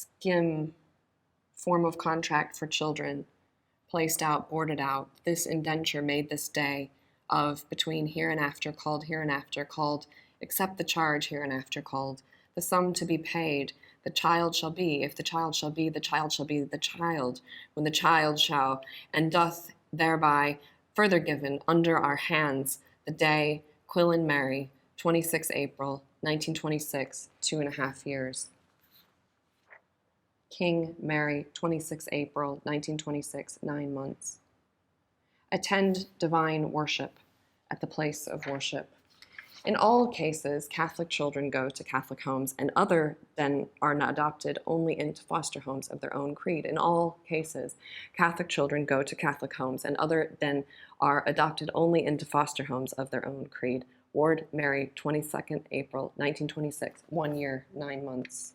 skim form of contract for children, placed out, boarded out, this indenture made this day of between hereinafter called, accept the charge hereinafter called, the sum to be paid, the child shall be, if the child shall be, the child shall be the child, when the child shall, and doth thereby further given under our hands the day, Quillen Mary, 26 April, 1926, 2.5 years. King Mary, 26 April, 1926, 9 months. Attend divine worship at the place of worship. In all cases, Catholic children go to Catholic homes and other than are not adopted only into foster homes of their own creed. In all cases, Catholic children go to Catholic homes and other than are adopted only into foster homes of their own creed. Ward Mary, 22nd April, 1926, 1 year, 9 months.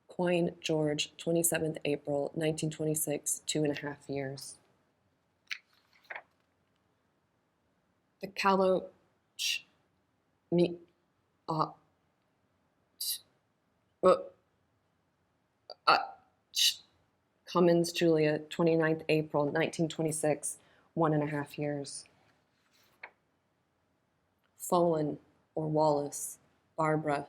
Coyne George, 27th April, 1926, 2.5 years. The Cummins Julia, 29th April, 1926, 1.5 years. Folan or Wallace, Barbara,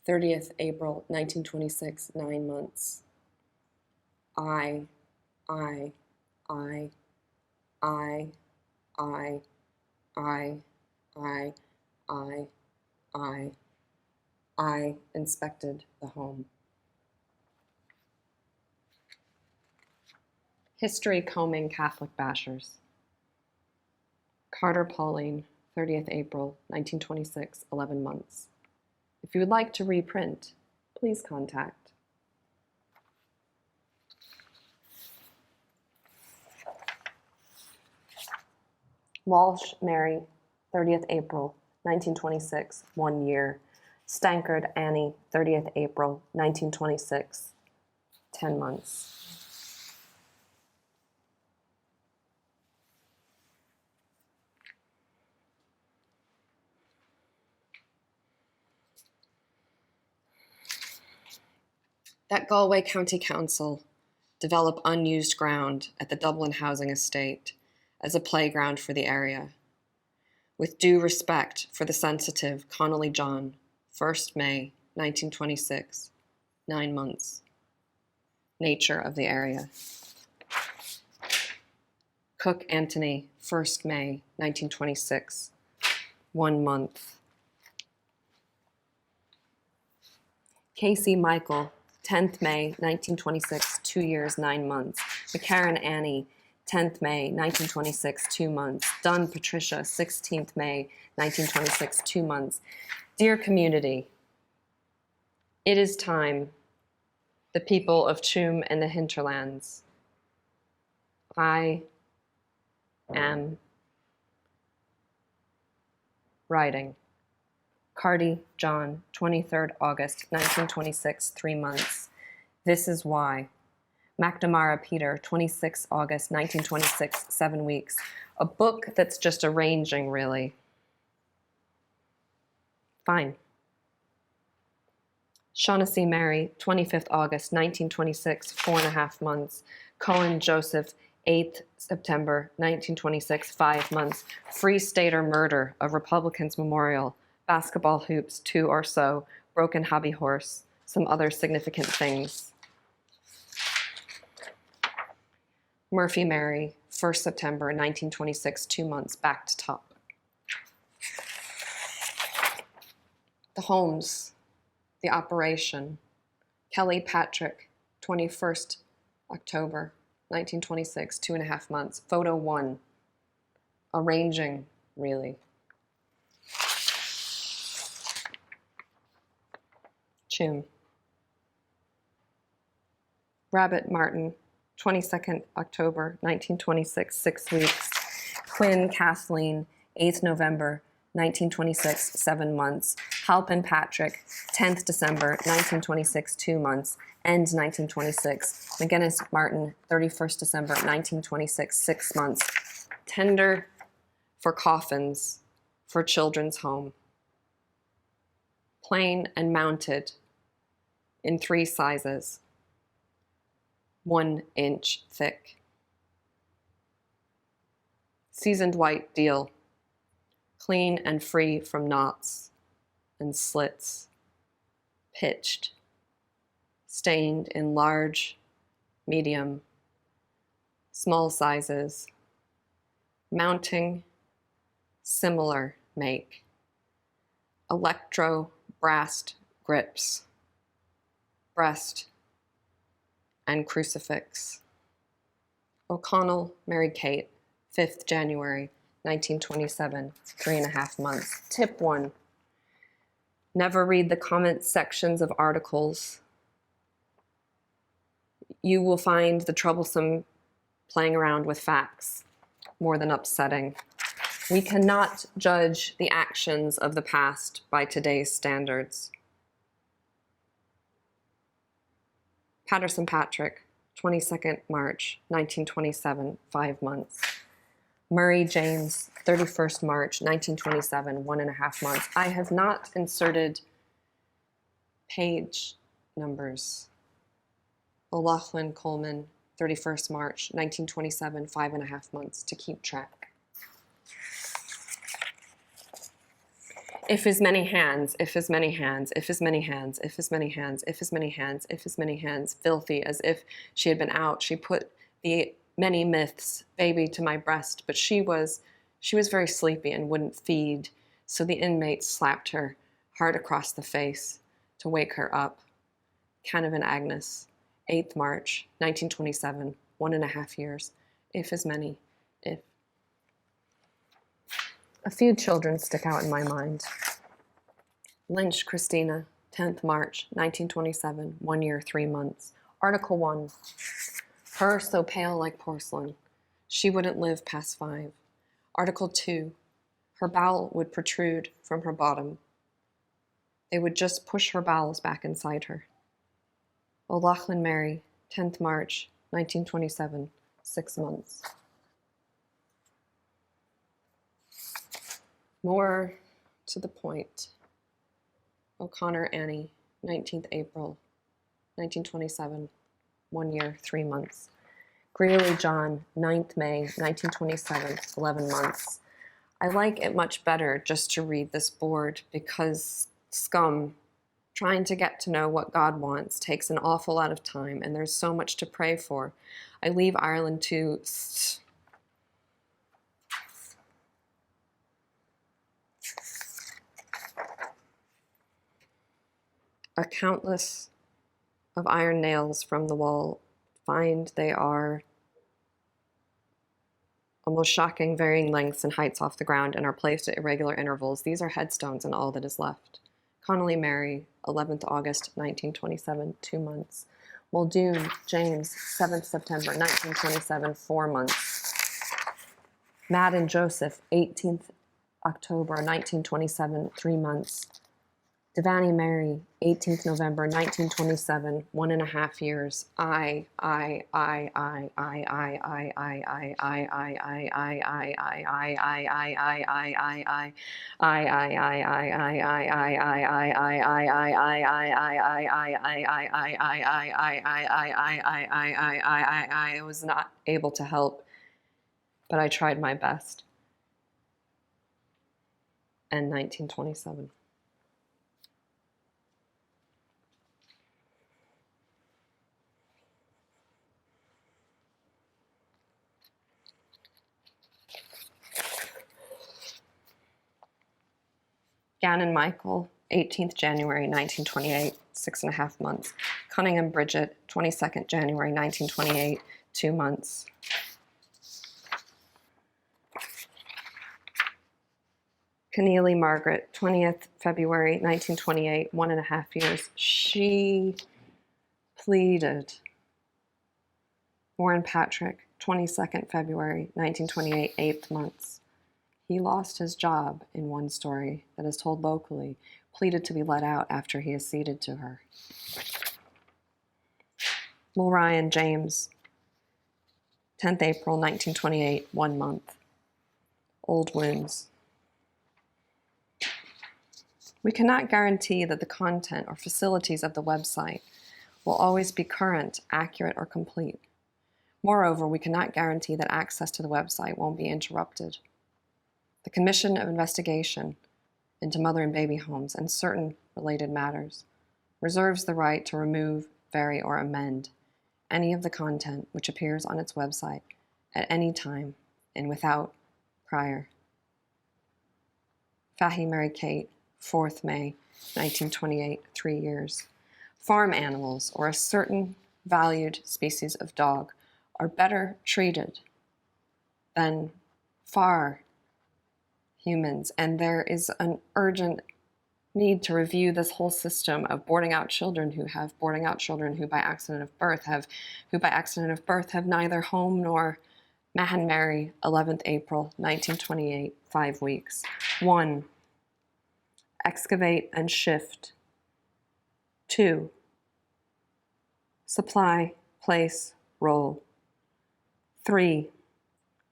30th April, 1926, 9 months. I inspected the home. History combing Catholic bashers. Carter Pauline, 30th April, 1926, 11 months. If you would like to reprint, please contact. Walsh Mary, 30th April, 1926, 1 year. Stankard Annie, 30th April, 1926, 10 months. That Galway County Council develop unused ground at the Dublin housing estate as a playground for the area. With due respect for the sensitive Connolly John, 1st May, 1926, 9 months. Nature of the area. Cook Anthony, 1st May, 1926, 1 month. Casey Michael, 10th May, 1926, 2 years, 9 months. McCarran Annie, 10th May, 1926, 2 months. Dunn Patricia, 16th May, 1926, 2 months. Dear community, it is time, the people of Tuam and the hinterlands. I am writing. Carty John, 23rd August, 1926, 3 months. This is why. McNamara Peter, 26 August, 1926, 7 weeks. A book that's just arranging, really. Fine. Shaughnessy Mary, 25th August, 1926, 4.5 months. Cohen Joseph, 8th September, 1926, 5 months. Free Stater murder of Republicans Memorial. Basketball hoops, 2 or so, broken hobby horse, some other significant things. Murphy Mary, 1st September, 1926, 2 months, back to top. The homes, the operation. Kelly Patrick, 21st October, 1926, 2.5 months. Photo 1, arranging, really. Tuam. Rabbit Martin, 22nd October, 1926, 6 weeks. Quinn Kathleen, 8th November, 1926, 7 months. Halpin Patrick, 10th December, 1926, 2 months. End 1926. McGinnis Martin, 31st December, 1926, 6 months. Tender for coffins for Children's Home. plain and mounted in 3 sizes, 1 inch thick. Seasoned white deal, clean and free from knots and slits, pitched, stained in large, medium, small sizes, mounting, similar make, electro brass grips, breast, and crucifix. O'Connell, Mary Kate, 5th January, 1927, 3.5 months. Tip 1, never read the comment sections of articles. You will find the troublesome playing around with facts more than upsetting. We cannot judge the actions of the past by today's standards. Patterson Patrick, 22nd March, 1927, 5 months. Murray James, 31st March, 1927, 1.5 months. I have not inserted page numbers. O'Loughlin Coleman, 31st March, 1927, 5.5 months, to keep track. If as many hands, if as many hands, if as many hands, if as many hands, if as many hands, if as many hands, filthy as if she had been out, she put the many myths baby to my breast, but she was very sleepy and wouldn't feed, so the inmates slapped her hard across the face to wake her up. Canavan Agnes, 8th March, 1927, 1.5 years, if as many, if. A few children stick out in my mind. Lynch Christina, 10th March, 1927, 1 year, 3 months. Article 1, her so pale like porcelain, she wouldn't live past 5. Article 2, her bowel would protrude from her bottom. They would just push her bowels back inside her. O'Loughlin Mary, 10th March, 1927, 6 months. More to the point. O'Connor Annie, 19th April, 1927, 1 year, 3 months. Greeley John, 9th May, 1927, 11 months. I like it much better just to read this board because scum, trying to get to know what God wants, takes an awful lot of time, and there's so much to pray for. I leave Ireland to a countless of iron nails from the wall. Find they are almost shocking, varying lengths and heights off the ground and are placed at irregular intervals. These are headstones and all that is left. Connolly Mary, 11th August, 1927, 2 months. Muldoon James, 7th September, 1927, 4 months. Madden Joseph, 18th October, 1927, 3 months. Devaney Mary, 18th November, 1927, 1.5 years. I was not able to help, but I tried my best. And 1927. Gannon Michael, 18th January, 1928, 6.5 months. Cunningham Bridget, 22nd January, 1928, 2 months. Keneally Margaret, 20th February, 1928, 1.5 years. She pleaded. Warren Patrick, 22nd February, 1928, 8 months. He lost his job in one story that is told locally, pleaded to be let out after he acceded to her. Mulryan James, 10th April, 1928, 1 month. Old wounds. We cannot guarantee that the content or facilities of the website will always be current, accurate, or complete. Moreover, we cannot guarantee that access to the website won't be interrupted. The Commission of Investigation into Mother and Baby Homes and certain related matters reserves the right to remove, vary, or amend any of the content which appears on its website at any time and without prior. Fahey Mary Kate, 4th May, 1928, 3 years. Farm animals or a certain valued species of dog are better treated than far humans, and there is an urgent need to review this whole system of boarding out children who by accident of birth have neither home nor Mahan Mary, 11th April, 1928, 5 weeks. 1. Excavate and shift. 2. Supply, place, roll. 3.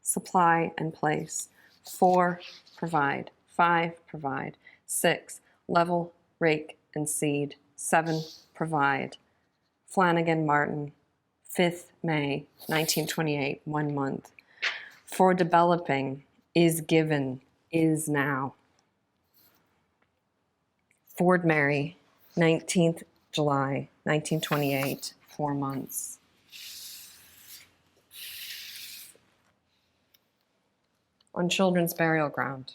Supply and place. 4. Provide. 5. Provide. 6. Level, rake, and seed. 7. Provide. Flanagan Martin, 5th May, 1928, 1 month. For developing, is given, is now. Ford Mary, 19th July, 1928, 4 months. On Children's Burial Ground.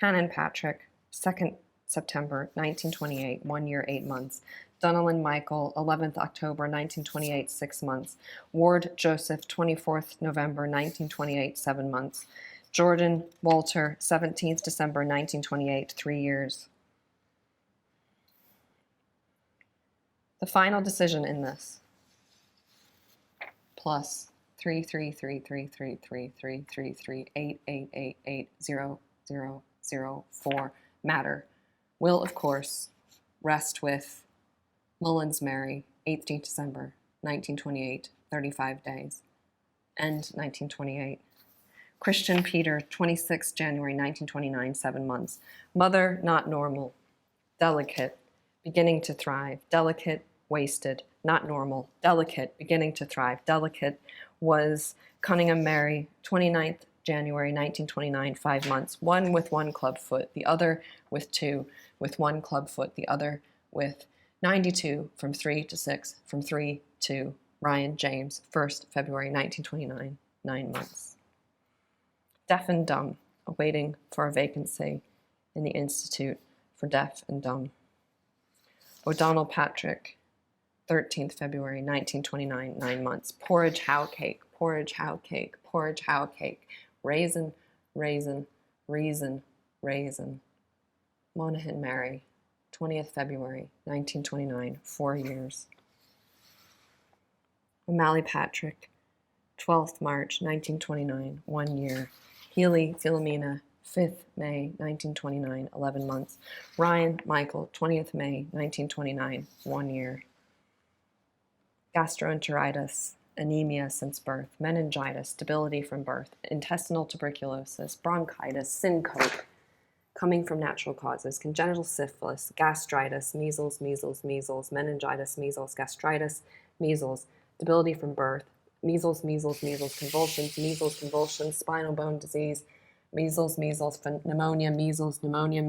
Hannon Patrick, 2nd September, 1928, 1 year, 8 months. Dunellan Michael, 11th October, 1928, 6 months. Ward Joseph, 24th November, 1928, 7 months. Jordan Walter, 17th December, 1928, 3 years. The final decision in this, plus 3333333333888800004 matter, will of course rest with Mullins Mary, 18th December, 1928, 35 days, end 1928. Christian Peter, 26th January, 1929, 7 months. Mother not normal, delicate, beginning to thrive, delicate, wasted, not normal, delicate, beginning to thrive, delicate was Cunningham Mary, 29th January, 1929, 5 months. One with 1 club foot, the other with 2, with 1 club foot, the other with 92, from 3 to 6, from 3 to Ryan James, 1st February, 1929, 9 months. Deaf and dumb, awaiting for a vacancy in the Institute for Deaf and Dumb. O'Donnell Patrick, 13th February, 1929, 9 months. Porridge how cake, porridge how cake, porridge how cake. Raisin, raisin, reason, raisin. Monaghan Mary, 20th February, 1929, 4 years. O'Malley Patrick, 12th March, 1929, 1 year. Healy Philomena, 5th May, 1929, 11 months. Ryan Michael, 20th May, 1929, 1 year. Gastroenteritis, anemia since birth, meningitis, debility from birth, intestinal tuberculosis, bronchitis, syncope, coming from natural causes, congenital syphilis, gastritis, measles, meningitis, measles, gastritis, measles, debility from birth, measles, convulsions, spinal bone disease, measles, pneumonia, pneumonia,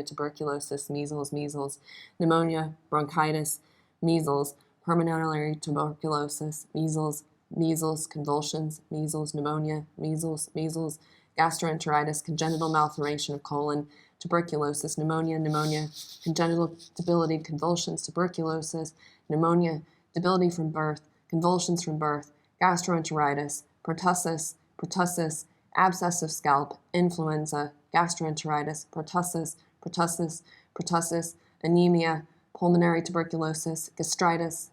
tuberculosis, pneumonia, bronchitis, measles, pulmonary tuberculosis, measles, convulsions, pneumonia, gastroenteritis, congenital malformation of colon, tuberculosis, pneumonia, congenital debility, convulsions, tuberculosis, pneumonia, debility from birth, convulsions from birth, gastroenteritis, pertussis, abscess of scalp, influenza, gastroenteritis, pertussis, anemia, pulmonary tuberculosis, gastritis,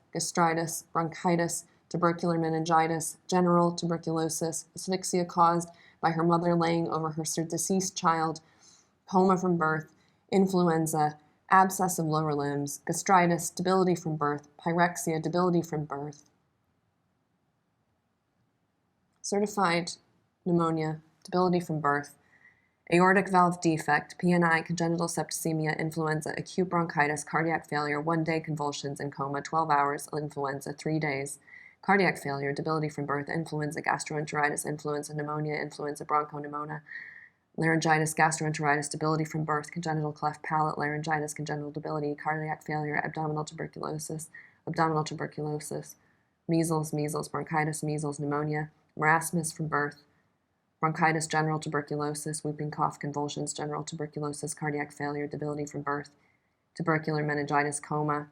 bronchitis, tubercular meningitis, general tuberculosis, asphyxia caused by her mother laying over her deceased child, coma from birth, influenza, abscess of lower limbs, gastritis, debility from birth, pyrexia, debility from birth, certified pneumonia, debility from birth, aortic valve defect, PNI, congenital septicemia, influenza, acute bronchitis, cardiac failure, 1-day convulsions and coma, 12 hours, influenza, 3 days, cardiac failure, debility from birth, influenza, gastroenteritis, influenza, pneumonia, influenza, bronchopneumonia, laryngitis, gastroenteritis, debility from birth, congenital cleft palate, laryngitis, congenital debility, cardiac failure, abdominal tuberculosis, measles, bronchitis, measles, pneumonia, marasmus from birth, bronchitis, general tuberculosis, whooping cough, convulsions, general tuberculosis, cardiac failure, debility from birth, tubercular meningitis, coma,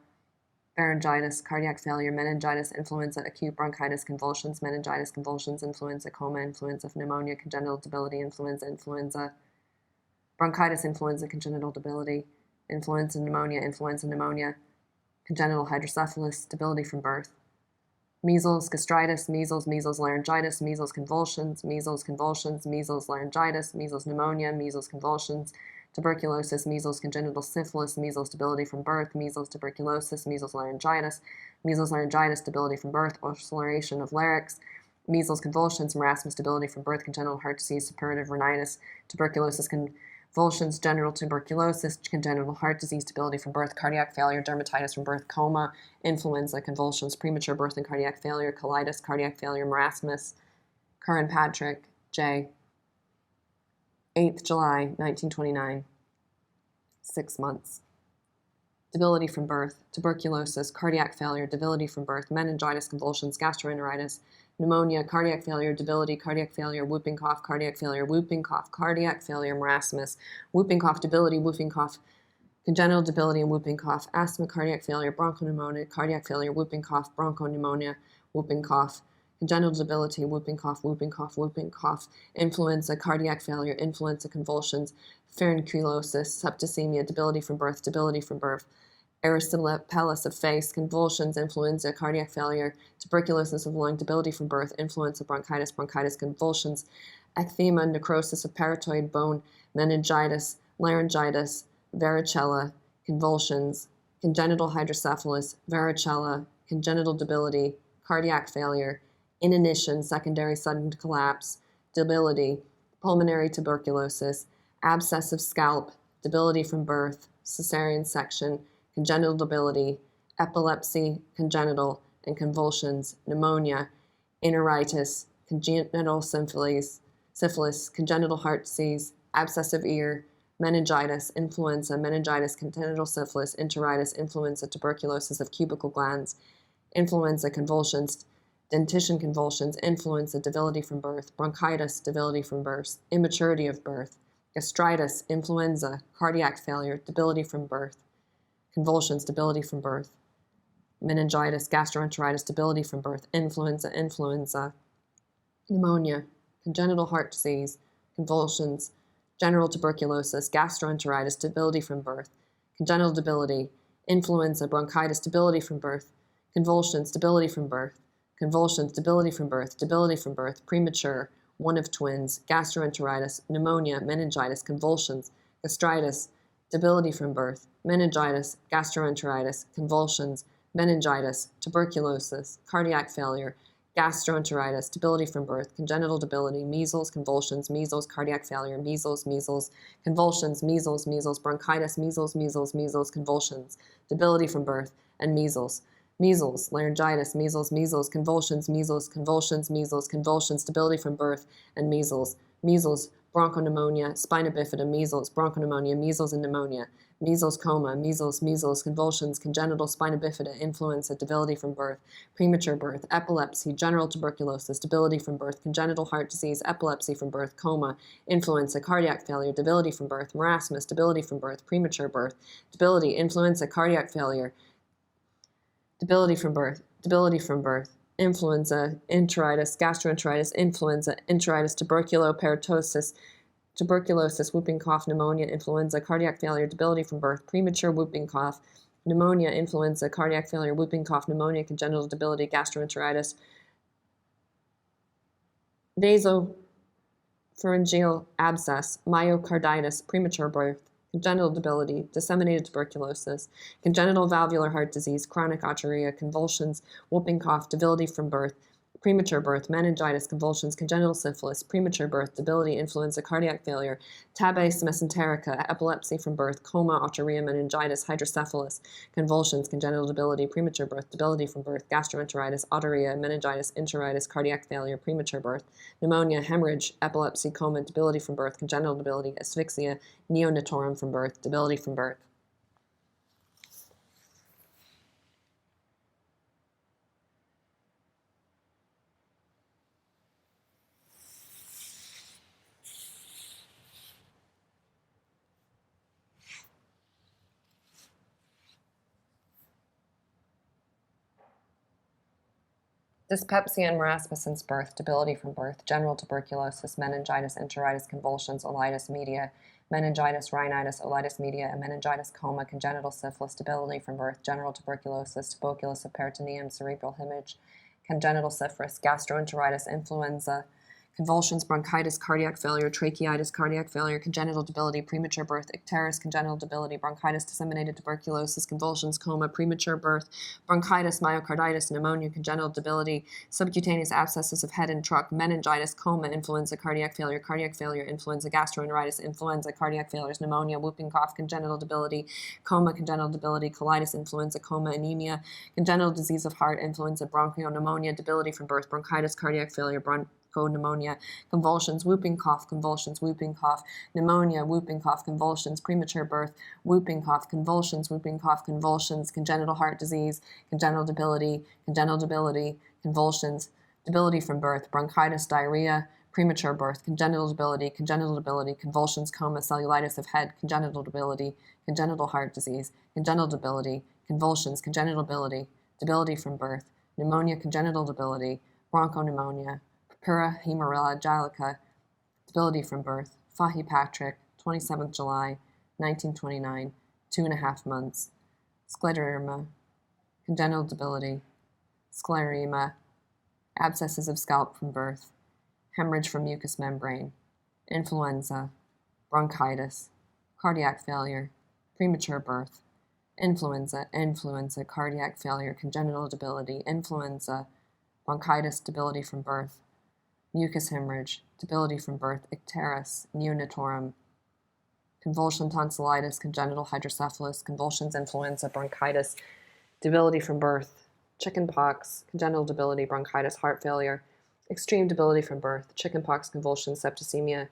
pharyngitis, cardiac failure, meningitis, influenza, acute bronchitis, convulsions, meningitis, convulsions, influenza, coma, influenza, pneumonia, congenital debility, influenza, bronchitis, influenza, congenital debility, influenza, pneumonia, congenital hydrocephalus, debility from birth, measles, gastritis, measles, laryngitis, measles, convulsions, laryngitis, measles, pneumonia, measles, convulsions, tuberculosis, measles, congenital syphilis, measles, debility from birth, measles, tuberculosis, measles, laryngitis, debility from birth, ulceration of larynx, measles, convulsions, marasmus, debility from birth, congenital heart disease, suppurative rhinitis, tuberculosis, convulsions, general tuberculosis, congenital heart disease, debility from birth, cardiac failure, dermatitis from birth, coma, influenza, convulsions, premature birth and cardiac failure, colitis, cardiac failure, marasmus, Curran Patrick, J. 8th July, 1929, 6 months. Debility from birth, tuberculosis, cardiac failure, debility from birth, meningitis, convulsions, gastroenteritis, pneumonia, cardiac failure, debility, cardiac failure, whooping cough, cardiac failure, marasmus, whooping cough, debility, whooping cough, congenital debility and whooping cough, asthma, cardiac failure, bronchopneumonia, cardiac failure, whooping cough, bronchopneumonia, whooping cough, congenital debility, whooping cough, influenza, cardiac failure, influenza, convulsions, pharyngitis, septicemia, debility from birth, erysipelas of face, convulsions, influenza, cardiac failure, tuberculosis of lung, debility from birth, influenza, bronchitis, convulsions, ecthema, necrosis of parotoid bone, meningitis, laryngitis, varicella, convulsions, congenital hydrocephalus, varicella, congenital debility, cardiac failure, inanition, secondary sudden collapse, debility, pulmonary tuberculosis, abscess of scalp, debility from birth, cesarean section, congenital debility, epilepsy, congenital, and convulsions, pneumonia, enteritis, congenital syphilis, congenital heart disease, abscess of ear, meningitis, influenza, congenital syphilis, enteritis, influenza, tuberculosis of cubicle glands, influenza, convulsions, dentition convulsions, influenza, debility from birth, bronchitis, debility from birth, immaturity of birth, gastritis, influenza, cardiac failure, debility from birth, convulsions, debility from birth, meningitis, gastroenteritis, debility from birth, influenza, pneumonia, congenital heart disease, convulsions, general tuberculosis, gastroenteritis, debility from birth, congenital debility, influenza, bronchitis, debility from birth, convulsions, debility from birth, premature, one of twins, gastroenteritis, pneumonia, meningitis, convulsions, gastritis, debility from birth, meningitis, gastroenteritis, convulsions, meningitis, tuberculosis, cardiac failure, gastroenteritis, debility from birth, congenital debility, measles, convulsions, cardiac failure, measles, convulsions, bronchitis, measles, convulsions, debility from birth, and measles, laryngitis, convulsions, debility from birth, and measles, bronchopneumonia, spina bifida, measles, bronchopneumonia, measles and pneumonia, measles, coma, measles, convulsions, congenital spina bifida, influenza, debility from birth, premature birth, epilepsy, general tuberculosis, debility from birth, congenital heart disease, epilepsy from birth, coma, influenza, cardiac failure, debility from birth, marasmus, debility from birth, premature birth, debility, influenza, cardiac failure, debility from birth, influenza, enteritis, gastroenteritis, influenza, enteritis, tuberculosis, whooping cough, pneumonia, influenza, cardiac failure, debility from birth, premature whooping cough, pneumonia, influenza, cardiac failure, whooping cough, pneumonia, congenital debility, gastroenteritis, nasopharyngeal abscess, myocarditis, premature birth, congenital debility, disseminated tuberculosis, congenital valvular heart disease, chronic otorrhea, convulsions, whooping cough, debility from birth, premature birth, meningitis, convulsions, congenital syphilis, premature birth, debility, influenza, cardiac failure, tabes mesenterica, epilepsy from birth, coma, autouria, meningitis, hydrocephalus, convulsions, congenital debility, premature birth, debility from birth, gastroenteritis, autouria, meningitis, enteritis, cardiac failure, premature birth, pneumonia, hemorrhage, epilepsy, coma, debility from birth, congenital debility, asphyxia, neonatorium from birth, debility from birth. Dyspepsia and marasmus since birth, debility from birth, general tuberculosis, meningitis, enteritis, convulsions, olitis media, meningitis, rhinitis, olitis media, and meningitis coma, congenital syphilis, debility from birth, general tuberculosis, tuberculosis of peritoneum, cerebral hemorrhage, congenital syphilis, gastroenteritis, influenza, convulsions, bronchitis, cardiac failure, tracheitis, cardiac failure, congenital debility, premature birth, icterus, congenital debility, bronchitis, disseminated tuberculosis, convulsions, coma, premature birth, bronchitis, myocarditis, pneumonia, congenital debility, subcutaneous abscesses of head and trunk, meningitis, coma, influenza, cardiac failure, influenza, gastroenteritis, influenza, cardiac failures, pneumonia, whooping cough, congenital debility, coma, congenital debility, colitis, influenza, coma, anemia, congenital disease of heart, influenza, bronchopneumonia, debility from birth, bronchitis, cardiac failure, pneumonia, convulsions, whooping cough, pneumonia, whooping cough, convulsions, premature birth, whooping cough, convulsions, congenital heart disease, congenital debility, convulsions, debility from birth, bronchitis, diarrhea, premature birth, congenital debility, convulsions, coma, cellulitis of head, congenital debility, congenital heart disease, congenital debility, convulsions, congenital debility from birth, pneumonia, congenital debility, bronchopneumonia, purpura hemorrhagica, debility from birth, Fahey Patrick, 27th July, 1929, 2.5 months, scleroderma, congenital debility, sclerema, abscesses of scalp from birth, hemorrhage from mucous membrane, influenza, bronchitis, cardiac failure, premature birth, influenza, cardiac failure, congenital debility, influenza, bronchitis, debility from birth, mucous hemorrhage, debility from birth, icterus, neonatorium, convulsion, tonsillitis, congenital hydrocephalus, convulsions, influenza, bronchitis, debility from birth, chickenpox, congenital debility, bronchitis, heart failure, extreme debility from birth, chickenpox, convulsions, septicemia,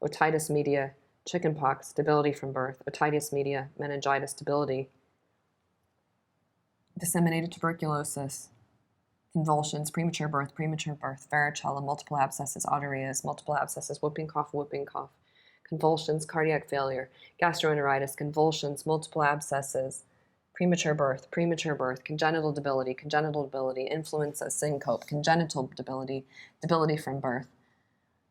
otitis media, chickenpox, debility from birth, otitis media, meningitis, debility, disseminated tuberculosis, convulsions, premature birth, varicella, multiple abscesses, whooping cough, convulsions, cardiac failure, gastroenteritis, convulsions, multiple abscesses, premature birth, congenital debility, influenza, syncope, congenital debility, debility from birth,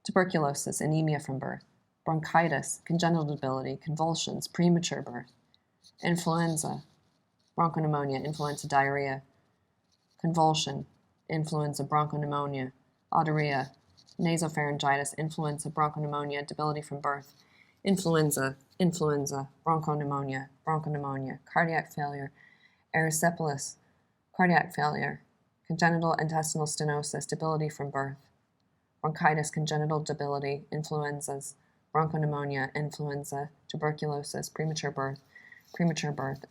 tuberculosis, anemia from birth, bronchitis, congenital debility, convulsions, premature birth, influenza, bronchopneumonia, influenza, diarrhea, convulsion, influenza, bronchopneumonia, autouria, nasopharyngitis, influenza, bronchopneumonia, debility from birth, influenza, bronchopneumonia, cardiac failure, erysipelas, cardiac failure, congenital intestinal stenosis, debility from birth, bronchitis, congenital debility, influenzas, bronchopneumonia, influenza, tuberculosis, premature birth,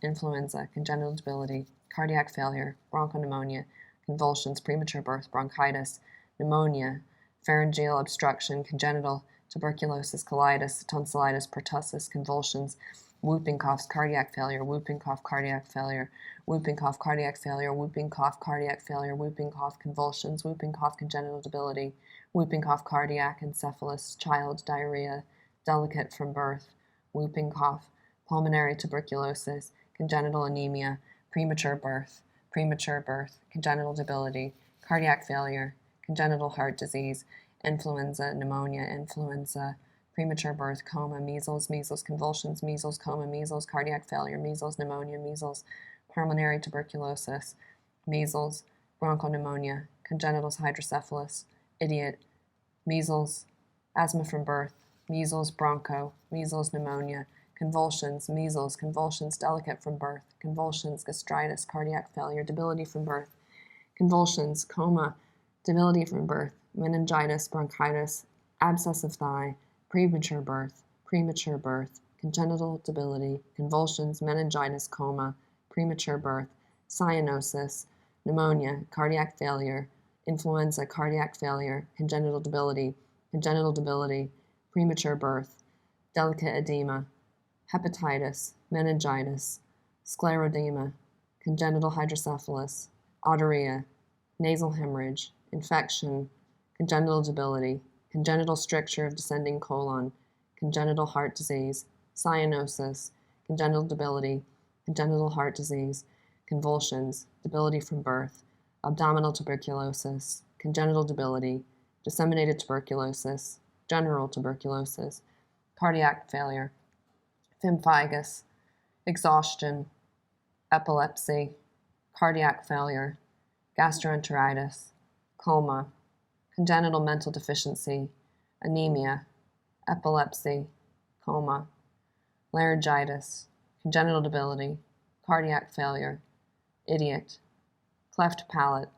influenza, congenital debility, cardiac failure, bronchopneumonia, convulsions, premature birth, bronchitis, pneumonia, pharyngeal obstruction, congenital tuberculosis, colitis, tonsillitis, pertussis, convulsions, whooping coughs, cardiac failure, whooping cough, cardiac failure, whooping cough, cardiac failure, whooping cough, cardiac failure, whooping cough, convulsions, whooping cough, congenital debility, whooping cough, cardiac encephalus, child, diarrhea, delicate from birth, whooping cough, pulmonary tuberculosis, congenital anemia, premature birth, congenital debility, cardiac failure, congenital heart disease, influenza, pneumonia, influenza, premature birth, coma, measles, convulsions, measles, coma, measles, cardiac failure, measles, pneumonia, measles, pulmonary tuberculosis, measles, bronchopneumonia, congenital hydrocephalus, idiot, measles, asthma from birth, measles, measles, pneumonia, convulsions, delicate from birth, convulsions, gastritis, cardiac failure, debility from birth, convulsions, coma, debility from birth, meningitis, bronchitis, abscess of thigh, premature birth, congenital debility, convulsions, meningitis, coma, premature birth, cyanosis, pneumonia, cardiac failure, influenza, cardiac failure, congenital debility, premature birth, delicate edema, hepatitis, meningitis, scleroderma, congenital hydrocephalus, autourea, nasal hemorrhage, infection, congenital debility, congenital stricture of descending colon, congenital heart disease, cyanosis, congenital debility, congenital heart disease, convulsions, debility from birth, abdominal tuberculosis, congenital debility, disseminated tuberculosis, general tuberculosis, cardiac failure, pemphigus, exhaustion, epilepsy, cardiac failure, gastroenteritis, coma, congenital mental deficiency, anemia, epilepsy, coma, laryngitis, congenital debility, cardiac failure, idiot, cleft palate,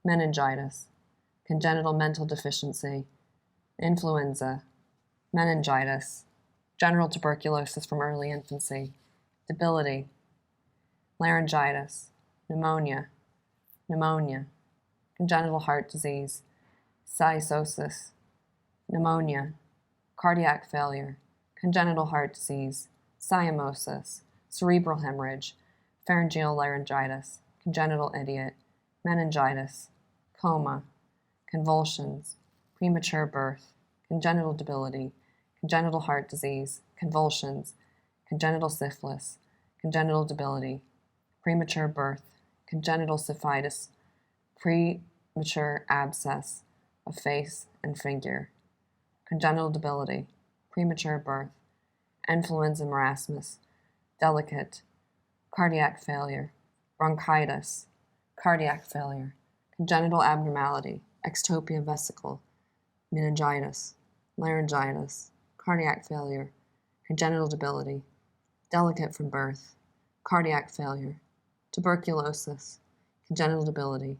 meningitis, congenital mental deficiency, influenza, meningitis, general tuberculosis from early infancy, debility, laryngitis, pneumonia, congenital heart disease, cyanosis, pneumonia, cardiac failure, congenital heart disease, cyanosis, cerebral hemorrhage, pharyngeal laryngitis, congenital idiot, meningitis, coma, convulsions, premature birth, congenital debility, congenital heart disease, convulsions, congenital syphilis, congenital debility, premature birth, congenital syphilis, premature abscess of face and figure, congenital debility, premature birth, influenza marasmus, delicate, cardiac failure, bronchitis, cardiac failure, congenital abnormality, ectopia vesical, meningitis, laryngitis, cardiac failure, congenital debility, delicate from birth, cardiac failure, tuberculosis, congenital debility,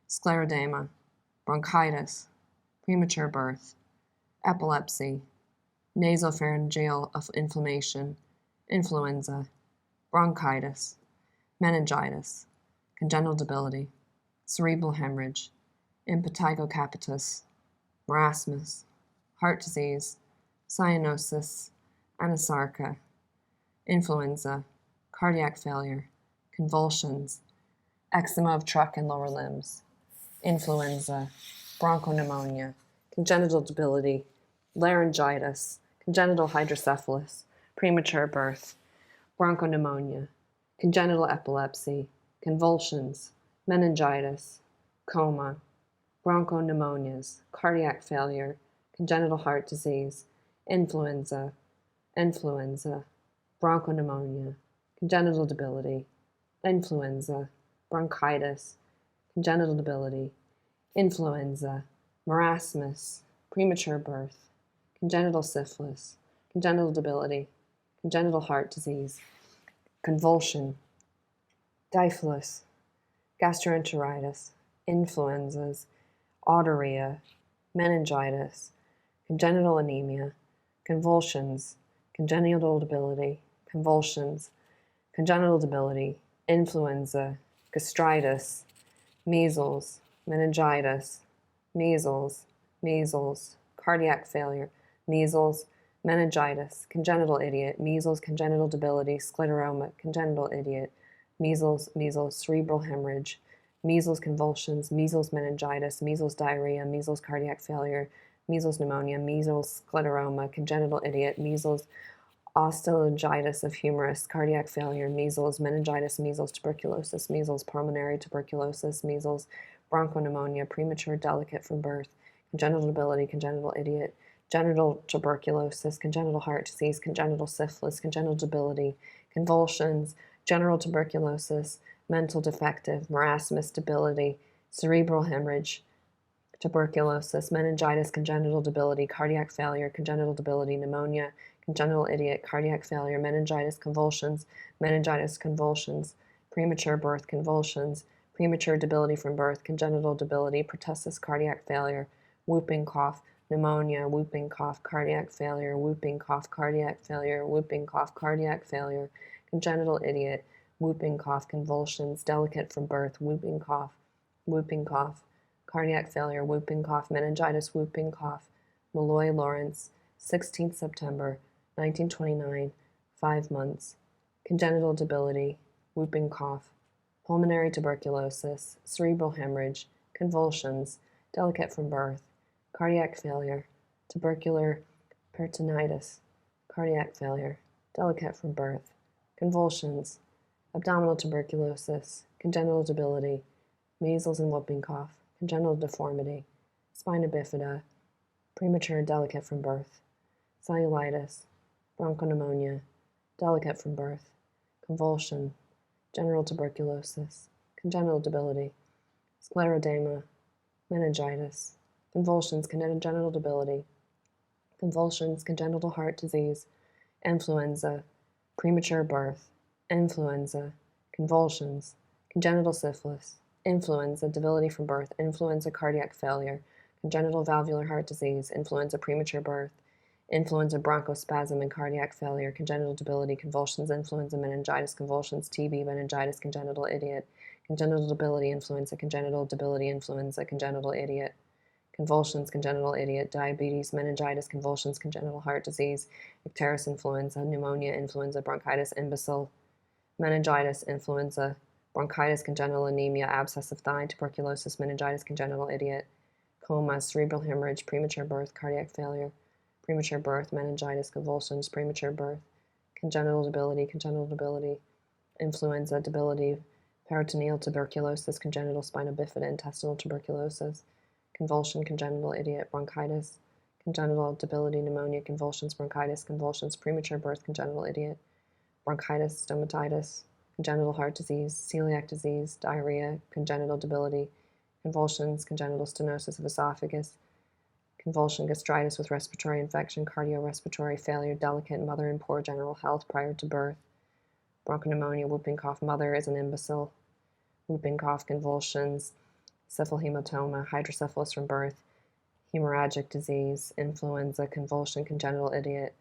scleroderma, bronchitis, premature birth, epilepsy, nasopharyngeal inflammation, influenza, bronchitis, meningitis, congenital debility, cerebral hemorrhage, impetigo capitis, marasmus, heart disease, cyanosis, anasarca, influenza, cardiac failure, convulsions, eczema of trunk and lower limbs, influenza, bronchopneumonia, congenital debility, laryngitis, congenital hydrocephalus, premature birth, bronchopneumonia, congenital epilepsy, convulsions, meningitis, coma, bronchopneumonias, cardiac failure, congenital heart disease, influenza, bronchopneumonia, congenital debility, influenza, bronchitis, congenital debility, influenza, marasmus, premature birth, congenital syphilis, congenital debility, congenital heart disease, convulsion, typhus, gastroenteritis, influenzas, autourea, meningitis, congenital anemia, convulsions, congenital debility, convulsions, congenital debility, influenza, gastritis, measles, meningitis, measles, cardiac failure, measles, meningitis, congenital idiot, measles, congenital debility, scleroma, congenital idiot, measles, cerebral hemorrhage, measles convulsions, measles meningitis, measles diarrhea, measles cardiac failure, measles pneumonia, measles scleroma, congenital idiot, measles osteogingitis of humerus, cardiac failure, measles meningitis, measles tuberculosis, measles pulmonary tuberculosis, measles bronchopneumonia, premature delicate from birth, congenital debility, congenital idiot, genital tuberculosis, congenital heart disease, congenital syphilis, congenital debility, convulsions, general tuberculosis, mental defective, marasmus, debility, cerebral hemorrhage, tuberculosis, meningitis, congenital debility, cardiac failure, congenital debility, pneumonia, congenital idiot, cardiac failure, meningitis, convulsions, premature birth, convulsions, premature debility from birth, congenital debility, pertussis, cardiac failure, whooping cough, pneumonia, whooping cough, cardiac failure, whooping cough, cardiac failure, whooping cough, cardiac failure, congenital idiot, whooping cough, convulsions, delicate from birth, whooping cough, cardiac failure, whooping cough, meningitis, whooping cough, Malloy Lawrence, 16th September, 1929, 5 months, congenital debility, whooping cough, pulmonary tuberculosis, cerebral hemorrhage, convulsions, delicate from birth, cardiac failure, tubercular peritonitis, cardiac failure, delicate from birth, convulsions, abdominal tuberculosis, congenital debility, measles and whooping cough, congenital deformity, spina bifida, premature delicate from birth, cellulitis, bronchopneumonia, delicate from birth, convulsion, general tuberculosis, congenital debility, scleroderma, meningitis, convulsions, congenital debility, convulsions, congenital heart disease, influenza, premature birth, influenza, convulsions, congenital syphilis, influenza, debility from birth, influenza, cardiac failure, congenital valvular heart disease, influenza, premature birth, influenza, bronchospasm and cardiac failure, congenital debility, convulsions, influenza, meningitis, convulsions, TB, meningitis, congenital idiot, congenital debility, influenza, congenital debility, influenza, congenital idiot, convulsions, congenital idiot, diabetes, meningitis, convulsions, congenital heart disease, icterus influenza, pneumonia, influenza, bronchitis, imbecile, meningitis, influenza, bronchitis, congenital anemia, abscess of thigh, tuberculosis, meningitis, congenital idiot, coma, cerebral hemorrhage, premature birth, cardiac failure, premature birth, meningitis, convulsions, premature birth, congenital debility, influenza, debility, peritoneal tuberculosis, congenital spina bifida, intestinal tuberculosis, convulsion, congenital idiot, bronchitis, congenital debility, pneumonia, convulsions, bronchitis, convulsions, premature birth, congenital idiot, bronchitis, stomatitis, congenital heart disease, celiac disease, diarrhea, congenital debility, convulsions, congenital stenosis of esophagus, convulsion, gastritis with respiratory infection, cardiorespiratory failure, delicate mother in poor general health prior to birth, bronchopneumonia, whooping cough, mother is an imbecile, whooping cough, convulsions, cephalhematoma, hydrocephalus from birth, hemorrhagic disease, influenza, convulsion, congenital idiot,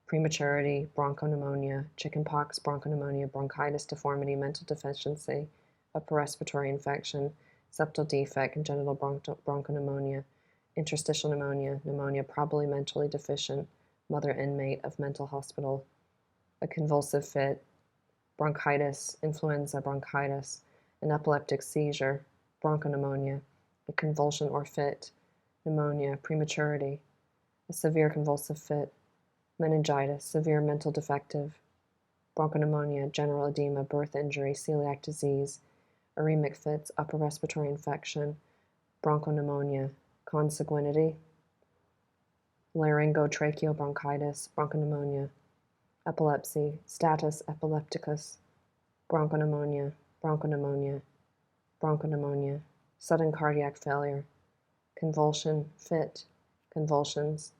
prematurity, bronchopneumonia, chickenpox, bronchopneumonia, bronchitis, deformity, mental deficiency, upper respiratory infection, septal defect, congenital bronchopneumonia, interstitial pneumonia, pneumonia, probably mentally deficient, mother inmate of mental hospital, a convulsive fit, bronchitis, influenza, bronchitis, an epileptic seizure, bronchopneumonia, a convulsion or fit, pneumonia, prematurity, a severe convulsive fit, meningitis, severe mental defective, bronchopneumonia, general edema, birth injury, celiac disease, uremic fits, upper respiratory infection, bronchopneumonia, consanguinity, laryngotracheobronchitis, bronchopneumonia, epilepsy, status epilepticus, bronchopneumonia, sudden cardiac failure, convulsion, fit, convulsions,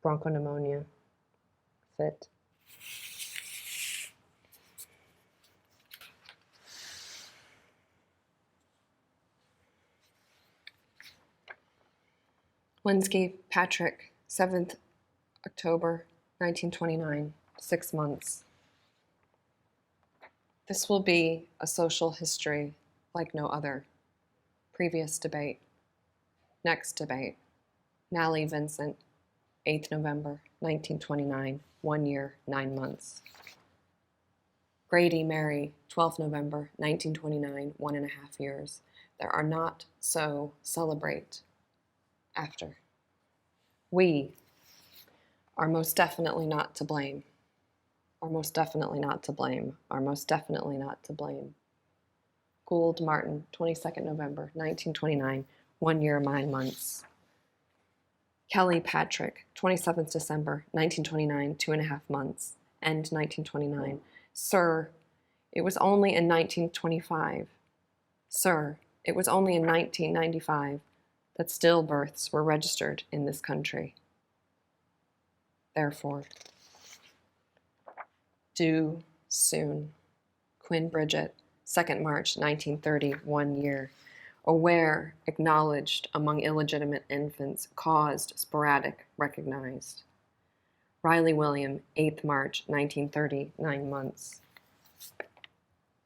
bronchopneumonia, fit. Wednesday, Patrick, 7th October, 1929, 6 months. This will be a social history like no other. Previous debate. Next debate. Nally Vincent, 8th November, 1929, 1 year, 9 months. Grady Mary, 12th November, 1929, 1.5 years. There are not, so celebrate. After. We are most definitely not to blame. Are most definitely not to blame. Are most definitely not to blame. Gould Martin, 22nd November, 1929, 1 year, 9 months. Kelly Patrick, 27th December, 1929, 2.5 months. End 1929. Sir, it was only in 1925. Sir, it was only in 1995 that stillbirths were registered in this country. Therefore, due soon. Quinn Bridget, 2nd March 1930, 1 year. Aware, acknowledged among illegitimate infants, caused, sporadic, recognized. Riley William, 8th March 1930, 9 months.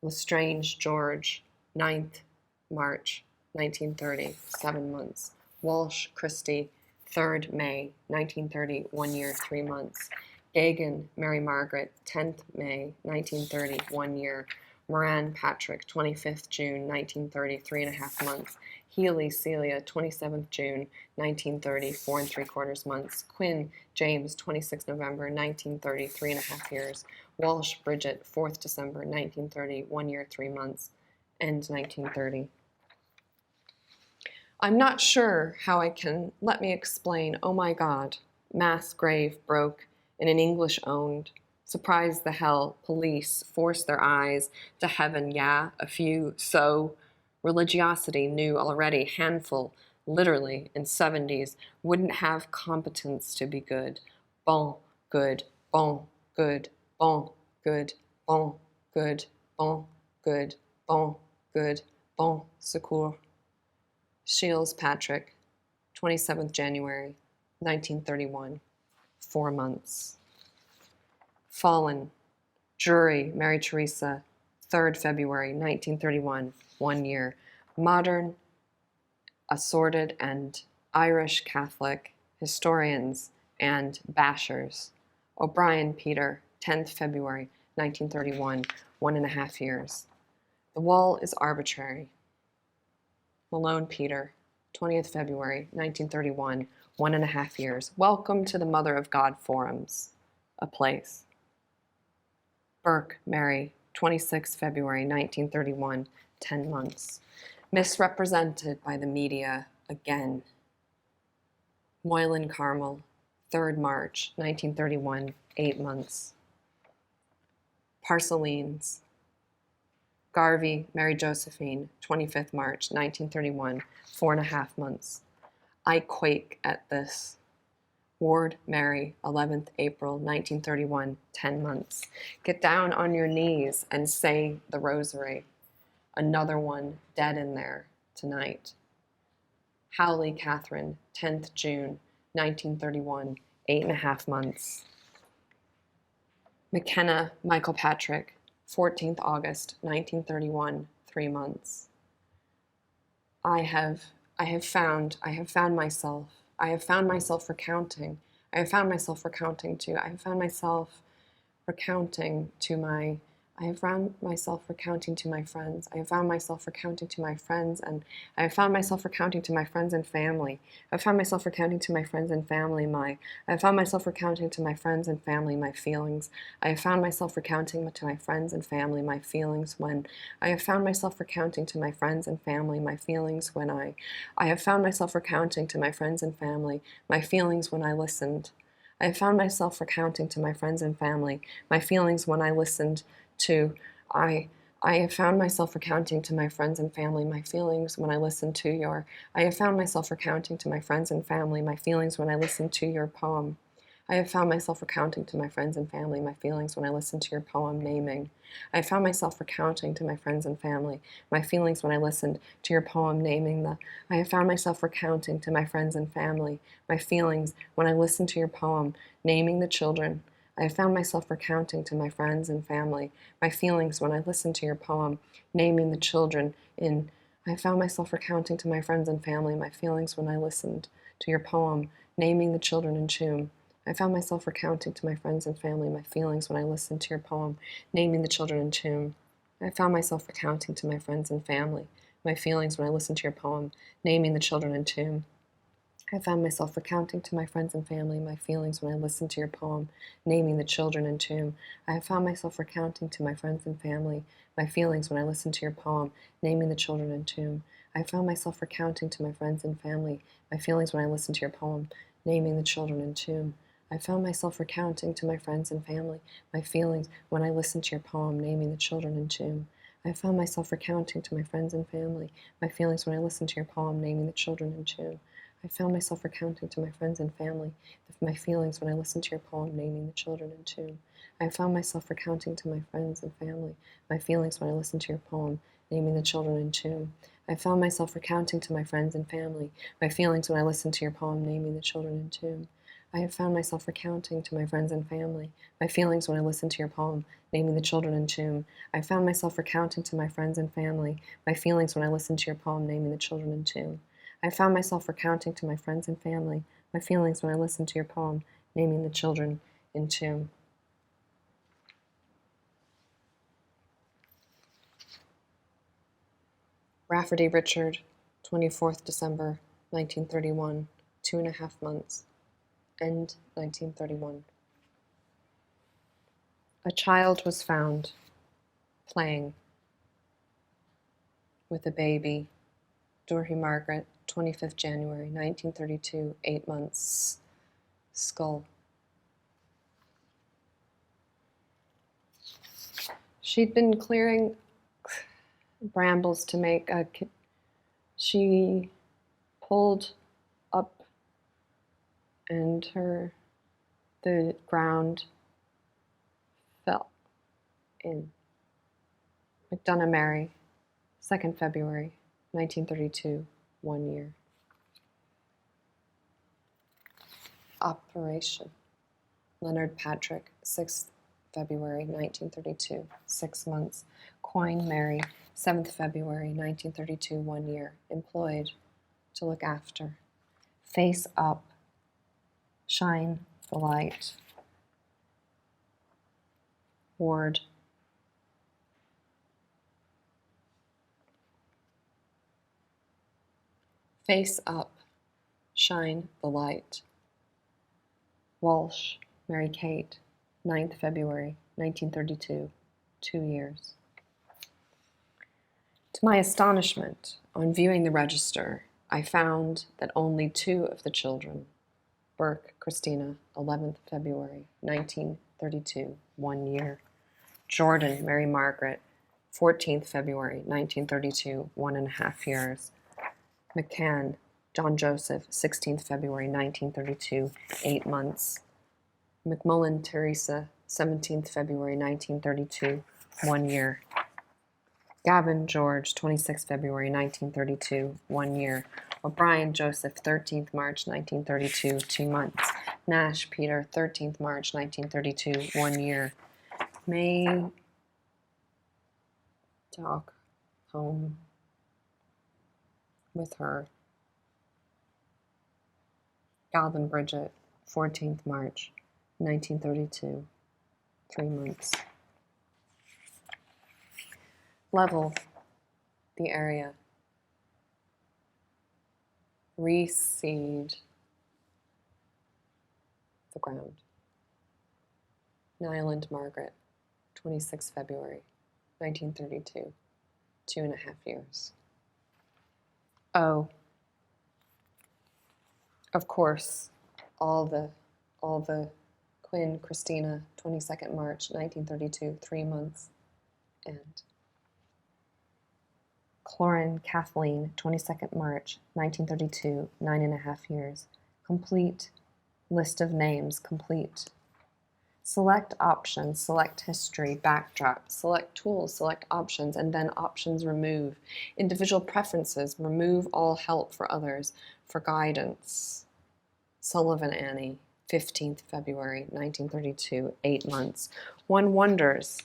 Lestrange George, 9th March 1930, 7 months. Walsh Christie, 3rd May 1930, 1 year, 3 months. Gagan Mary Margaret, 10th May 1930, 1 year. Moran Patrick, 25th June 1930, 3.5 months. Healy Celia, 27th June 1930, 4 3/4 months. Quinn James, 26th November 1930, 3.5 years. Walsh Bridget, 4th December 1930, 1 year, 3 months. End 1930. I'm not sure how I can, let me explain. Oh my God, mass grave broke in an English-owned. Surprise the hell, police forced their eyes to heaven, yeah, a few, so. Religiosity knew already, handful, literally, in 70s, wouldn't have competence to be good. Bon, good, bon, good, bon, good, bon, good, bon, good, bon, good, bon, secours. Shields Patrick, 27th January, 1931, 4 months. Fallen, Jury, Mary Teresa, 3rd February, 1931, 1 year. Modern, assorted, and Irish Catholic historians and bashers. O'Brien Peter, 10th February, 1931, 1.5 years. The wall is arbitrary. Malone Peter, 20th February, 1931, 1.5 years. Welcome to the Mother of God Forums, a place. Burke Mary, 26th February, 1931, 10 months. Misrepresented by the media again. Moylan Carmel, 3rd March, 1931, 8 months. Parcellines. Garvey Mary Josephine, 25th March, 1931, 4.5 months. I quake at this. Ward Mary, 11th April, 1931, 10 months. Get down on your knees and say the rosary. Another one dead in there tonight. Howley Catherine, 10th June, 1931, 8.5 months. McKenna Michael Patrick, 14th August, 1931, 3 months. I have found myself recounting. I have found myself recounting to my friends. I have found myself recounting to my friends, and I have found myself recounting to my friends and family. I have found myself recounting to my friends and family I have found myself recounting to my friends and family my feelings. I have found myself recounting to my friends and family my feelings when I have found myself recounting to my friends and family my feelings when I have found myself recounting to my friends and family my feelings when I listened. I have found myself recounting to my friends and family my feelings when I listened to I have found myself recounting to my friends and family my feelings when I listened to your I have found myself recounting to my friends and family my feelings when I listened to your poem. I have found myself recounting to my friends and family my feelings when I listened to your poem naming. I have found myself recounting to my friends and family my feelings when I listened to your poem naming the I have found myself recounting to my friends and family my feelings when I listened to your poem naming the children. I have found myself recounting to my friends and family my feelings when I listened to your poem, naming the children in. I have found myself recounting to my friends and family my feelings when I listened to your poem, naming the children in Tomb. I found myself recounting to my friends and family my feelings when I listened to your poem, naming the children in Tomb. I found myself recounting to my friends and family my feelings when I listened to your poem, naming the children in Tomb. I found myself recounting to my friends and family my feelings when I listened to your poem, naming the children in Tomb. I have found myself recounting to my friends and family my feelings when I listened to your poem, naming the children in Tomb. I have found myself recounting to my friends and family my feelings when I listened to your poem, naming the children in Tomb. I found myself recounting to my friends and family my feelings when I listened to your poem, naming the children in Tomb. I found myself recounting to my friends and family my feelings when I listened to your poem, naming the children in Tomb. I found myself recounting to my friends and family my feelings when I listened to your poem, naming the children in Tomb. I found myself recounting to my friends and family my feelings when I listened to your poem, naming the children in Tomb. I found myself recounting to my friends and family my feelings when I listened to your poem, naming the children in Tomb. I have found myself recounting to my friends and family my feelings when I listened to your poem, naming the children in Tomb. I found myself recounting to my friends and family my feelings when I listened to your poem, naming the children in Tomb. I found myself recounting to my friends and family my feelings when I listened to your poem, naming the children in Tomb. Rafferty Richard, 24th December, 1931, 2.5 months. End 1931. A child was found playing with a baby. Dorothy Margaret, 25th January, 1932, 8 months. Skull. She'd been clearing brambles to make a... She pulled up and the ground fell in. McDonough Mary, 2nd February, 1932, 1 year. Operation. Leonard Patrick, 6th February, 1932, 6 months. Quine Mary, 7th February, 1932, 1 year. Employed to look after. Face up. Shine the light. Ward. Face up. Shine the light. Walsh, Mary Kate, 9th February, 1932, 2 years. To my astonishment, on viewing the register, I found that only 2 of the children, Burke Christina, 11th February, 1932, 1 year. Jordan, Mary Margaret, 14th February, 1932, 1.5 years. McCann, John Joseph, 16th February, 1932, 8 months. McMullen, Teresa, 17th February, 1932, 1 year. Gavin, George, 26th February, 1932, 1 year. O'Brien, Joseph, 13th March, 1932, 2 months. Nash, Peter, 13th March, 1932, 1 year. May talk home with her. Galvin Bridget, 14th March, 1932, 3 months. Level the area. Reseed the ground. Nyland Margaret, 26th February, 1932, 2.5 years. Oh, of course, all the Quinn, Christina, 22nd March, 1932, 3 months, and Clorin, Kathleen, 22nd March, 1932, 9.5 years. Complete list of names, complete. Select options, select history, backdrop, select tools, select options, and then options remove. Individual preferences, remove all help for others, for guidance. Sullivan Annie, 15th February, 1932, 8 months. One wonders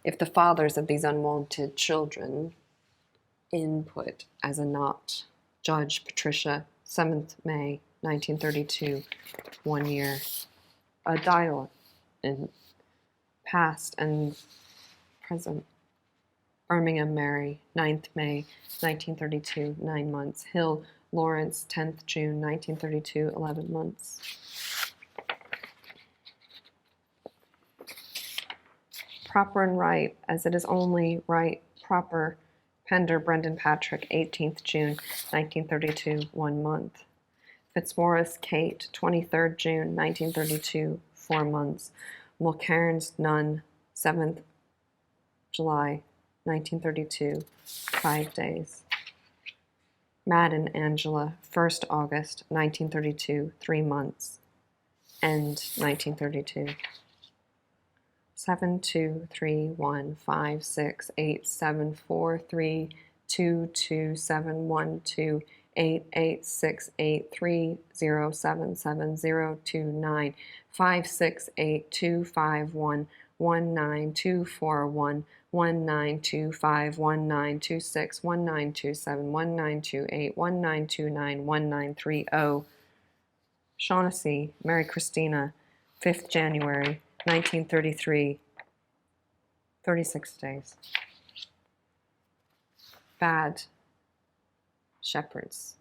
if the fathers of these unwanted children input as a not. Judge Patricia, 7th May, 1932, 1 year. A dialogue in past and present. Birmingham Mary, 9th May, 1932, 9 months. Hill Lawrence, 10th June, 1932, 11 months. Proper and right, as it is only right, proper. Pender Brendan Patrick, 18th June, 1932, 1 month. Fitzmaurice Kate, 23rd June, 1932, 4 months. Mulcairns Nunn, 7th July, 1932, 5 days. Madden Angela, 1st August, 1932, 3 months. End 1932. 7 2 3 1 5 6 8 7 4 3 2 2 7 1 2 8 8 6 8 3 0 7 7 0 2 9 5 6 8 2 5 1 1 9 2 4 1 1 9 2 5 1 9 2 6 1 9 2 7 1 9 2 8 1 9 2 9 1 9 3 0. Shaughnessy, Mary Christina, 5th January, 1933, 36 days. Bad shepherds,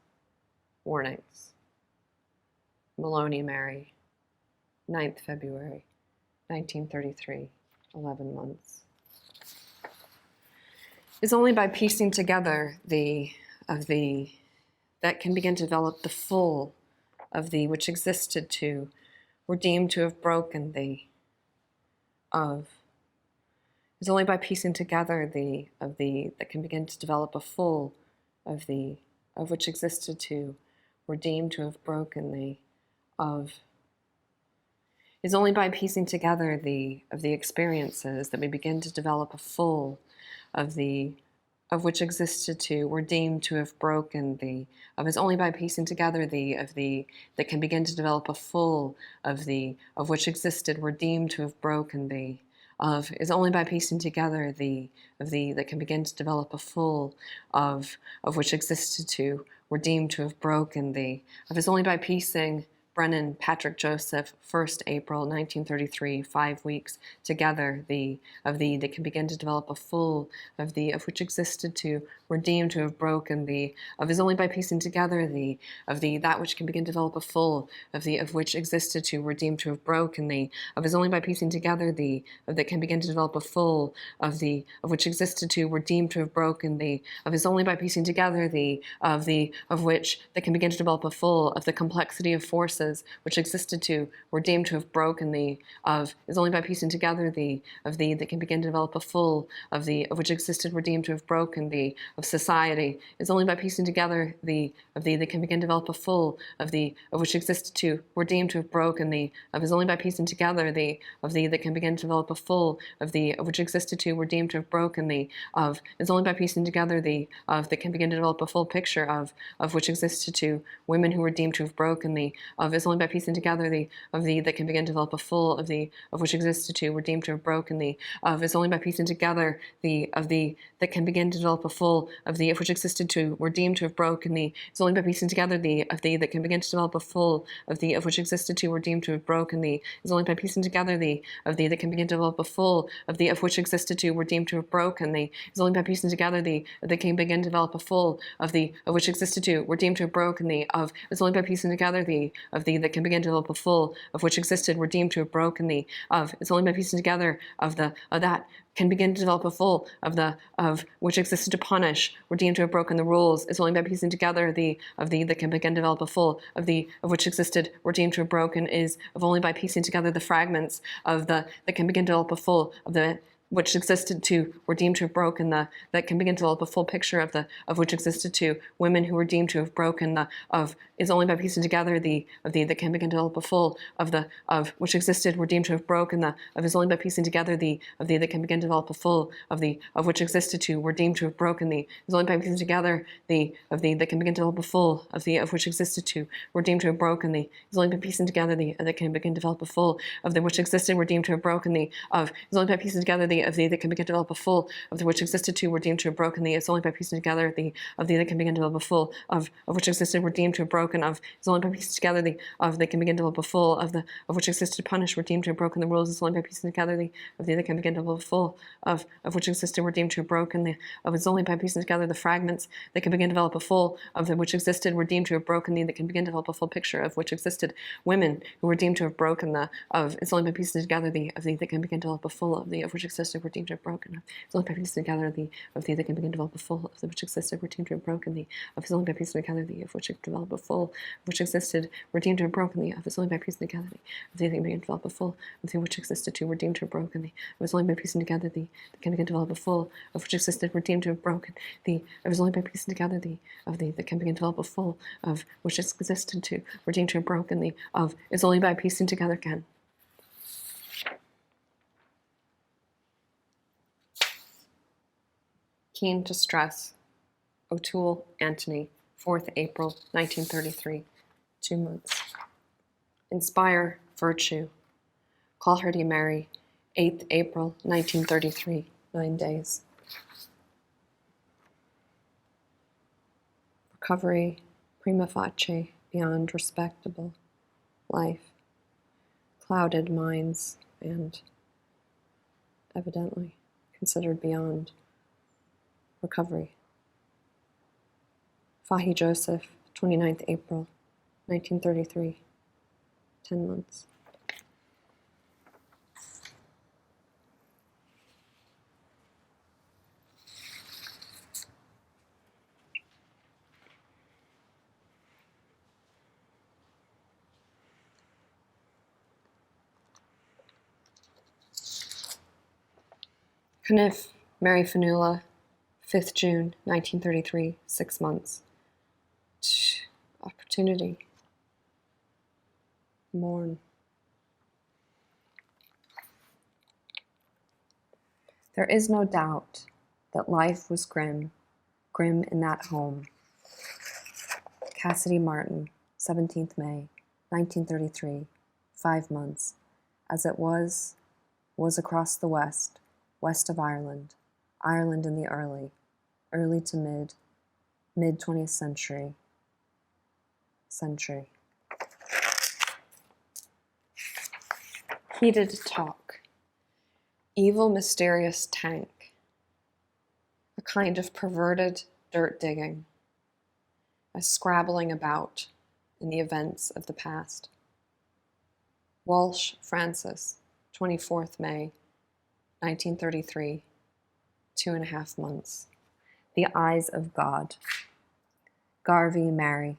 warnings. Maloney, Mary, 9th February, 1933, 11 months. It's only by piecing together that can begin to develop the full of thee which existed to, were deemed to have broken thee, of. It's only by piecing together that can begin to develop a full of thee, of which existed to, were deemed to have broken thee, of. It's only by piecing together of the experiences that we begin to develop a full of which existed to, were deemed to have broken thee. It's only by piecing together that can begin to develop a full of which existed, were deemed to have broken thee. Is only by piecing together that can begin to develop a full of which existed to, were deemed to have broken thee. Is only by piecing Brennan, Patrick Joseph, 1st April 1933, 5 weeks together, that can begin to develop a full of which existed to, were deemed to have broken thee. Is only by piecing together that which can begin to develop a full of which existed to, were deemed to have broken thee. Is only by piecing together that can begin to develop a full of which existed to, were deemed to have broken thee. Is only by piecing together of which that can begin to develop a full of the complexity of forces which existed to, were deemed to have broken thee. Is only by piecing together that can begin to develop a full of which existed, were deemed to have broken thee. Of society. Is only by piecing together that can begin to develop a full of which existed to, were deemed to have broken thee. Is only by piecing together that can begin to develop a full of which existed to, were deemed to have broken thee. Is only by piecing together that can begin to develop a full picture of which existed to, women who were deemed to have broken thee. Is only by piecing together that can begin to develop a full of which existed to, were deemed to have broken thee. Is only by piecing together that can begin to develop a full of which existed to, were deemed to have broken thee. It's only by piecing together that can begin to develop a full of which existed to, were deemed to have broken thee. It's only by piecing together that can begin to develop a full of which existed to, were deemed to have broken thee. It's only by piecing together that can begin to develop a full of which existed to, were deemed to have broken thee. It's only by piecing together that can begin to develop a full of which existed, were deemed to have broken thee. It's only by piecing together of that can begin to develop a full of which existed to punish, were deemed to have broken the rules. It's only by piecing together that can begin to develop a full of which existed, were deemed to have broken, is of only by piecing together the fragments that can begin to develop a full of which existed to, were deemed to have broken that can begin to develop a full picture of which existed to, women who were deemed to have broken is only by piecing together that can begin to develop a full of which existed, were deemed to have broken is only by piecing together that can begin to develop a full of which existed to, were deemed to have broken is only by piecing together that can begin to develop a full of which existed to, were deemed to have broken is only by piecing together that can begin to develop a full of which existed, were deemed to have broken is only by piecing together that can begin to develop a full of which existed to, were deemed to have broken it's only by piecing together that can begin to develop a full of which existed, were deemed to have broken it's only by piecing together that can begin to develop a full of which existed to punish, were deemed to have broken the rules. It's only by piecing together that can begin to develop a full of which existed, were deemed to have broken it's only by piecing together the fragments that can begin to develop a full of which existed, were deemed to have broken that can begin to develop a full picture of which existed, women who were deemed to have broken it's only by piecing together that can begin to develop a full of which existed, were deemed to have broken it's only by piecing together that can begin to develop a full of which existed, were deemed to have broken it's only by piecing together of which develop a full of which existed, were deemed to have broken it's only by piecing together that can begin to develop a full of which existed to, were deemed to have broken it's only by piecing together that can begin to develop a full of which existed, were deemed to have broken it was only by piecing together that can begin to develop a full of which existed to, were deemed to have broken it's only by piecing together again Keen to stress. O'Toole, Anthony, 4th April, 1933, 2 months. Inspire virtue. Clogherty Mary, 8th April, 1933, 9 days. Recovery, prima facie, beyond respectable. Life, clouded minds, and evidently considered beyond recovery. Fahy Joseph, 29th April, 1933, 10 months. Kniff, Mary Fanula, 5th June, 1933, 6 months. Opportunity. Mourn. There is no doubt that life was grim in that home. Cassidy Martin, 17th May, 1933, 5 months, as it was across the west of Ireland in the early to mid 20th century. Heated talk. Evil, mysterious tank. A kind of perverted dirt digging. A scrabbling about in the events of the past. Walsh, Francis, 24th May, 1933, 2.5 months. The Eyes of God. Garvey, Mary,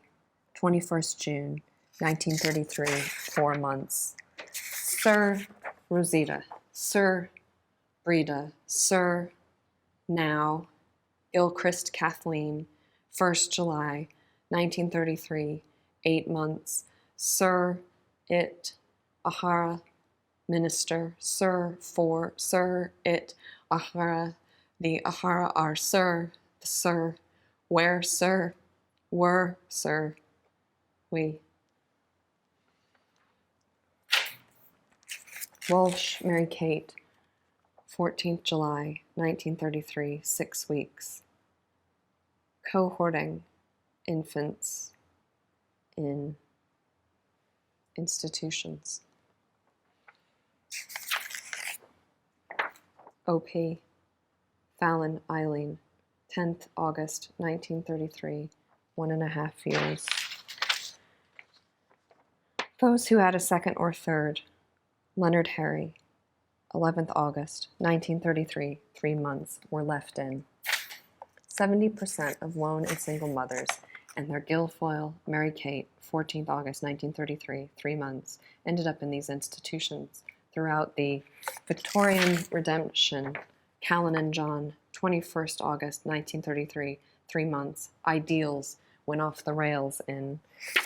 21st June, 1933, 4 months. Sir Rosita, Sir Breda, Sir Now, Gilchrist Kathleen, 1st July, 1933, 8 months. Sir It, Ahara, Minister, Sir for, Sir It, Ahara, the Ahara are Sir, the Sir, where Sir, were Sir, we. Walsh, Mary Kate, 14th July, 1933, 6 weeks. Cohorting infants in institutions. O.P. Fallon Eileen, 10th August, 1933, 1.5 years. Those who had a second or third. Leonard Harry, 11th August, 1933, 3 months, were left in. 70% of lone and single mothers and their Guilfoyle, Mary Kate, 14th August, 1933, 3 months, ended up in these institutions throughout the Victorian Redemption. Callan John, 21st August, 1933, 3 months. Ideals went off the rails in.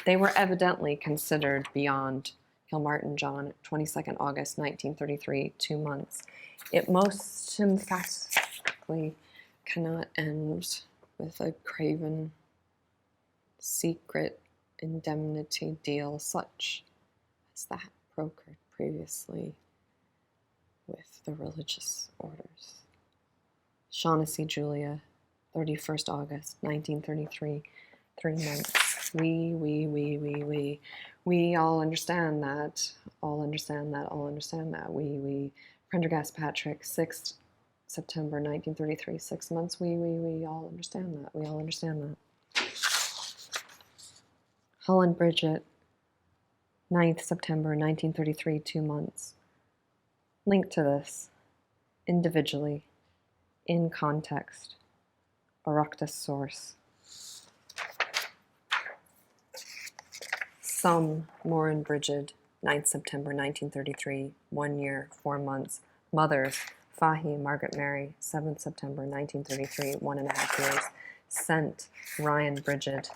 They were evidently considered beyond. Kilmartin John, 22nd August, 1933, 2 months. It most emphatically cannot end with a craven secret indemnity deal such as that brokered previously with the religious orders. Shaughnessy Julia, 31st August, 1933, 3 months. We all understand that. We. Prendergast Patrick, 6th September 1933, 6 months. We all understand that. Holland Bridget, 9th September 1933, 2 months. Linked to this, individually, in context, Oireachtas source. Some, Moran Bridget, 9th September 1933, 1 year, 4 months. Mothers, Fahy Margaret Mary, 7th September 1933, 1.5 years. Sent, Ryan Bridget,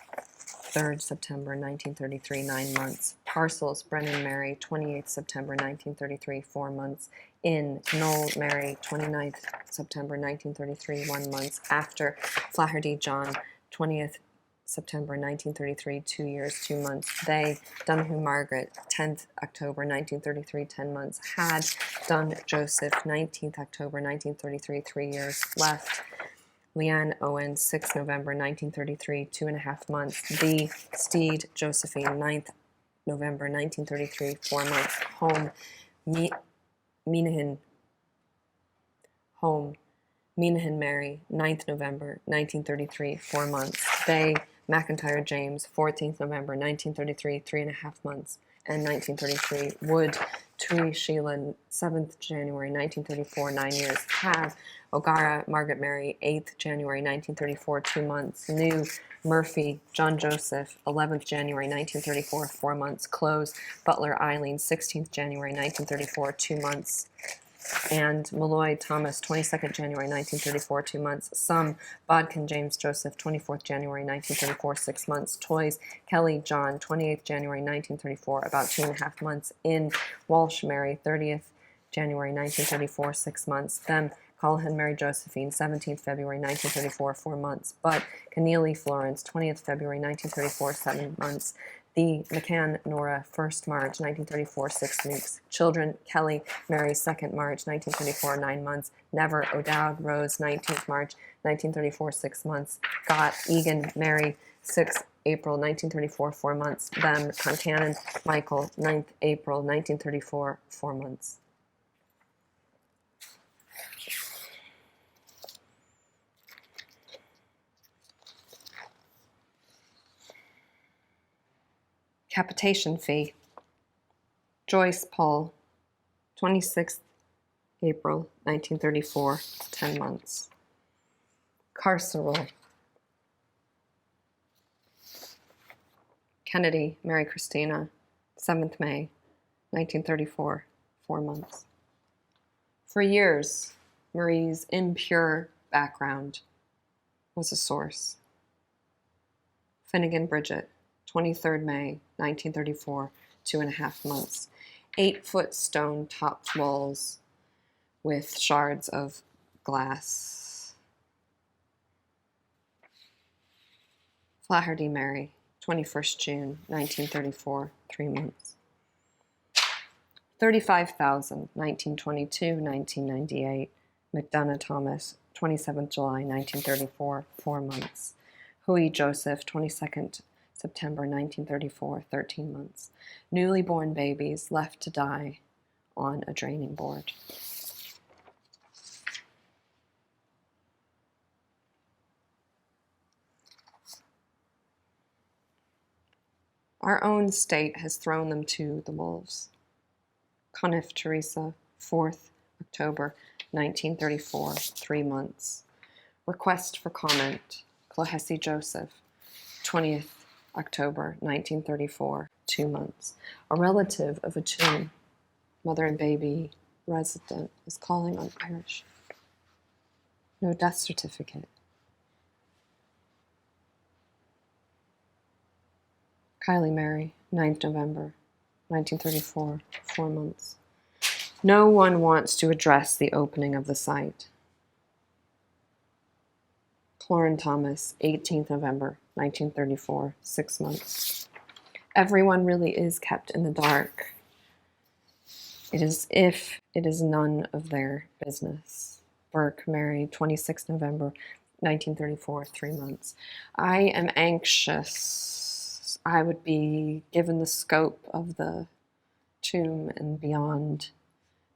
3rd September 1933, 9 months. Parcels, Brennan Mary, 28th September 1933, 4 months. In Knoll Mary, 29th September 1933, 1 month. After Flaherty John, 20th September 1933, 2 years, 2 months. They, Donahue Margaret, 10th October 1933, 10 months. Had, Dunn Joseph, 19th October 1933, 3 years. Left, Leanne Owen, 6th November 1933, 2.5 months. The, Steed Josephine, 9th November 1933, 4 months. Home, Menahan Mary, 9th November 1933, 4 months. They, McIntyre James, 14th November 1933, 3.5 months and 1933. Wood, Tui Sheila, 7th January 1934, 9 years. Have, O'Gara Margaret Mary, 8th January 1934, 2 months. New, Murphy John Joseph, 11th January 1934, 4 months. Close, Butler Eileen, 16th January 1934, 2 months. And Malloy Thomas, 22nd January 1934, 2 months. Some, Bodkin James Joseph, 24th January 1934, 6 months. Toys, Kelly John, 28th January 1934, about 2.5 months. In, Walsh Mary, 30th January 1934, 6 months. Them, Callahan Mary Josephine, 17th February 1934, 4 months. But Keneally Florence, 20th February 1934, 7 months. The McCann Nora, 1st March 1934, 6 weeks. Children, Kelly Mary, 2nd March 1934, 9 months. Never, O'Dowd Rose, 19th March 1934, 6 months. Gott, Egan Mary, 6th April 1934, 4 months. Them, Contanon Michael, 9th April 1934, 4 months. Capitation fee. Joyce Paul, 26th April 1934, 10 months. Carceral. Kennedy Mary Christina, 7th May 1934, 4 months. For years, Marie's impure background was a source. Finnegan Bridget, 23rd May 1934, 2.5 months. 8-foot stone topped walls with shards of glass. Flaherty Mary, 21st June 1934, 3 months. 35,000, 1922, 1998. McDonough Thomas, 27th July 1934, 4 months. Huey Joseph, 22nd September 1934, 13 months. Newly born babies left to die on a draining board. Our own state has thrown them to the wolves. Cuniff Teresa, 4th October 1934, 3 months. Request for comment, Clohessy Joseph, 20th October 1934, 2 months. A relative of a tomb, mother and baby resident, is calling on Irish. No death certificate. Kylie Mary, 9th November 1934, 4 months. No one wants to address the opening of the site. Cloran Thomas, 18th November 1934, 6 months. Everyone really is kept in the dark. It is if it is none of their business. Burke Mary, 26th November 1934, 3 months. I am anxious. I would be given the scope of the tomb and beyond.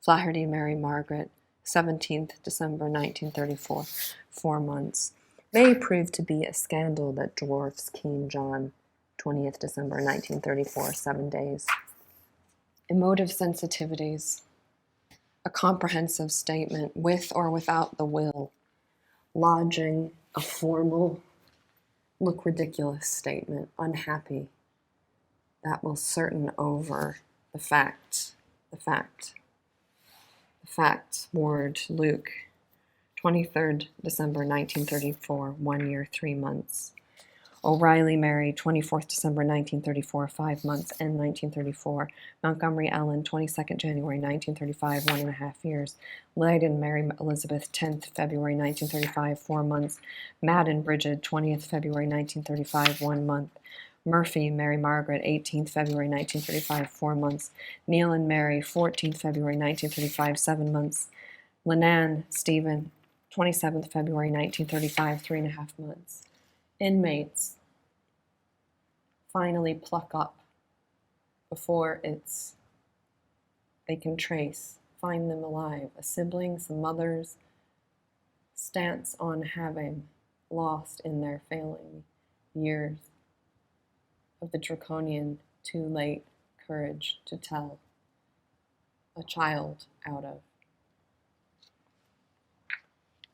Flaherty Mary Margaret, 17th December 1934, 4 months. May prove to be a scandal that dwarfs Keen John, 20th December 1934, 7 days. Emotive sensitivities. A comprehensive statement with or without the will. Lodging a formal, look ridiculous statement. Unhappy. That will certain over the fact. Ward, Luke, 23rd December 1934, 1 year, 3 months. O'Reilly Mary, 24th December 1934, 5 months, and 1934. Montgomery Ellen, 22nd January 1935, 1.5 years. Leyden Mary Elizabeth, 10th February 1935, 4 months. Madden Bridget, 20th February 1935, 1 month. Murphy Mary Margaret, 18th February 1935, 4 months. Nealon Mary, 14th February 1935, 7 months. Lenan Stephen, 27th February 1935, 3.5 months. Inmates finally pluck up before they can trace, find them alive. A sibling, some mothers, stance on having lost in their failing years of the draconian, too late courage to tell a child out of.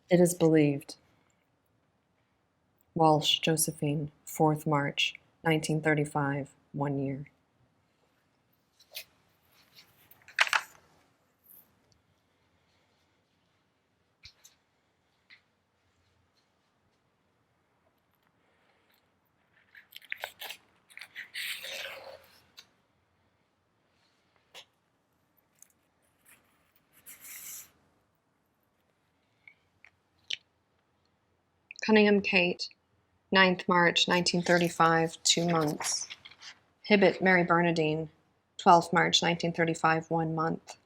It is believed. Walsh, Josephine, 4th March, 1935, 1 year. Cunningham Kate, 9th March, 1935, 2 months. Hibbett Mary Bernadine, 12th March, 1935, 1 month.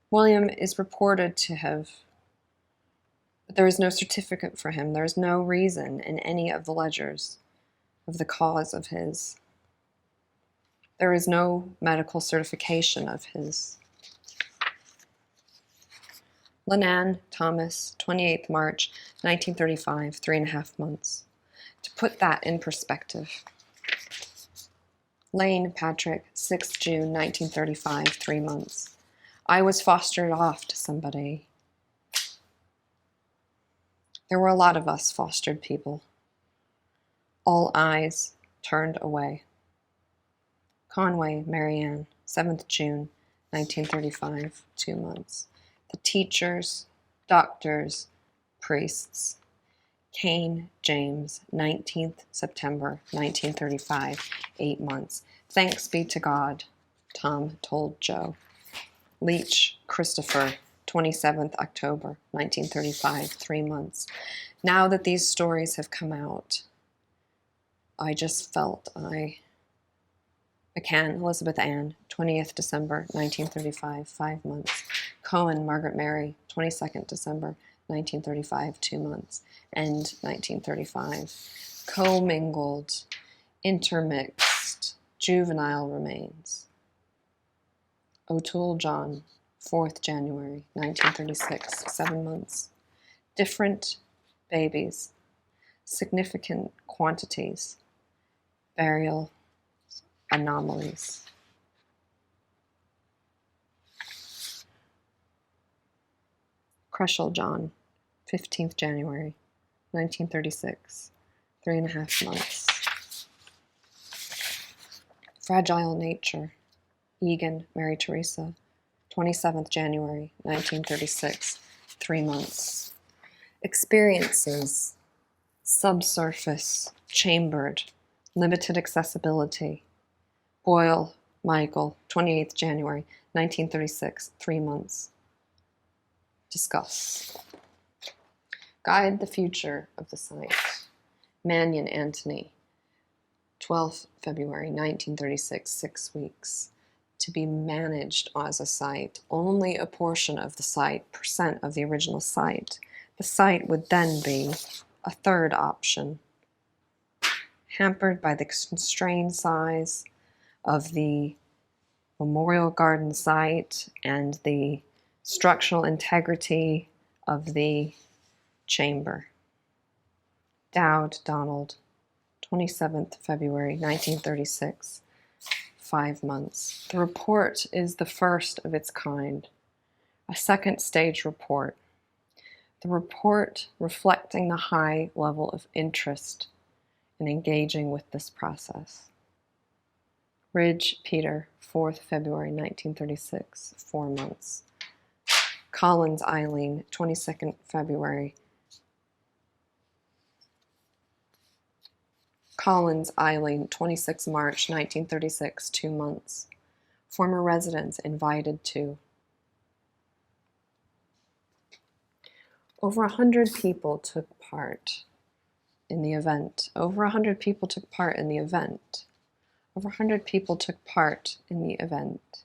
William is reported to have, but there is no certificate for him. There is no reason in any of the ledgers of the cause of his. There is no medical certification of his. Lenan Thomas, 28th March, 1935, 3.5 months. To put that in perspective. Lane Patrick, 6th June, 1935, 3 months. I was fostered off to somebody. There were a lot of us fostered people. All eyes turned away. Conway Marianne, 7th June, 1935, 2 months. The teachers, doctors, priests. Kane James, 19th September, 1935, 8 months. Thanks be to God, Tom told Joe. Leach Christopher, 27th October, 1935, 3 months. Now that these stories have come out, I just felt McCann Elizabeth Ann, 20th December, 1935, 5 months. Cohen Margaret Mary, 22nd December, 1935, 2 months. End 1935. Commingled, intermixed, juvenile remains. O'Toole John, 4th January, 1936, 7 months. Different babies, significant quantities, burial anomalies. Crushell John, 15th January, 1936, 3.5 months. Fragile Nature, Egan Mary Teresa, 27th January, 1936, 3 months. Experiences, subsurface, chambered, limited accessibility. Boyle Michael, 28th January, 1936, 3 months. Discuss. Guide the future of the site. Mannion Anthony, 12th February 1936, 6 weeks. To be managed as a site, only a portion of the site, percent of the original site. The site would then be a third option, hampered by the constrained size of the Memorial Garden site and the structural integrity of the chamber. Dowd Donald, 27th February 1936, 5 months. The report is the first of its kind, a second stage report. The report reflecting the high level of interest in engaging with this process. Ridge Peter, 4th February 1936, 4 months. Collins Eileen, 22nd February. Collins Eileen, 26 March 1936, 2 months. Former residents invited to. Over 100 people took part in the event. Over 100 people took part in the event. Over 100 people took part in the event.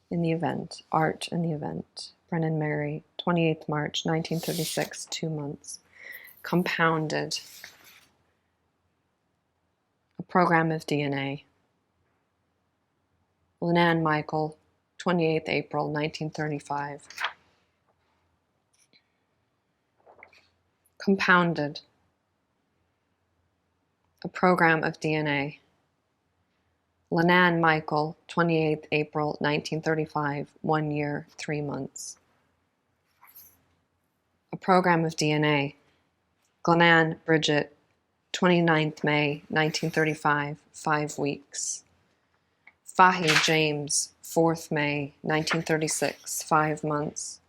In the event. Art in the event. Brennan Mary, 28th March 1936, 2 months. Compounded. A program of DNA. Lenan Michael, 28th April 1935. Compounded. A program of DNA. Lenan Michael, 28th April 1935, 1 year, 3 months. A program of DNA. Glenann Bridget, 29th May 1935, 5 weeks. Fahy James, 4th May 1936, 5 months.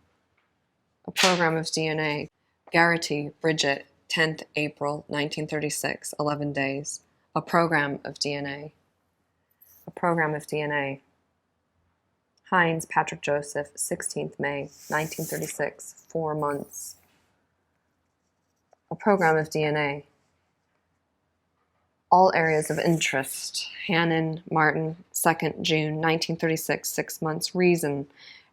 A program of DNA. Garrity Bridget, 10th April 1936, 11 days. A program of DNA. A program of DNA. Hines Patrick Joseph, 16th May 1936, 4 months. A program of DNA. All areas of interest. Hannon Martin, 2nd June 1936, 6 months. Reason.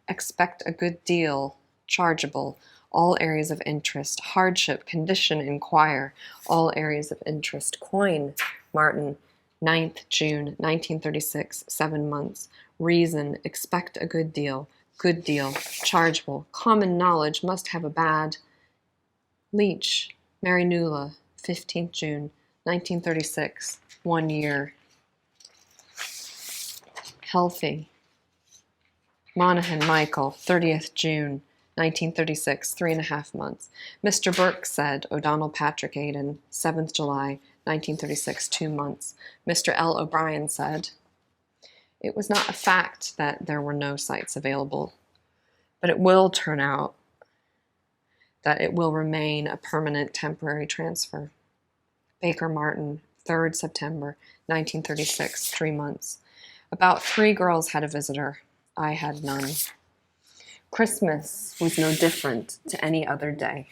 Expect a good deal. Chargeable. All areas of interest. Hardship. Condition. Inquire. All areas of interest. Coin. Martin, 9th June 1936, 7 months. Reason. Expect a good deal. Good deal. Chargeable. Common knowledge. Must have a bad. Leach. Mary Nula, 15th June 1936, 1 year. Healthy. Monahan Michael, 30th June 1936, 3.5 months. Mr. Burke said, O'Donnell Patrick Aidan, 7th July 1936, 2 months. Mr. L. O'Brien said, it was not a fact that there were no sites available, but it will turn out that it will remain a permanent temporary transfer. Baker Martin, 3rd September 1936, 3 months. About 3 girls had a visitor. I had none. Christmas was no different to any other day.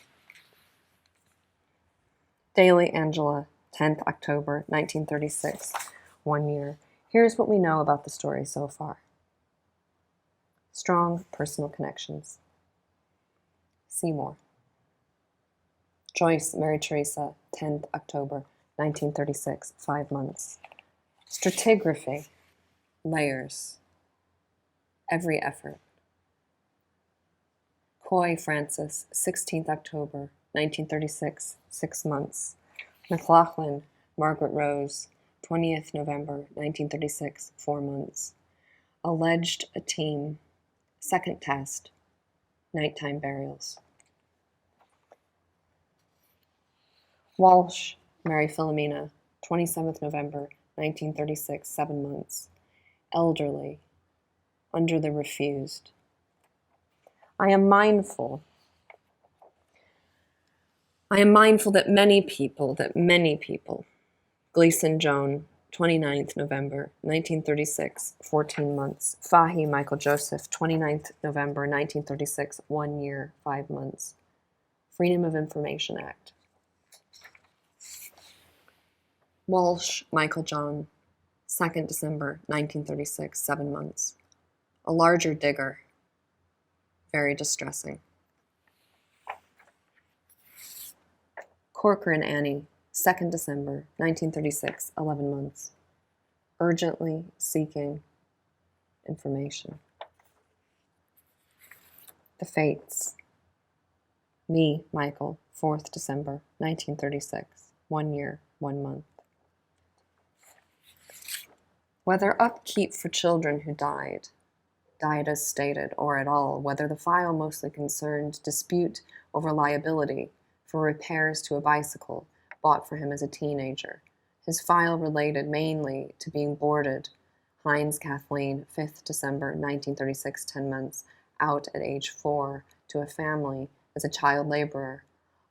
Daily Angela, 10th October 1936, 1 year. Here's what we know about the story so far. Strong personal connections. Seymour. Joyce Mary Teresa, 10th October 1936, 5 months. Stratigraphy. Layers. Every effort. Coy Francis, 16th October 1936, 6 months. McLaughlin Margaret Rose, 20th November 1936, 4 months. Alleged a team. Second test. Nighttime burials. Walsh Mary Philomena, 27th November 1936, 7 months. Elderly. Under the refused. I am mindful that many people, Gleason Joan, 29th November 1936, 14 months. Fahy Michael Joseph, 29th November 1936, 1 year, 5 months. Freedom of Information Act. Walsh Michael John, 2nd December 1936, 7 months. A larger digger. Very distressing. Corcoran Annie, 2nd December 1936, 11 months. Urgently seeking information. The Fates. Me, Michael, 4th December 1936, 1 year, 1 month. Whether upkeep for children who died as stated, or at all, whether the file mostly concerned dispute over liability for repairs to a bicycle bought for him as a teenager. His file related mainly to being boarded, Hines Kathleen, 5th December 1936, 10 months, out at age 4 to a family as a child laborer.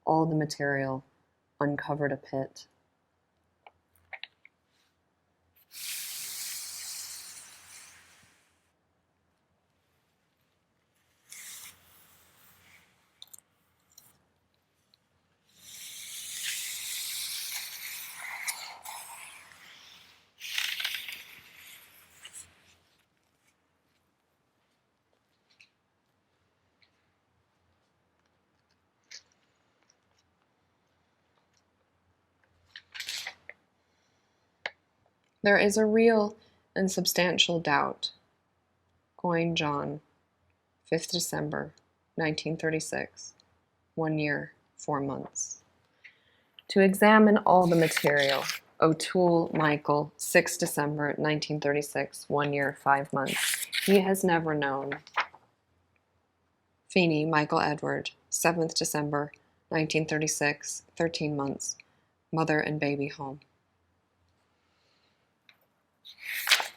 All the material uncovered a pit. There is a real and substantial doubt. Coin John, 5th December, 1936, 1 year, 4 months. To examine all the material, O'Toole, Michael, 6th December, 1936, 1 year, 5 months. He has never known. Feeney, Michael Edward, 7th December, 1936, 13 months. Mother and baby home.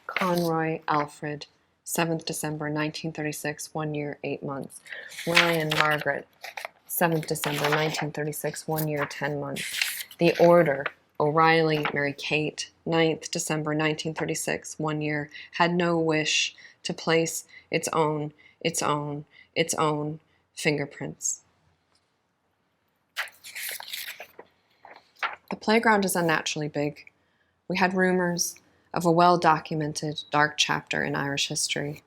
Conroy, Alfred, 7th December, 1936, 1 year, 8 months. Ryan, Margaret, 7th December, 1936, 1 year, 10 months. The Order, O'Reilly, Mary Kate, 9th December, 1936, 1 year, had no wish to place its own fingerprints. The playground is unnaturally big. We had rumors of a well-documented dark chapter in Irish history.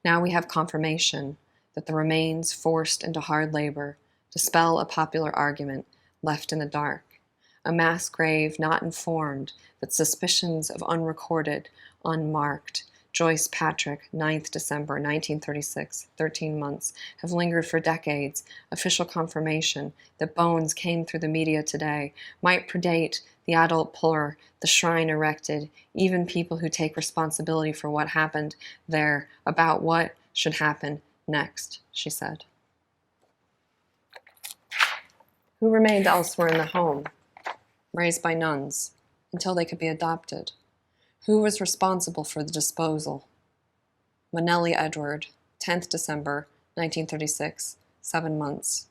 Now we have confirmation that the remains forced into hard labor dispel a popular argument left in the dark, a mass grave not informed that suspicions of unrecorded, unmarked Joyce Patrick, 9th December, 1936, 13 months, have lingered for decades. Official confirmation that bones came through the media today might predate the adult puller, the shrine erected, even people who take responsibility for what happened there, about what should happen next, she said. Who remained elsewhere in the home, raised by nuns, until they could be adopted? Who was responsible for the disposal? Manelli Edward, 10th December, 1936, 7 months.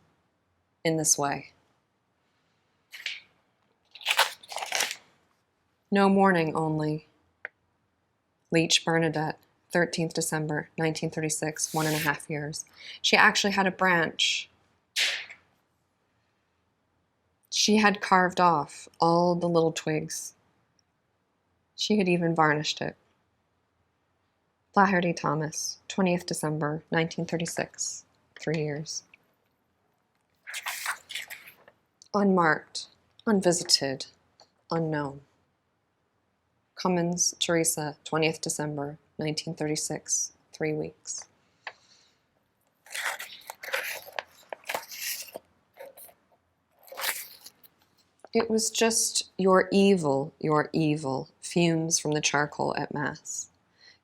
In this way. No mourning only. Leach Bernadette, 13th December, 1936, 1.5 years. She actually had a branch. She had carved off all the little twigs. She had even varnished it. Flaherty Thomas, 20th December, 1936, 3 years. Unmarked, unvisited, unknown. Cummins, Teresa, 20th December, 1936, 3 weeks. It was just your evil, fumes from the charcoal at Mass.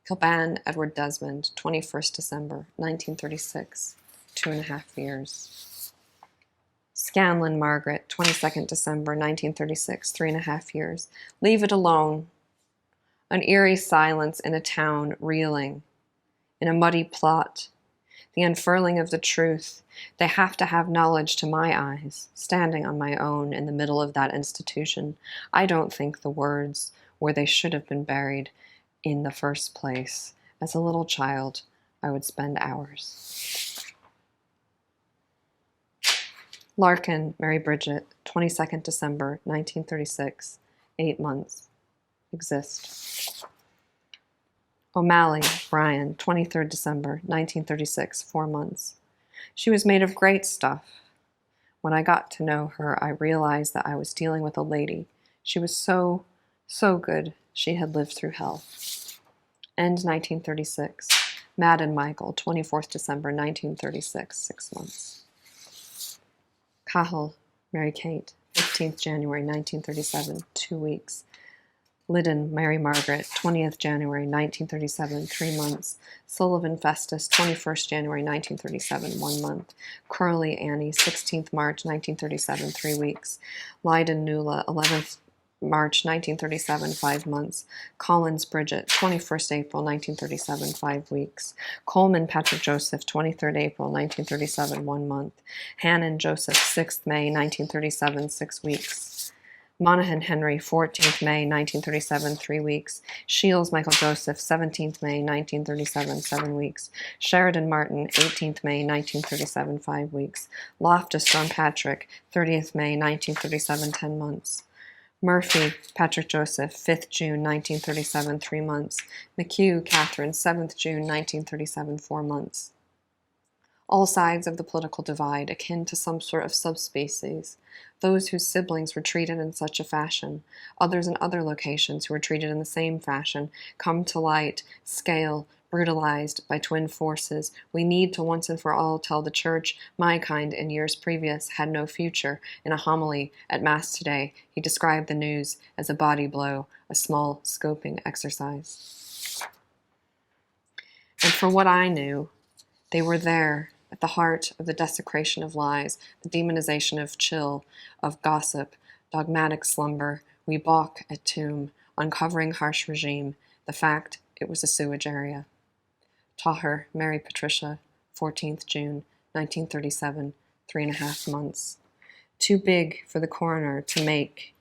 Kilban, Edward Desmond, 21st December, 1936, 2.5 years. Scanlon, Margaret, 22nd December, 1936, 3.5 years. Leave it alone. An eerie silence in a town reeling, in a muddy plot. The unfurling of the truth. They have to have knowledge to my eyes, standing on my own in the middle of that institution. I don't think the words where they should have been buried in the first place. As a little child, I would spend hours. Larkin, Mary Bridget, 22nd December, 1936, 8 months. Exist. O'Malley, Brian, 23rd December, 1936, 4 months. She was made of great stuff. When I got to know her, I realized that I was dealing with a lady. She was so good she had lived through hell. End 1936. Madden Michael, 24th December, 1936, 6 months. Cahill, Mary Kate, 15th January, 1937, 2 weeks. Liddon, Mary Margaret, 20th January, 1937, 3 months. Sullivan Festus, 21st January, 1937, 1 month. Curley Annie, 16th March, 1937, 3 weeks. Leyden Nuala, 11th March, 1937, 5 months. Collins Bridget, 21st April, 1937, 5 weeks. Coleman Patrick Joseph, 23rd April, 1937, 1 month. Hannon Joseph, 6th May, 1937, 6 weeks. Monaghan Henry, 14th May 1937, 3 weeks. Shields Michael Joseph, 17th May 1937, 7 weeks. Sheridan Martin, 18th May 1937, 5 weeks. Loftus John Patrick, 30th May 1937, 10 months. Murphy Patrick Joseph, 5th June 1937, 3 months. McHugh Catherine, 7th June 1937, 4 months. All sides of the political divide, akin to some sort of subspecies. Those whose siblings were treated in such a fashion, others in other locations who were treated in the same fashion, come to light, scale, brutalized by twin forces. We need to once and for all tell the Church my kind in years previous had no future. In a homily at Mass today, he described the news as a body blow, a small scoping exercise. And for what I knew, they were there, at the heart of the desecration of lies, the demonization of chill, of gossip, dogmatic slumber. We balk at tomb, uncovering harsh regime, the fact it was a sewage area. Taher, Mary Patricia, 14th June, 1937, 3.5 months. Too big for the coroner to make.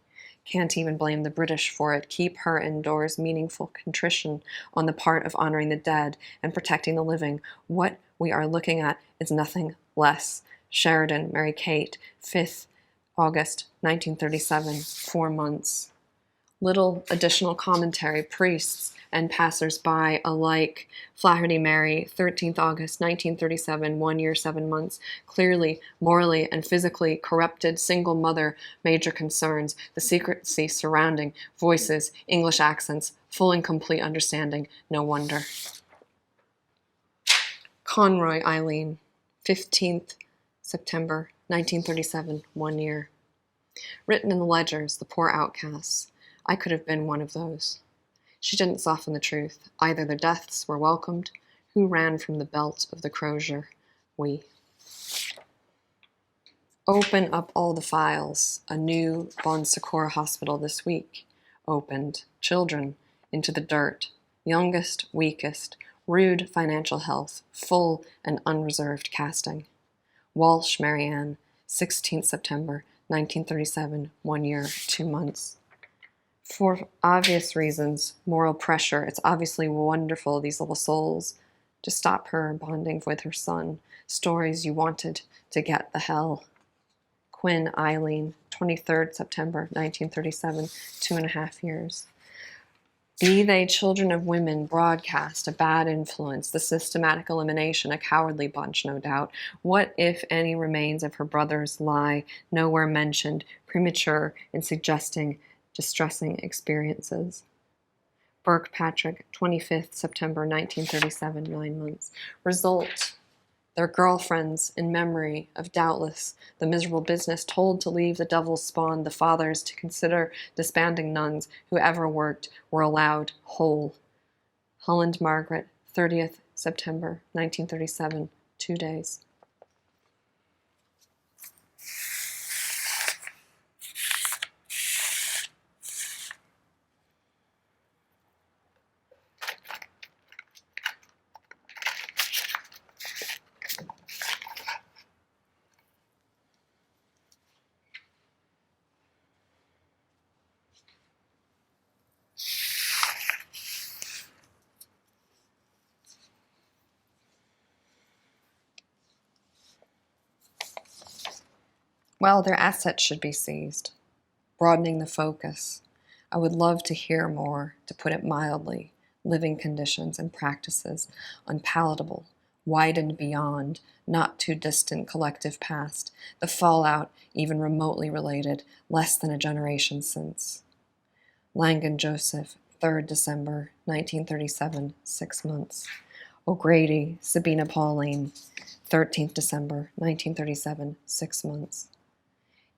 Can't even blame the British for it. Keep her indoors. Meaningful contrition on the part of honoring the dead and protecting the living. What we are looking at is nothing less. Sheridan, Mary Kate, 5th August 1937, 4 months. Little additional commentary, priests and passers-by alike. Flaherty Mary, 13th August 1937, 1 year, 7 months. Clearly, morally and physically corrupted single mother, major concerns, the secrecy surrounding, voices, English accents, full and complete understanding, no wonder. Conroy Eileen, 15th September 1937, 1 year. Written in the ledgers, the poor outcasts. I could have been one of those. She didn't soften the truth. Either the deaths were welcomed. Who ran from the belt of the crozier? We. Open up all the files. A new Bon Secours hospital this week. Opened. Children into the dirt. Youngest, weakest. Rude financial health. Full and unreserved casting. Walsh, Marianne, 16th September, 1937, 1 year, 2 months. For obvious reasons, moral pressure, it's obviously wonderful, these little souls, to stop her bonding with her son. Stories you wanted to get the hell. Quinn Eileen, 23rd September, 1937, 2.5 years. Be they children of women, broadcast, a bad influence, the systematic elimination, a cowardly bunch, no doubt. What, if any, remains of her brothers lie nowhere mentioned, premature in suggesting distressing experiences. Burke Patrick, 25th September 1937, 9 months. Result, their girlfriends in memory of doubtless the miserable business told to leave the devil's spawn, the fathers to consider disbanding nuns who ever worked were allowed whole. Holland Margaret, 30th September 1937, 2 days. Well, their assets should be seized, broadening the focus. I would love to hear more, to put it mildly, living conditions and practices, unpalatable, widened beyond, not too distant collective past, the fallout even remotely related, less than a generation since. Langan Joseph, 3rd December, 1937, 6 months. O'Grady, Sabina Pauline, 13th December, 1937, 6 months.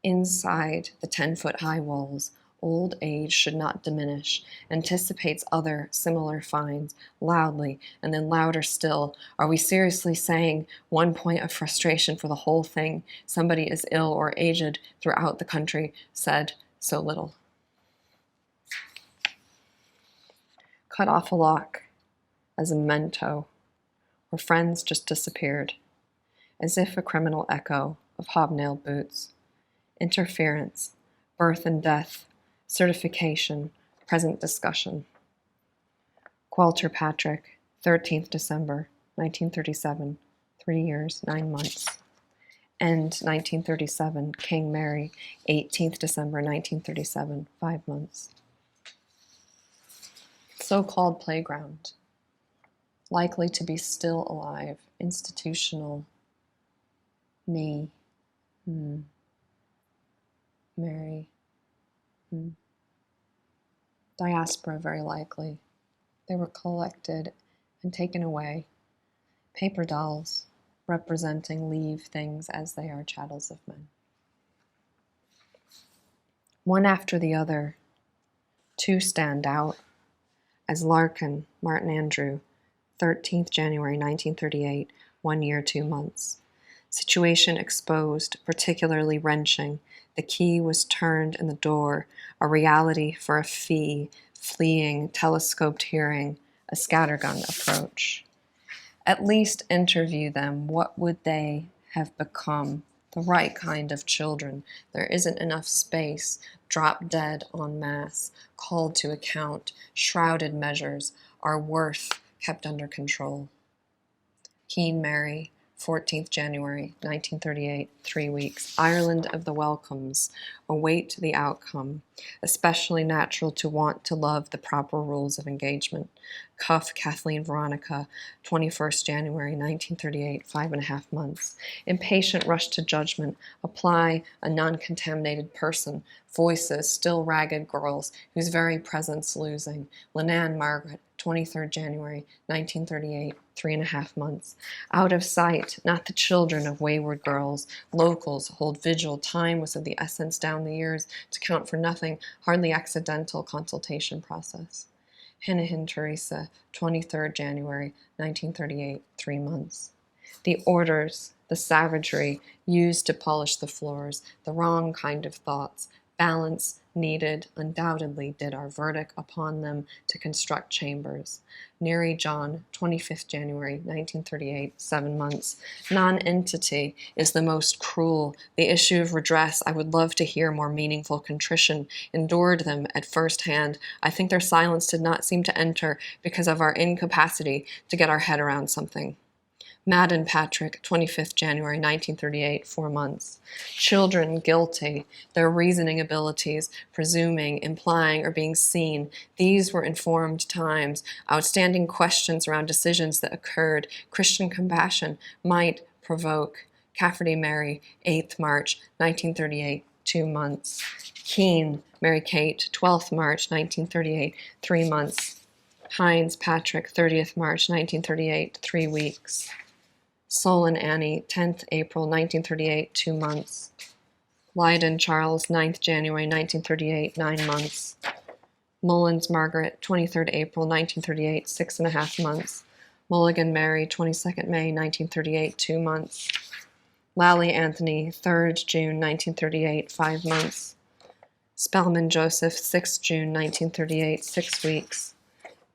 Inside the 10-foot-high walls, old age should not diminish, anticipates other similar finds, loudly, and then louder still. Are we seriously saying one point of frustration for the whole thing? Somebody is ill or aged throughout the country, said so little. Cut off a lock as a memento, or friends just disappeared, as if a criminal echo of hobnailed boots. Interference, birth and death Certification, present discussion. Walter Patrick, 13th December, 1937, 3 years, 9 months. End 1937, King Mary, 18th December, 1937, 5 months. So-called playground, likely to be still alive, institutional, me, Mary, diaspora very likely. They were collected and taken away. Paper dolls representing leave things as they are chattels of men. One after the other, two stand out as Larkin, Martin Andrew, 13th January 1938, 1 year, 2 months. Situation exposed, particularly wrenching. The key was turned in the door, a reality for a fee, fleeing, telescoped hearing, a scattergun approach. At least interview them. What would they have become? The right kind of children. There isn't enough space. Drop dead en masse. Called to account. Shrouded measures. Our worth kept under control. Keen Mary, 14th January, 1938, 3 weeks. Ireland of the welcomes. Await the outcome. Especially natural to want to love the proper rules of engagement. Cuff Kathleen Veronica, 21st January, 1938, 5.5 months. Impatient rush to judgment. Apply a non-contaminated person. Voices, still ragged girls, whose very presence losing. Lenan Margaret, 23rd January, 1938, 3.5 months. Out of sight, not the children of wayward girls. Locals hold vigil. Time was of the essence down the years to count for nothing, hardly accidental consultation process. Hinahan Teresa, 23rd January, 1938, 3 months. The orders, the savagery used to polish the floors, the wrong kind of thoughts, balance needed, undoubtedly did our verdict upon them to construct chambers. Neary John, 25th January, 1938, 7 months. Non-entity is the most cruel. The issue of redress, I would love to hear more meaningful contrition. Endured them at first hand. I think their silence did not seem to enter because of our incapacity to get our head around something. Madden Patrick, 25th January, 1938, 4 months. Children guilty, their reasoning abilities, presuming, implying, or being seen. These were informed times. Outstanding questions around decisions that occurred. Christian compassion might provoke. Cafferty Mary, 8th March, 1938, 2 months. Keene, Mary Kate, 12th March, 1938, 3 months. Hines Patrick, 30th March, 1938, 3 weeks. Solon Annie, 10th April, 1938, 2 months. Leyden Charles, 9th January, 1938, 9 months. Mullins Margaret, 23rd April, 1938, 6.5 months. Mulligan Mary, 22nd May, 1938, 2 months. Lally Anthony, 3rd June, 1938, 5 months. Spellman Joseph, 6th June, 1938, 6 weeks.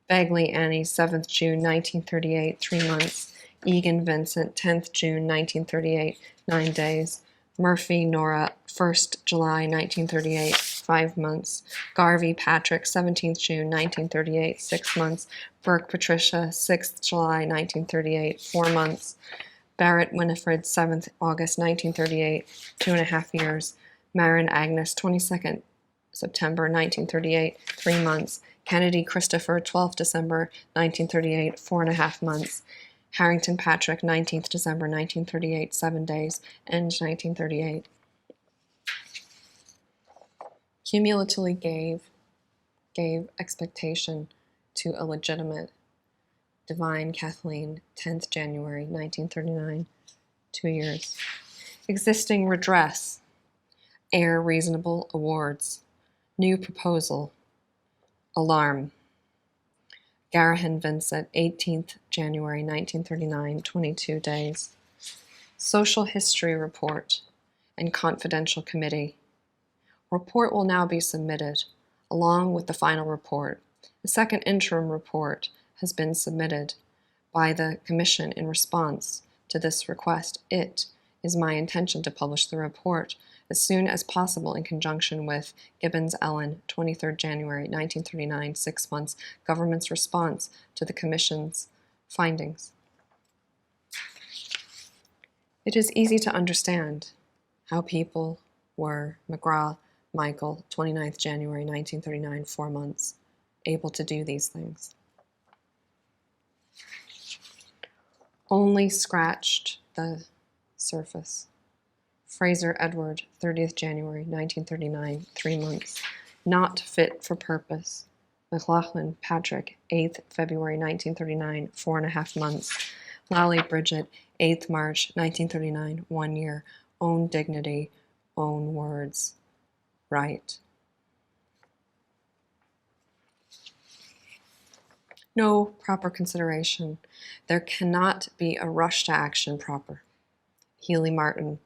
Bagley Annie, 7th June, 1938, 3 months. Egan Vincent, 10th June, 1938, 9 days. Murphy Nora, 1st July, 1938, 5 months. Garvey Patrick, 17th June, 1938, 6 months. Burke Patricia, 6th July, 1938, 4 months. Barrett Winifred, 7th August, 1938, 2.5 years. Marin Agnes, 22nd September, 1938, 3 months. Kennedy Christopher, 12th December, 1938, 4.5 months. Harrington Patrick, 19th December, 1938, 7 days, end 1938. Cumulatively gave expectation to a legitimate divine Kathleen, 10th January, 1939, 2 years. Existing redress, air reasonable awards, new proposal, alarm. Garahan Vincent, 18th January, 1939, 22 days. Social History Report and Confidential Committee. Report will now be submitted, along with the final report. The second interim report has been submitted by the Commission in response to this request. It is my intention to publish the report as soon as possible in conjunction with Gibbons Ellen, 23rd January 1939, 6 months, government's response to the Commission's findings. It is easy to understand how people were McGraw, Michael, 29th January 1939, 4 months, able to do these things. Only scratched the surface. Fraser Edward, 30th January 1939, 3 months, not fit for purpose. McLaughlin Patrick, 8th February 1939, 4.5 months. Lally Bridget, 8th March 1939, 1 year. Own dignity, own words. Right. No proper consideration. There cannot be a rush to action proper. Healy Martin,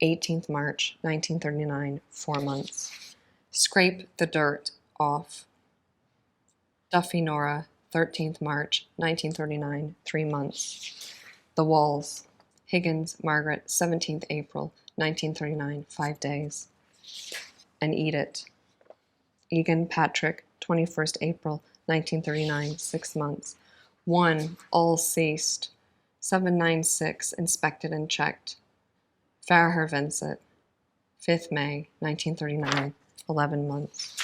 18th March 1939, 4 months. Scrape the dirt off. Duffy Nora, 13th March 1939, 3 months. The Walls. Higgins Margaret, 17th April 1939, 5 days. And Eat It. Egan Patrick, 21st April 1939, 6 months. 1. All ceased. 796 inspected and checked. Farher Vincent, 5th May 1939, 11 months.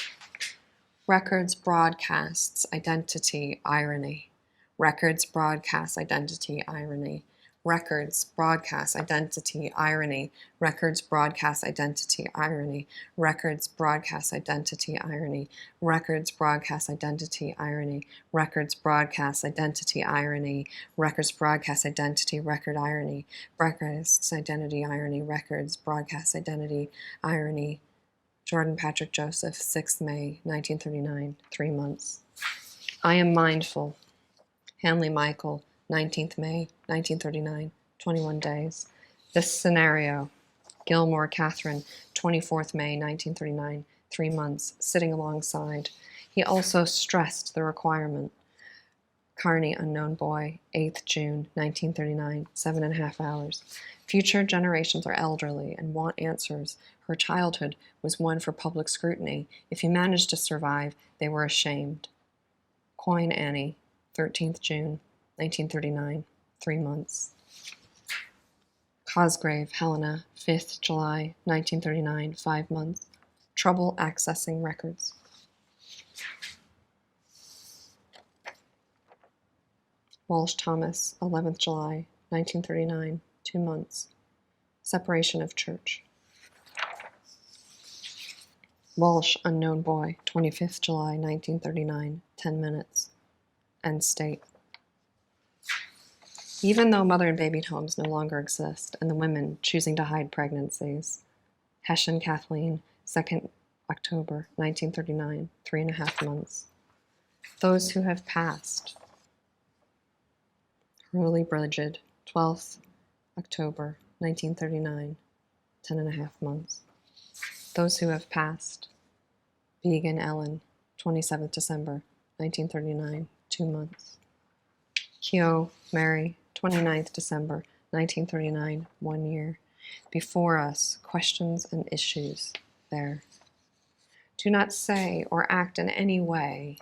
Records broadcasts identity irony. Records broadcast identity irony. Records broadcast identity irony. Records broadcast identity irony. Records broadcast identity irony. Records broadcast identity irony. Records broadcast identity irony. Records broadcast identity record irony. Records identity irony. Records broadcast identity irony. Jordan Patrick Joseph, 6th May 1939, 3 months. I am mindful. Hanley Michael, 19th May 1939, 21 days. This scenario. Gilmore Catherine, 24th May 1939, 3 months, sitting alongside. He also stressed the requirement. Carney Unknown Boy, 8th June 1939, 7.5 hours. Future generations are elderly and want answers. Her childhood was one for public scrutiny. If you managed to survive, they were ashamed. Coyne Annie, 13th June 1939, 3 months. Cosgrave Helena, 5th July 1939, 5 months. Trouble accessing records. Walsh Thomas, 11th July 1939, 2 months. Separation of church. Walsh Unknown Boy, 25th July 1939, 10 minutes. End state. Even though mother and baby homes no longer exist and the women choosing to hide pregnancies. Hessian Kathleen, 2nd October 1939, 3.5 months. Those who have passed. Hurley Bridget, 12th October 1939, 10.5 months. Those who have passed. Began Ellen, 27th December 1939, 2 months. Keogh Mary, 29th December 1939, 1 year. Before us, questions and issues there. Do not say or act in any way.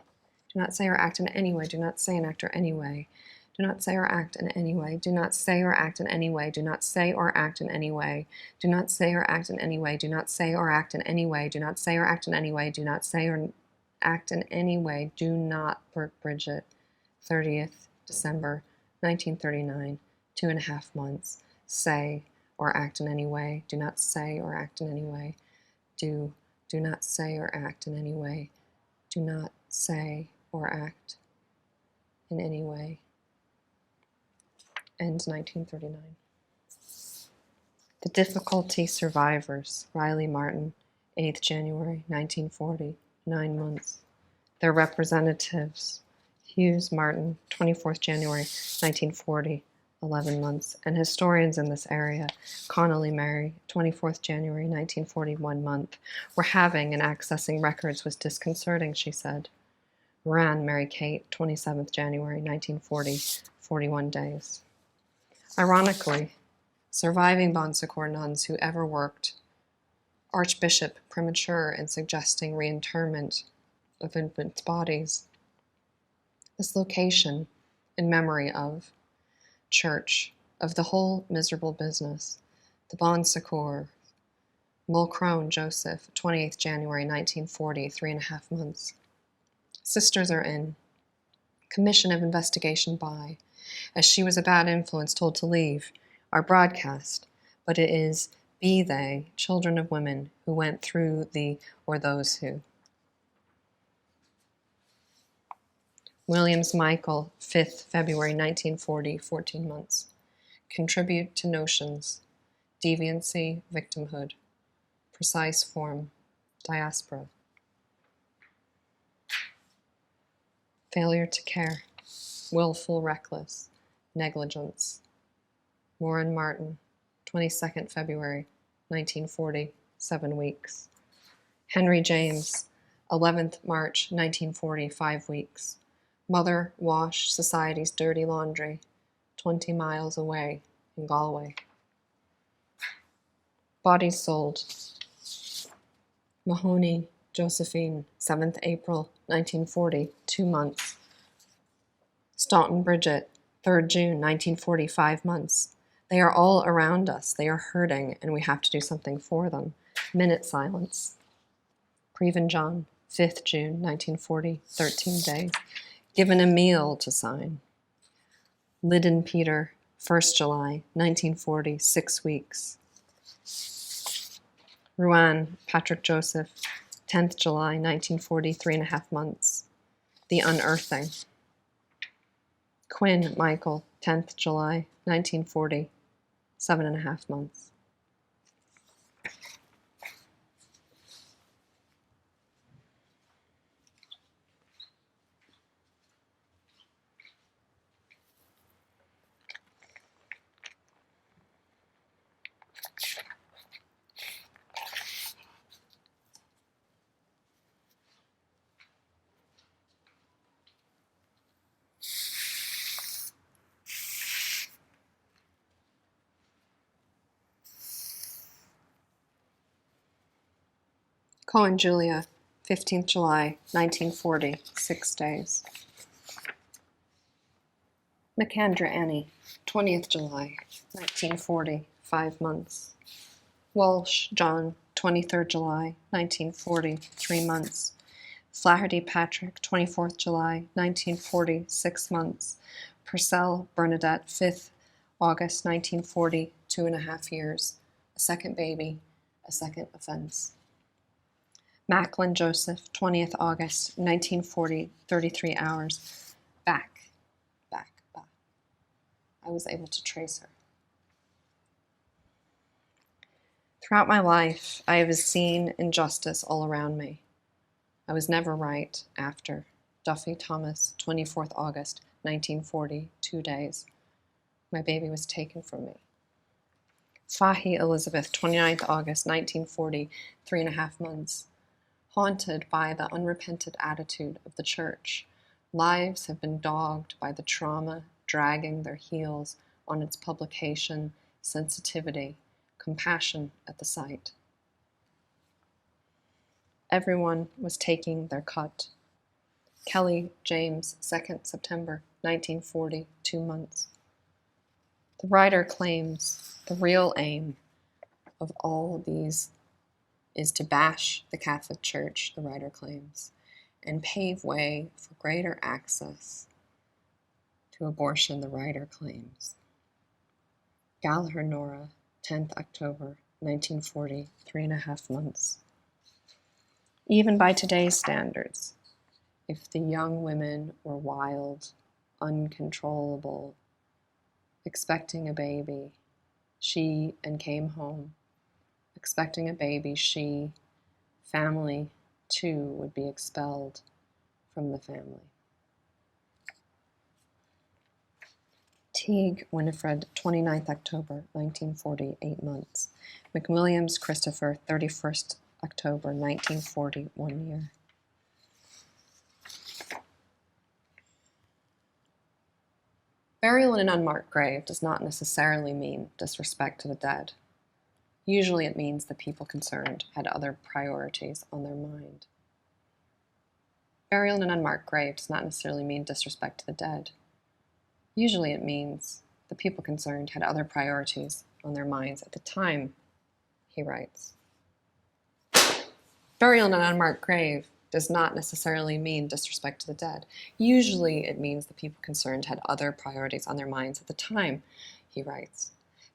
Do not say or act in any way. Do not say and act or any way. Do not say or act in any way. Do not say or act in any way. Do not say or act in any way. Do not say or act in any way. Do not say or act in any way. Do not say or act in any way. Do not say or act in any way. Do not, Burke Bridget, 30th December 1939, 2.5 months. Say or act in any way. Do not say or act in any way. Do not say or act in any way. Do not say or act in any way. End 1939. The Difficulty Survivors, Riley Martin, 8th January 1940, 9 months. Their representatives, Hughes Martin, 24th January 1940, 11 months. And historians in this area, Connolly Mary, 24th January 1940, 1 month. Were having and accessing records was disconcerting, she said. Moran Mary Kate, 27th January 1940, 41 days. Ironically, Surviving Bon Secours nuns who ever worked. Archbishop premature in suggesting reinterment of infant bodies. This location, in memory of, church, of the whole miserable business, the Bon Secours, Mulcrone Joseph, 28th January 1940, 3.5 months. Sisters are in. Commission of investigation by, as she was a bad influence told to leave, our broadcast, but it is be they, children of women, who went through the, or those who. Williams Michael, 5th February 1940, 14 months. Contribute to notions, deviancy, victimhood, precise form, diaspora. Failure to care, willful, reckless, negligence. Warren Martin, 22nd February 1940, 7 weeks. Henry James, 11th March 1940, 5 weeks. Mother washed society's dirty laundry 20 miles away in Galway. Bodies sold. Mahoney Josephine, 7th April 1940, 2 months. Staunton Bridget, 3rd June 1940, 5 months. They are all around us. They are hurting, and we have to do something for them. Minute silence. Creven John, 5th June 1940, 13 days. Given a meal to sign. Liddon Peter, 1st July 1940, 6 weeks. Rouen Patrick Joseph, 10th July 1940, 3.5 months. The Unearthing. Quinn Michael, 10th July 1940, 7.5 months. Cohen Julia, 15th July 1940, 6 days. McAndra Annie, 20th July 1940, 5 months. Walsh John, 23rd July 1940, 3 months. Flaherty Patrick, 24th July 1940, 6 months. Purcell Bernadette, 5th August 1940, 2.5 years. A second baby, a second offense. Macklin Joseph, 20th August 1940, 33 hours. Back. I was able to trace her. Throughout my life, I have seen injustice all around me. I was never right after. Duffy Thomas, 24th August 1940, 2 days. My baby was taken from me. Fahy Elizabeth, 29th August 1940, 3.5 months. Haunted by the unrepentant attitude of the church, lives have been dogged by the trauma dragging their heels on its publication, sensitivity, compassion at the sight. Everyone was taking their cut. Kelly James, 2nd September 1940, 2 months. The writer claims the real aim of all these is to bash the Catholic Church, the writer claims, and pave way for greater access to abortion, the writer claims. Gallagher Nora, 10th October 1940, 3.5 months. Even by today's standards, if the young women were wild, uncontrollable, expecting a baby, and came home, expecting a baby, family too would be expelled from the family. Teague Winifred, 29th October 1940, 8 months. McWilliams Christopher, 31st October 1940, 1 year. Burial in an unmarked grave does not necessarily mean disrespect to the dead. Usually it means the people concerned had other priorities on their mind. Burial in an unmarked grave does not necessarily mean disrespect to the dead. Usually it means the people concerned had other priorities on their minds at the time, he writes. Burial in an unmarked grave does not necessarily mean disrespect to the dead. Usually it means the people concerned had other priorities on their minds at the time, he writes.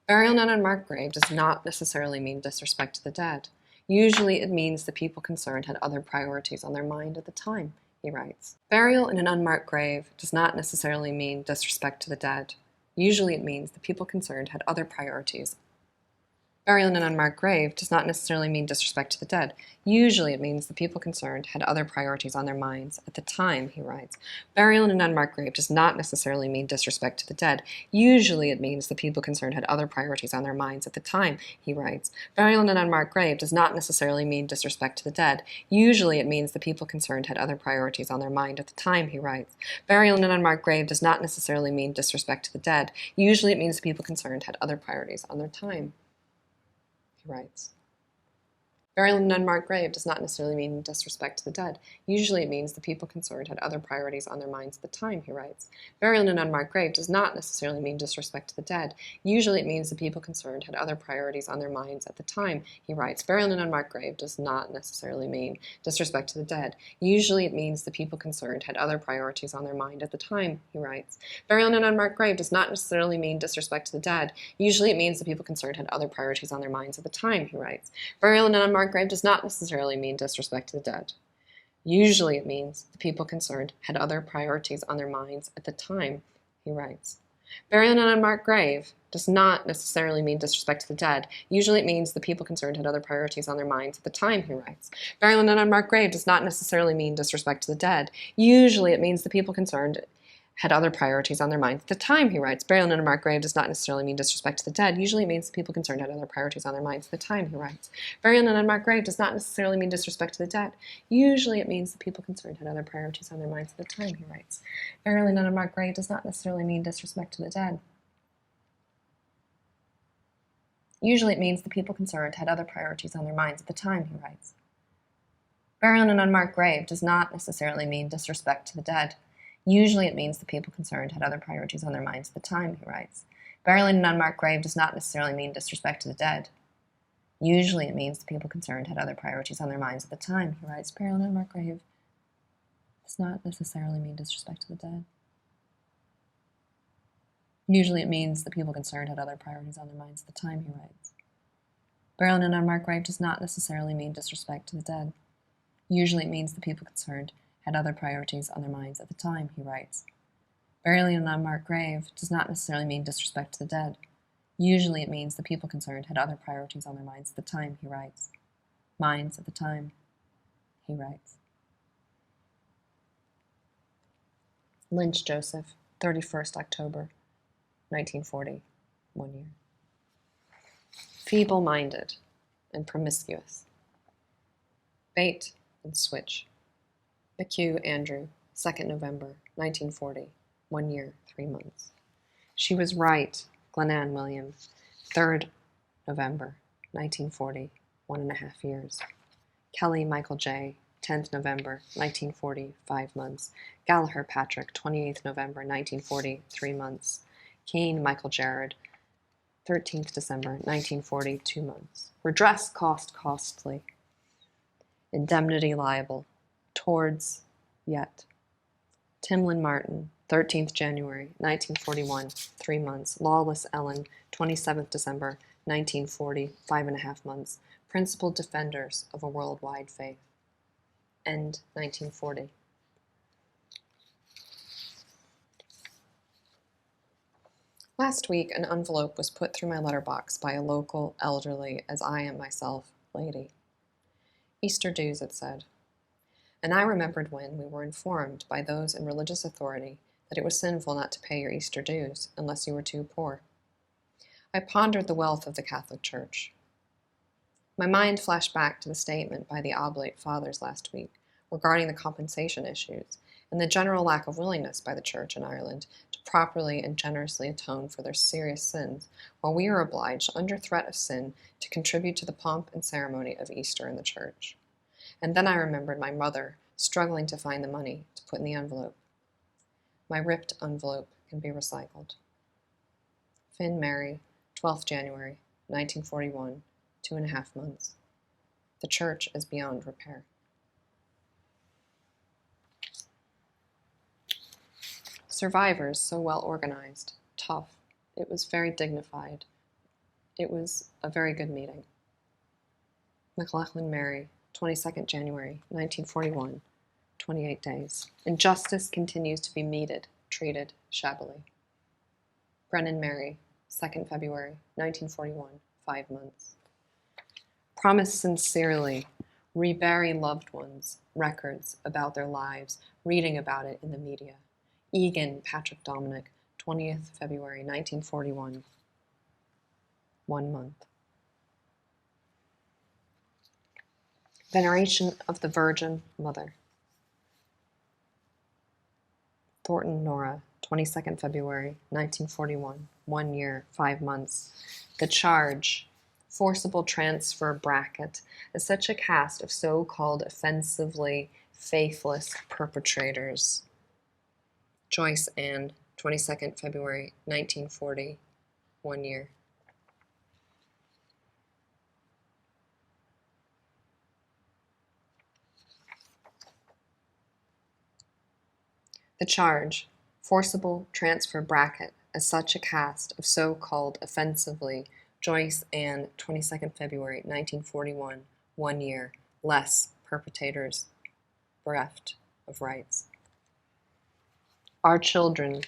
Burial in an unmarked grave does not necessarily mean disrespect to the dead. Usually it means the people concerned had other priorities on their mind at the time, he writes. Burial in an unmarked grave does not necessarily mean disrespect to the dead. Usually it means the people concerned had other priorities. Burial in an unmarked grave does not necessarily mean disrespect to the dead. Usually it means the people concerned had other priorities on their minds at the time, he writes. Burial in an unmarked grave does not necessarily mean disrespect to the dead. Usually it means the people concerned had other priorities on their minds at the time, he writes. Burial in an unmarked grave does not necessarily mean disrespect to the dead. Usually it means the people concerned had other priorities on their mind at the time, he writes. Burial in an unmarked grave does not necessarily mean disrespect to the dead. Usually it means the people concerned had other priorities on their time, he writes. Burial in an unmarked grave does not necessarily mean disrespect to the dead. Usually it means the people concerned had other priorities on their minds at the time, he writes. Burial in an unmarked grave does not necessarily mean disrespect to the dead. Usually it means the people concerned had other priorities on their minds at the time, he writes. Burial in an unmarked grave does not necessarily mean disrespect to the dead. Usually it means the people concerned had other priorities on their mind at the time, he writes. Burial in an unmarked grave does not necessarily mean disrespect to the dead. Usually it means the people concerned had other priorities on their minds at the time, he writes. Burial in an unmarked grave does not necessarily mean disrespect to the dead. Usually it means the people concerned had other priorities on their minds at the time, he writes. Burial in an unmarked grave does not necessarily mean disrespect to the dead. Usually it means the people concerned had other priorities on their minds at the time, he writes. Burial in an unmarked grave does not necessarily mean disrespect to the dead. Usually it means the people concerned had other priorities on their minds at the time, he writes. Burial in an unmarked grave does not necessarily mean disrespect to the dead. Usually it means the people concerned had other priorities on their minds at the time, he writes. Burial in an unmarked grave does not necessarily mean disrespect to the dead. Usually it means the people concerned had other priorities on their minds at the time, he writes. Burial in an unmarked grave does not necessarily mean disrespect to the dead. Usually it means the people concerned had other priorities on their minds at the time, he writes. Burial in an unmarked grave does not necessarily mean disrespect to the dead. Usually it means the people concerned had other priorities on their minds at the time, he writes. Burial in an unmarked grave does not necessarily mean disrespect to the dead. Usually it means the people concerned had other priorities on their minds at the time, he writes. Burial in an unmarked grave does not necessarily mean disrespect to the dead. Usually it means the people concerned had other priorities on their minds at the time, he writes. Burial in an unmarked grave does not necessarily mean disrespect to the dead. Usually it means the people concerned had other priorities on their minds at the time, he writes. Burial in an unmarked grave does not necessarily mean disrespect to the dead. Usually it means the people concerned had other priorities on their minds at the time, he writes. Minds at the time, he writes. Lynch, Joseph, 31st October, 1940, 1 year. Feeble-minded and promiscuous. Bait and switch. McHugh, Andrew, 2nd November, 1940, 1 year, 3 months. She was right, Glenanne William, 3rd November, 1940, 1.5 years. Kelly, Michael J., 10th November, 1940, 5 months. Gallagher, Patrick, 28th November, 1940, 3 months. Keane, Michael Jared, 13th December, 1940, 2 months. Redress costly. Indemnity liable. Towards yet. Timlin Martin, 13th January, 1941, 3 months. Lawless Ellen, 27th December, 1940, 5.5 months. Principal defenders of a worldwide faith. End 1940. Last week, an envelope was put through my letterbox by a local elderly, as I am myself, lady. Easter dues, it said. And I remembered when we were informed by those in religious authority that it was sinful not to pay your Easter dues unless you were too poor. I pondered the wealth of the Catholic Church. My mind flashed back to the statement by the Oblate Fathers last week regarding the compensation issues, and the general lack of willingness by the Church in Ireland to properly and generously atone for their serious sins, while we are obliged, under threat of sin, to contribute to the pomp and ceremony of Easter in the Church. And then I remembered my mother struggling to find the money to put in the envelope. My ripped envelope can be recycled. Finn Mary, 12th January, 1941, 2.5 months. The church is beyond repair. Survivors so well organized, tough. It was very dignified. It was a very good meeting. McLaughlin Mary, 22nd January, 1941, 28 days. Injustice continues to be treated shabbily. Brennan Mary, 2nd February, 1941, 5 months. Promise sincerely, rebury loved ones, records about their lives, reading about it in the media. Egan Patrick Dominic, 20th February, 1941, 1 month. Veneration of the Virgin Mother. Thornton Nora, 22nd February, 1941, 1 year, 5 months. The charge, forcible transfer bracket, is such a cast of so-called offensively faithless perpetrators. Joyce Ann, 22nd February, 1940, 1 year. The charge, forcible transfer bracket, as such a cast of so-called offensively Joyce Ann, 22nd February, 1941, 1 year, less perpetrators bereft of rights. Our children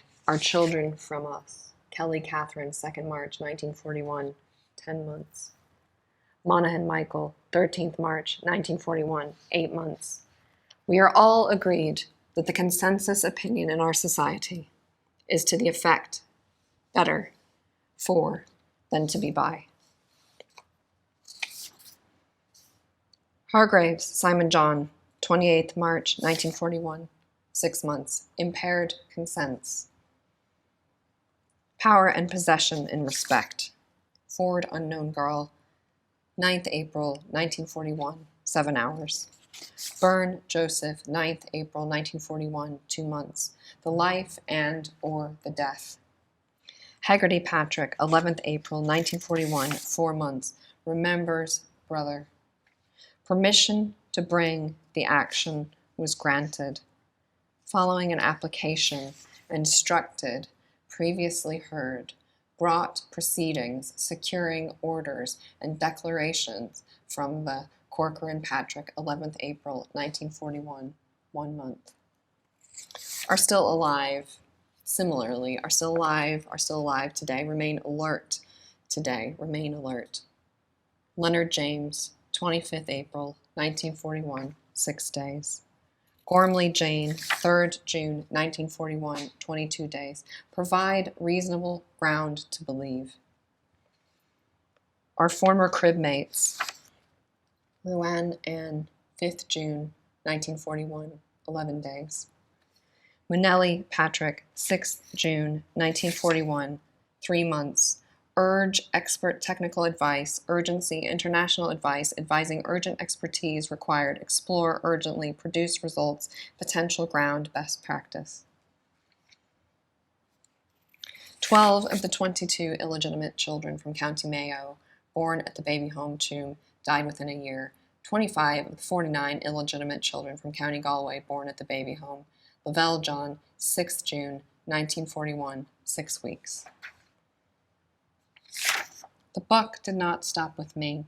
from us. Kelly Catherine, 2nd March, 1941, 10 months. Monaghan Michael, 13th March, 1941, 8 months. We are all agreed that the consensus opinion in our society is to the effect, better for than to be by. Hargraves, Simon John, 28th March, 1941, 6 months. Impaired consents. Power and possession in respect. Ford Unknown Girl, 9th April, 1941, 7 hours. Byrne Joseph, 9th April, 1941, 2 months. The life and or the death. Haggerty Patrick, 11th April, 1941, 4 months. Remembers brother. Permission to bring the action was granted. Following an application, instructed, previously heard, brought proceedings securing orders and declarations from the Corcoran Patrick, 11th April, 1941, 1 month. Are still alive, similarly, are still alive today, remain alert today, remain alert. Leonard James, 25th April, 1941, 6 days. Gormley Jane, 3rd June, 1941, 22 days. Provide reasonable ground to believe. Our former cribmates, Luann Ann, 5th June, 1941, 11 days. Manelli Patrick, 6th June, 1941, 3 months. Urge expert technical advice, urgency, international advice, advising urgent expertise required, explore urgently, produce results, potential ground, best practice. 12 of the 22 illegitimate children from County Mayo, born at the baby home tomb, died within a year. 25 of the 49 illegitimate children from County Galway, born at the baby home. Lavelle John, 6th June, 1941, 6 weeks. The buck did not stop with me.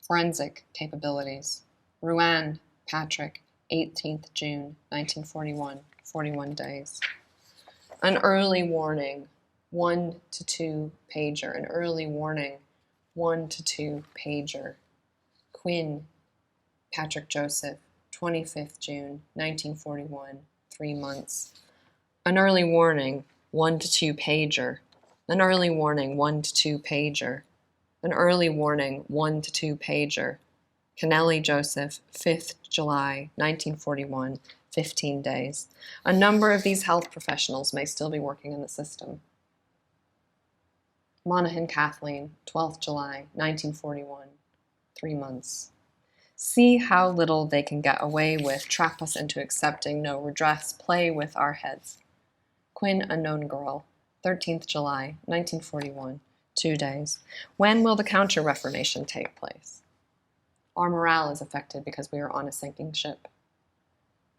Forensic capabilities. Ruan Patrick, 18th June, 1941, 41 days. An early warning, 1 to 2 pager. An early warning, 1 to 2 pager. Quinn Patrick Joseph, 25th June, 1941, 3 months. An early warning, 1 to 2 pager. An early warning, 1 to 2 pager. An early warning, 1 to 2 pager. Kennelly Joseph, 5th July, 1941, 15 days. A number of these health professionals may still be working in the system. Monahan Kathleen, 12th July, 1941, 3 months. See how little they can get away with, trap us into accepting no redress, play with our heads. Quinn Unknown Girl, 13th July, 1941, 2 days. When will the counter-reformation take place? Our morale is affected because we are on a sinking ship.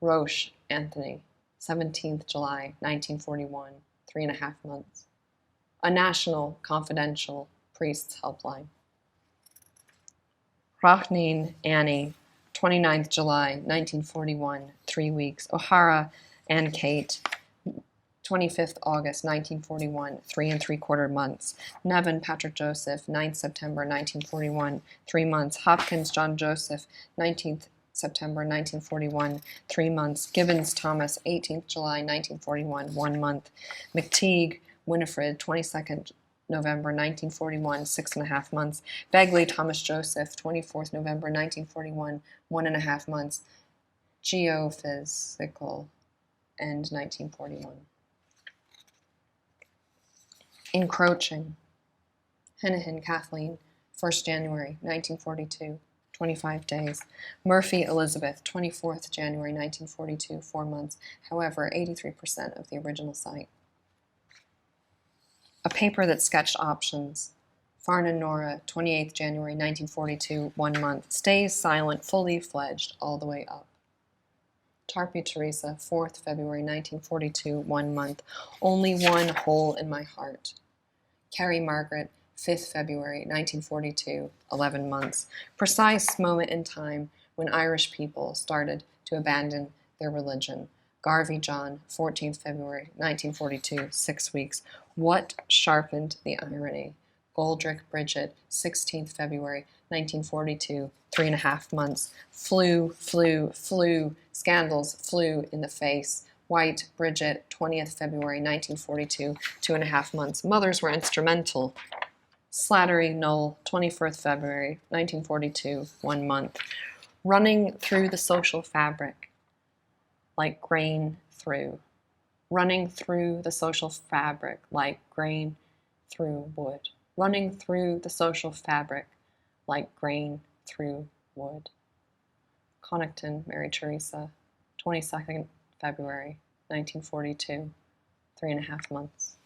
Roche Anthony, 17th July, 1941, 3.5 months. A national confidential priest's helpline. Rachnin Annie, 29th July, 1941, 3 weeks. O'Hara Ann Kate, 25th August, 1941, 3 3/4 months. Nevin Patrick Joseph, 9th September, 1941, 3 months. Hopkins John Joseph, 19th September, 1941, 3 months. Gibbons Thomas, 18th July, 1941, 1 month. McTeague Winifred, 22nd November, 1941, 6.5 months. Begley Thomas Joseph, 24th November, 1941, 1.5 months. Geophysical, end 1941. Encroaching. Hennehan Kathleen, 1st January, 1942, 25 days. Murphy Elizabeth, 24th January, 1942, 4 months. However, 83% of the original site. A paper that sketched options. Farnan Nora, 28th January, 1942, 1 month. Stays silent, fully fledged, all the way up. Tarpey Teresa, 4th February, 1942, 1 month. Only one hole in my heart. Carrie Margaret, 5th February, 1942, 11 months. Precise moment in time when Irish people started to abandon their religion. Garvey John, 14th February, 1942, 6 weeks. What sharpened the irony? Goldrick Bridget, 16th February, 1942, 3.5 months. Flew, scandals flew in the face. White Bridget, 20th February, 1942, 2.5 months. Mothers were instrumental. Slattery Knoll, 21st February, 1942, 1 month. Running through the social fabric, like grain through. Running through the social fabric, like grain through wood. Running through the social fabric, like grain through wood. Connaughton, Mary Teresa, 22nd February, 1942, 3.5 months.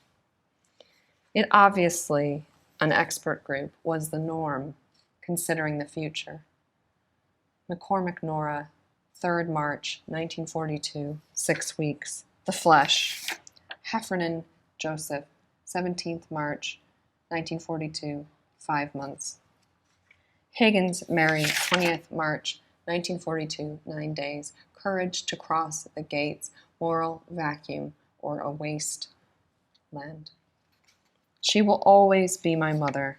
It obviously, an expert group, was the norm, considering the future. McCormick Nora, 3rd March, 1942, 6 weeks. The Flesh. Heffernan Joseph, 17th March, 1942, 5 months. Higgins Mary, 20th March, 1942, 9 days. Courage to cross the gates, moral vacuum, or a waste land. She will always be my mother.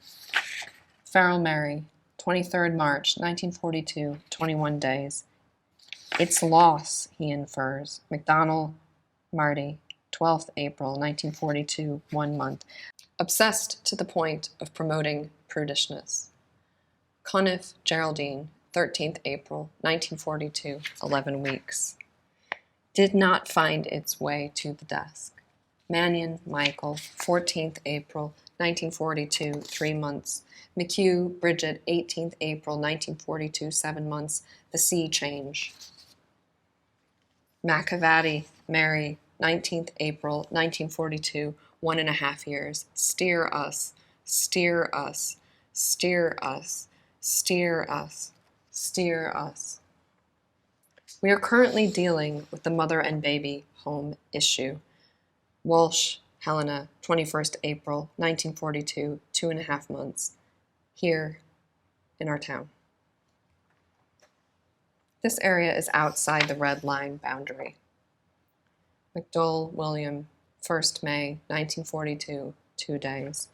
Farrell Mary, 23rd March, 1942, 21 days. It's loss, he infers. McDonnell Marty, 12th April, 1942, 1 month. Obsessed to the point of promoting prudishness. Conniff Geraldine, 13th April, 1942, 11 weeks. Did not find its way to the desk. Mannion Michael, 14th April, 1942, 3 months. McHugh Bridget, 18th April, 1942, 7 months. The sea change. McAvady Mary, 19th April, 1942, 1.5 years. Steer us, steer us, steer us, steer us, steer us. We are currently dealing with the mother and baby home issue. Walsh Helena, 21st April, 1942, 2.5 months. Here in our town. This area is outside the red line boundary. McDowell William, 1st May, 1942, 2 days.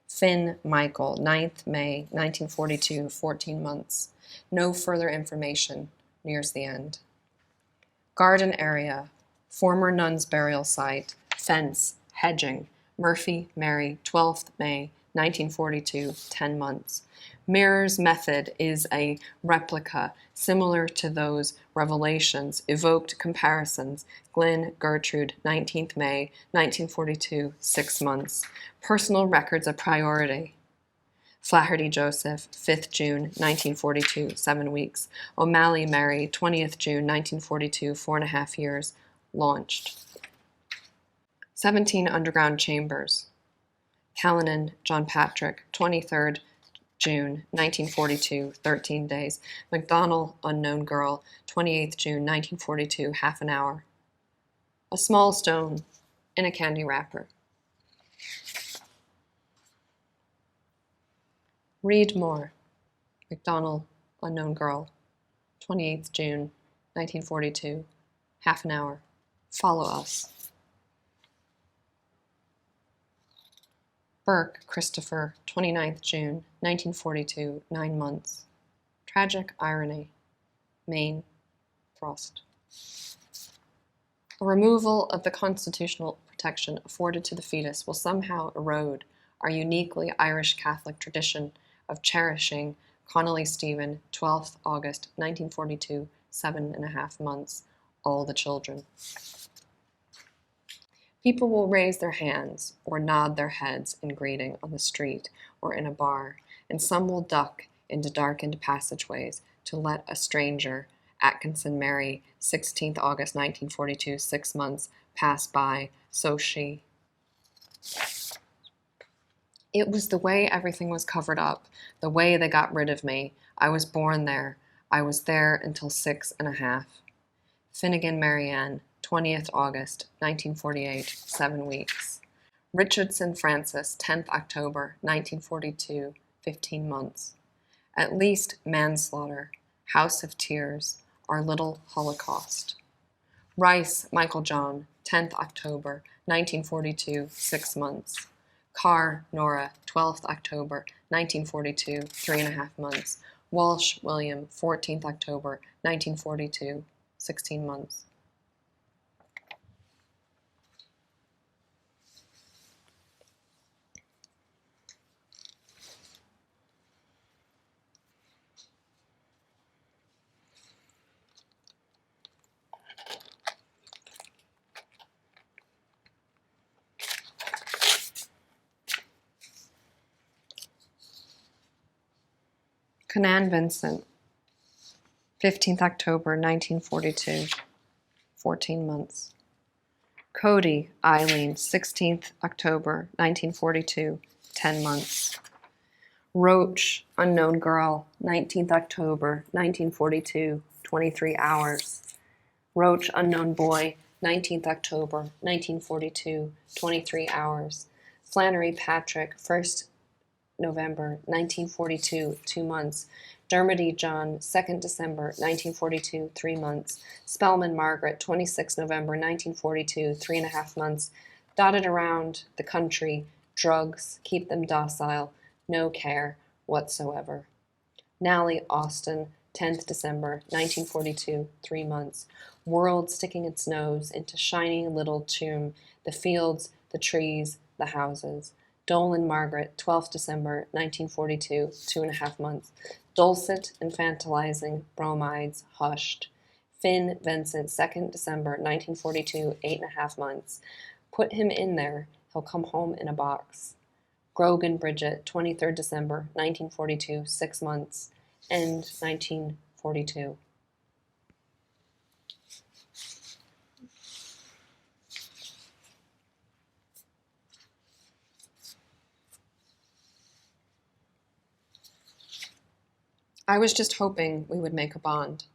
Finn Michael, 9th May, 1942, 14 months. No further information, nears the end. Garden area, former nun's burial site, fence, hedging. Murphy Mary, 12th May, 1942, 10 months. Mirror's method is a replica similar to those revelations, evoked comparisons. Glynn, Gertrude, 19th May, 1942, 6 months. Personal records a priority. Flaherty Joseph, 5th June, 1942, 7 weeks. O'Malley Mary, 20th June, 1942, 4.5 years. Launched. 17 underground chambers. Callanan, John Patrick, 23rd June, 1942, 13 days. McDonnell, unknown girl, 28th June, 1942, half an hour. A small stone in a candy wrapper. Read more. McDonnell, unknown girl, 28th June, 1942, half an hour. Follow us. Burke, Christopher, 29th June, 1942, 9 months. Tragic irony. Maine, Frost. A removal of the constitutional protection afforded to the fetus will somehow erode our uniquely Irish Catholic tradition of cherishing Connolly Stephen, 12th August, 1942, 7.5 months, all the children. People will raise their hands or nod their heads in greeting on the street or in a bar, and some will duck into darkened passageways to let a stranger, Atkinson Mary, 16th August 1942, 6 months, pass by, so she. It was the way everything was covered up, the way they got rid of me. I was born there. I was there until 6.5. Finnegan Marianne, 20th August, 1948, 7 weeks. Richardson Francis, 10th October, 1942, 15 months. At least manslaughter, House of Tears, Our Little Holocaust. Rice, Michael John, 10th October, 1942, 6 months. Carr, Nora, 12th October, 1942, 3.5 months. Walsh, William, 14th October, 1942, 16 months. Conan Vincent, 15th October, 1942, 14 months. Cody Eileen, 16th October, 1942, 10 months. Roach, unknown girl, 19th October, 1942, 23 hours. Roach, unknown boy, 19th October, 1942, 23 hours. Flannery Patrick, 1st November, 1942, 2 months. Dermody John, 2nd December, 1942, 3 months. Spellman Margaret, 26 November, 1942, 3.5 months. Dotted around the country, drugs, keep them docile, no care whatsoever. Nally Austin, 10th December, 1942, 3 months. World sticking its nose into shiny little tomb, the fields, the trees, the houses. Dolan Margaret, 12th December, 1942, 2.5 months. Dulcet, infantilizing, bromides, hushed. Finn Vincent, 2nd December, 1942, 8.5 months. Put him in there, he'll come home in a box. Grogan Bridget, 23rd December, 1942, 6 months. End 1942. I was just hoping we would make a bond.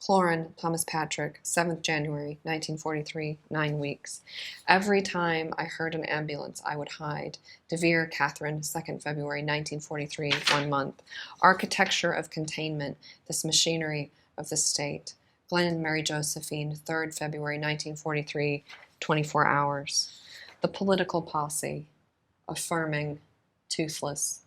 Cloran, Thomas Patrick, 7th January, 1943, 9 weeks. Every time I heard an ambulance, I would hide. DeVere, Catherine, 2nd February, 1943, 1 month. Architecture of containment, this machinery of the state. Glenn, Mary Josephine, 3rd February, 1943, 24 hours. The political posse, affirming, toothless.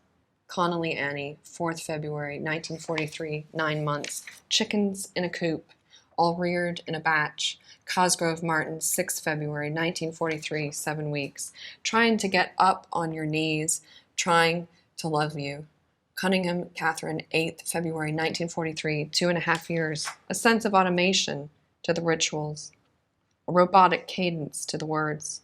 Connolly Annie, 4th February, 1943, 9 months. Chickens in a coop, all reared in a batch. Cosgrove Martin, 6th February, 1943, 7 weeks. Trying to get up on your knees, trying to love you. Cunningham Catherine, 8th February 1943, 2.5 years, a sense of automation to the rituals, a robotic cadence to the words.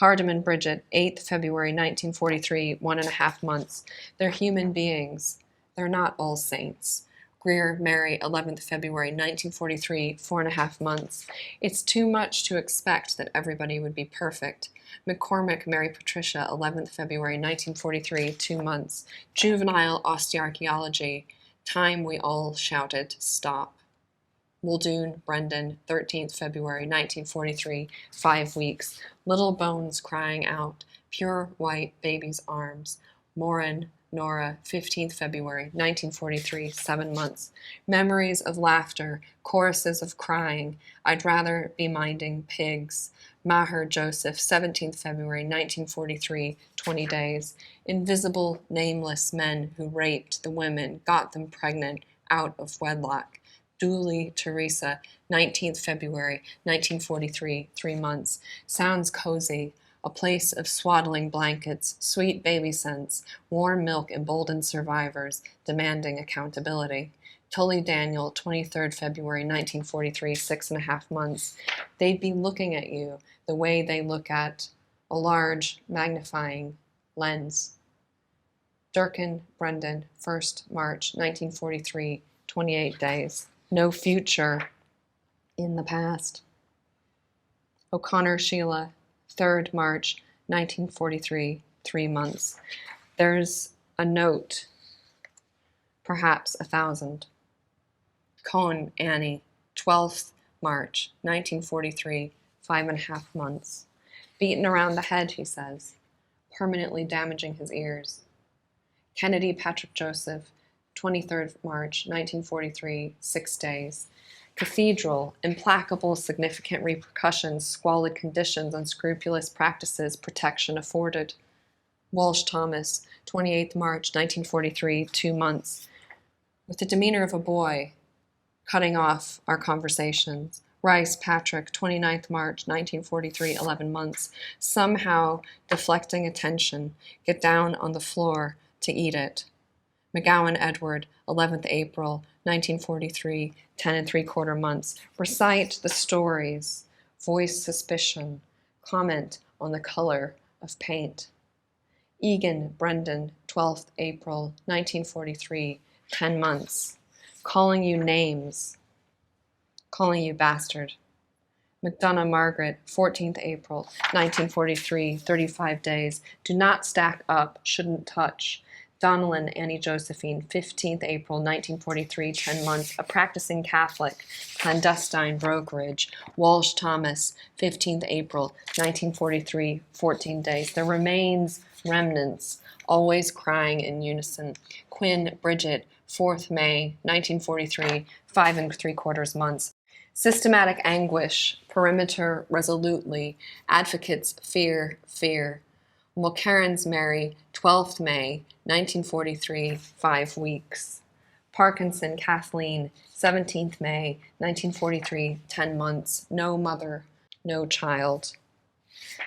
Hardeman Bridget, 8th February 1943, 1.5 months. They're human beings. They're not all saints. Greer Mary, 11th February 1943, 4.5 months. It's too much to expect that everybody would be perfect. McCormick Mary Patricia, 11th February 1943, 2 months. Juvenile osteoarchaeology. Time we all shouted, stop. Muldoon Brendan, 13th February 1943, 5 weeks. Little bones crying out, pure white baby's arms. Morin Nora, 15th February 1943, 7 months. Memories of laughter, choruses of crying. I'd rather be minding pigs. Maher Joseph, 17th February 1943, 20 days. Invisible, nameless men who raped the women, got them pregnant out of wedlock. Dooley Teresa, 19th February 1943, 3 months. Sounds cozy. A place of swaddling blankets, sweet baby scents, warm milk emboldened survivors, demanding accountability. Tully Daniel, 23rd February 1943, 6.5 months. They'd be looking at you the way they look at a large magnifying lens. Durkin Brendan, 1st March 1943, 28 days. No future in the past. O'Connor Sheila, 3rd March 1943, 3 months. There's a note, perhaps 1,000. Cohen Annie, 12th March 1943, 5.5 months. Beaten around the head, he says, permanently damaging his ears. Kennedy Patrick Joseph, 23rd March 1943, 6 days. Cathedral, implacable, significant repercussions, squalid conditions, unscrupulous practices, protection afforded. Walsh Thomas, 28th March 1943, 2 months. With the demeanor of a boy, cutting off our conversations. Rice Patrick, 29th March 1943, 11 months. Somehow deflecting attention, get down on the floor to eat it. McGowan Edward, 11th April 1943, 10.75 months. Recite the stories, voice suspicion, comment on the color of paint. Egan Brendan, 12th April 1943, 10 months. Calling you names, calling you bastard. McDonough Margaret, 14th April 1943, 35 days. Do not stack up, shouldn't touch. Donnellan Annie Josephine, 15th April 1943, 10 months. A practicing Catholic, clandestine brokerage. Walsh Thomas, 15th April 1943, 14 days. There remains remnants, always crying in unison. Quinn Bridget, 4th May 1943, 5.75 months. Systematic anguish, perimeter resolutely, advocates fear, fear. Mulcairns Mary, 12th May 1943, 5 weeks. Parkinson Kathleen, 17th May 1943, 10 months. No mother, no child.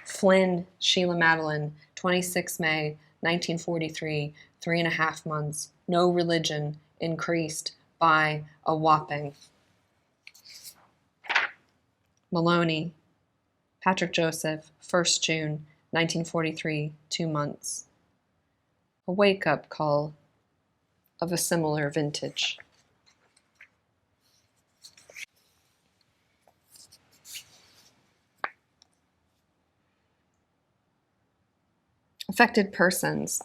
Flynn Sheila Madeline, 26 May 1943, 3.5 months. No religion, increased by a whopping. Maloney, Patrick Joseph, 1st June 1943, 2 months. A wake-up call of a similar vintage. Affected persons.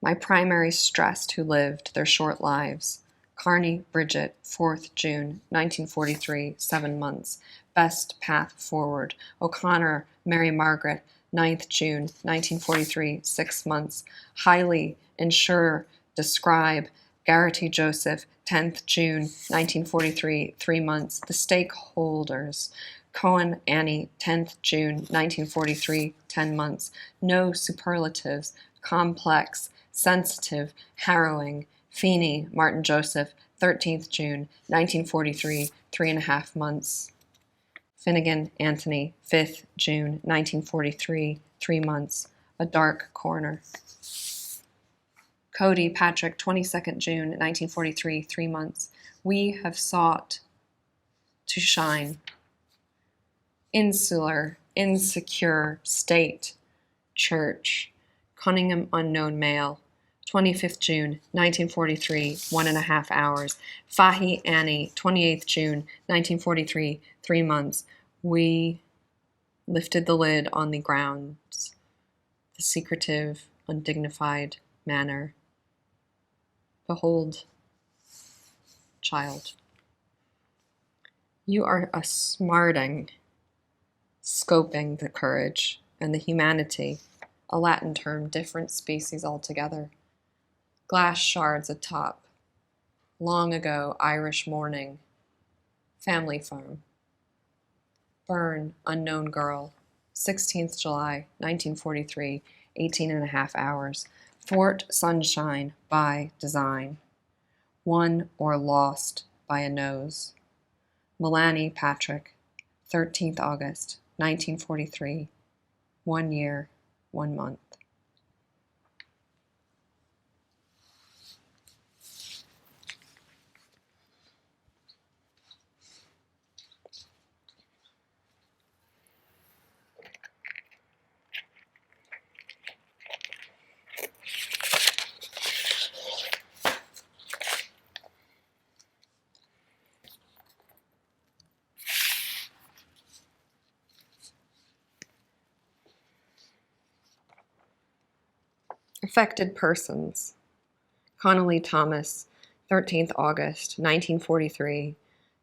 My primary stressed who lived their short lives. Carney Bridget, 4th June 1943, 7 months. Best path forward. O'Connor Mary Margaret, 9th June 1943, 6 months. Highly insure, describe. Garrity Joseph, 10th June 1943, 3 months. The stakeholders. Cohen Annie, 10th June 1943, 10 months. No superlatives. Complex, sensitive, harrowing. Feeney Martin Joseph, 13th June 1943, 3.5 months. Finnegan Anthony, 5th June 1943, 3 months. A dark corner. Cody Patrick, 22nd June 1943, 3 months. We have sought to shine. Insular, insecure, state, church. Cunningham unknown male, 25th June 1943, 1.5 hours. Fahy Annie, 28th June 1943, 3 months. We lifted the lid on the grounds, the secretive, undignified manner. Behold, child, you are a smarting, scoping the courage and the humanity, a Latin term, different species altogether. Glass shards atop, long ago Irish morning, family farm. Burn, unknown girl, 16th July, 1943, 18.5 hours. Fort Sunshine by design. Won or lost by a nose. Melanie Patrick, 13th August, 1943, 1 year, 1 month. Affected persons. Connolly Thomas, 13th August, 1943,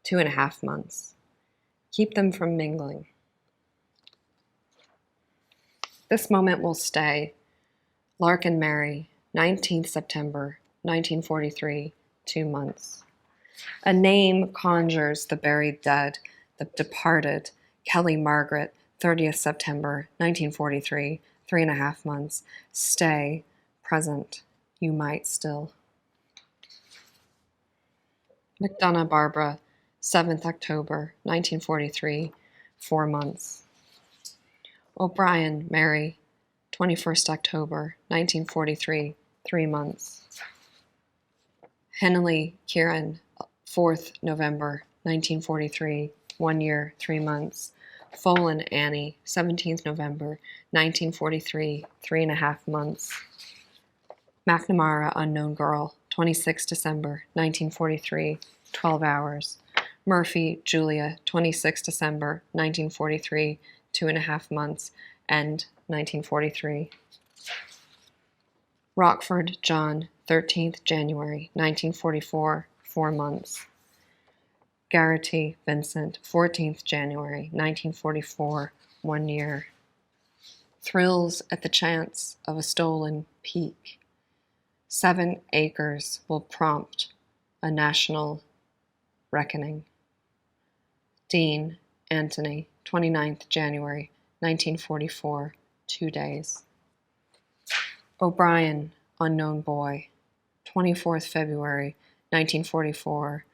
2.5 months. Keep them from mingling. This moment will stay. Larkin Mary, 19th September, 1943, 2 months. A name conjures the buried dead, the departed. Kelly Margaret, 30th September, 1943, 3.5 months. Stay, present, you might still. McDonough Barbara, 7th October, 1943, 4 months. O'Brien Mary, 21st October, 1943, 3 months. Henley Kieran, 4th November, 1943, 1 year, 3 months. Folan Annie, 17th November, 1943, 3.5 months. McNamara Unknown Girl, 26 December, 1943, 12 hours. Murphy Julia, 26 December, 1943, 2.5 months, end 1943. Rockford John, 13th January, 1944, 4 months. Garrity Vincent, 14th January, 1944, 1 year. Thrills at the chance of a stolen peak. 7 acres will prompt a national reckoning. Dean Anthony, 29th January, 1944, 2 days. O'Brien, unknown boy, 24th February, 1944,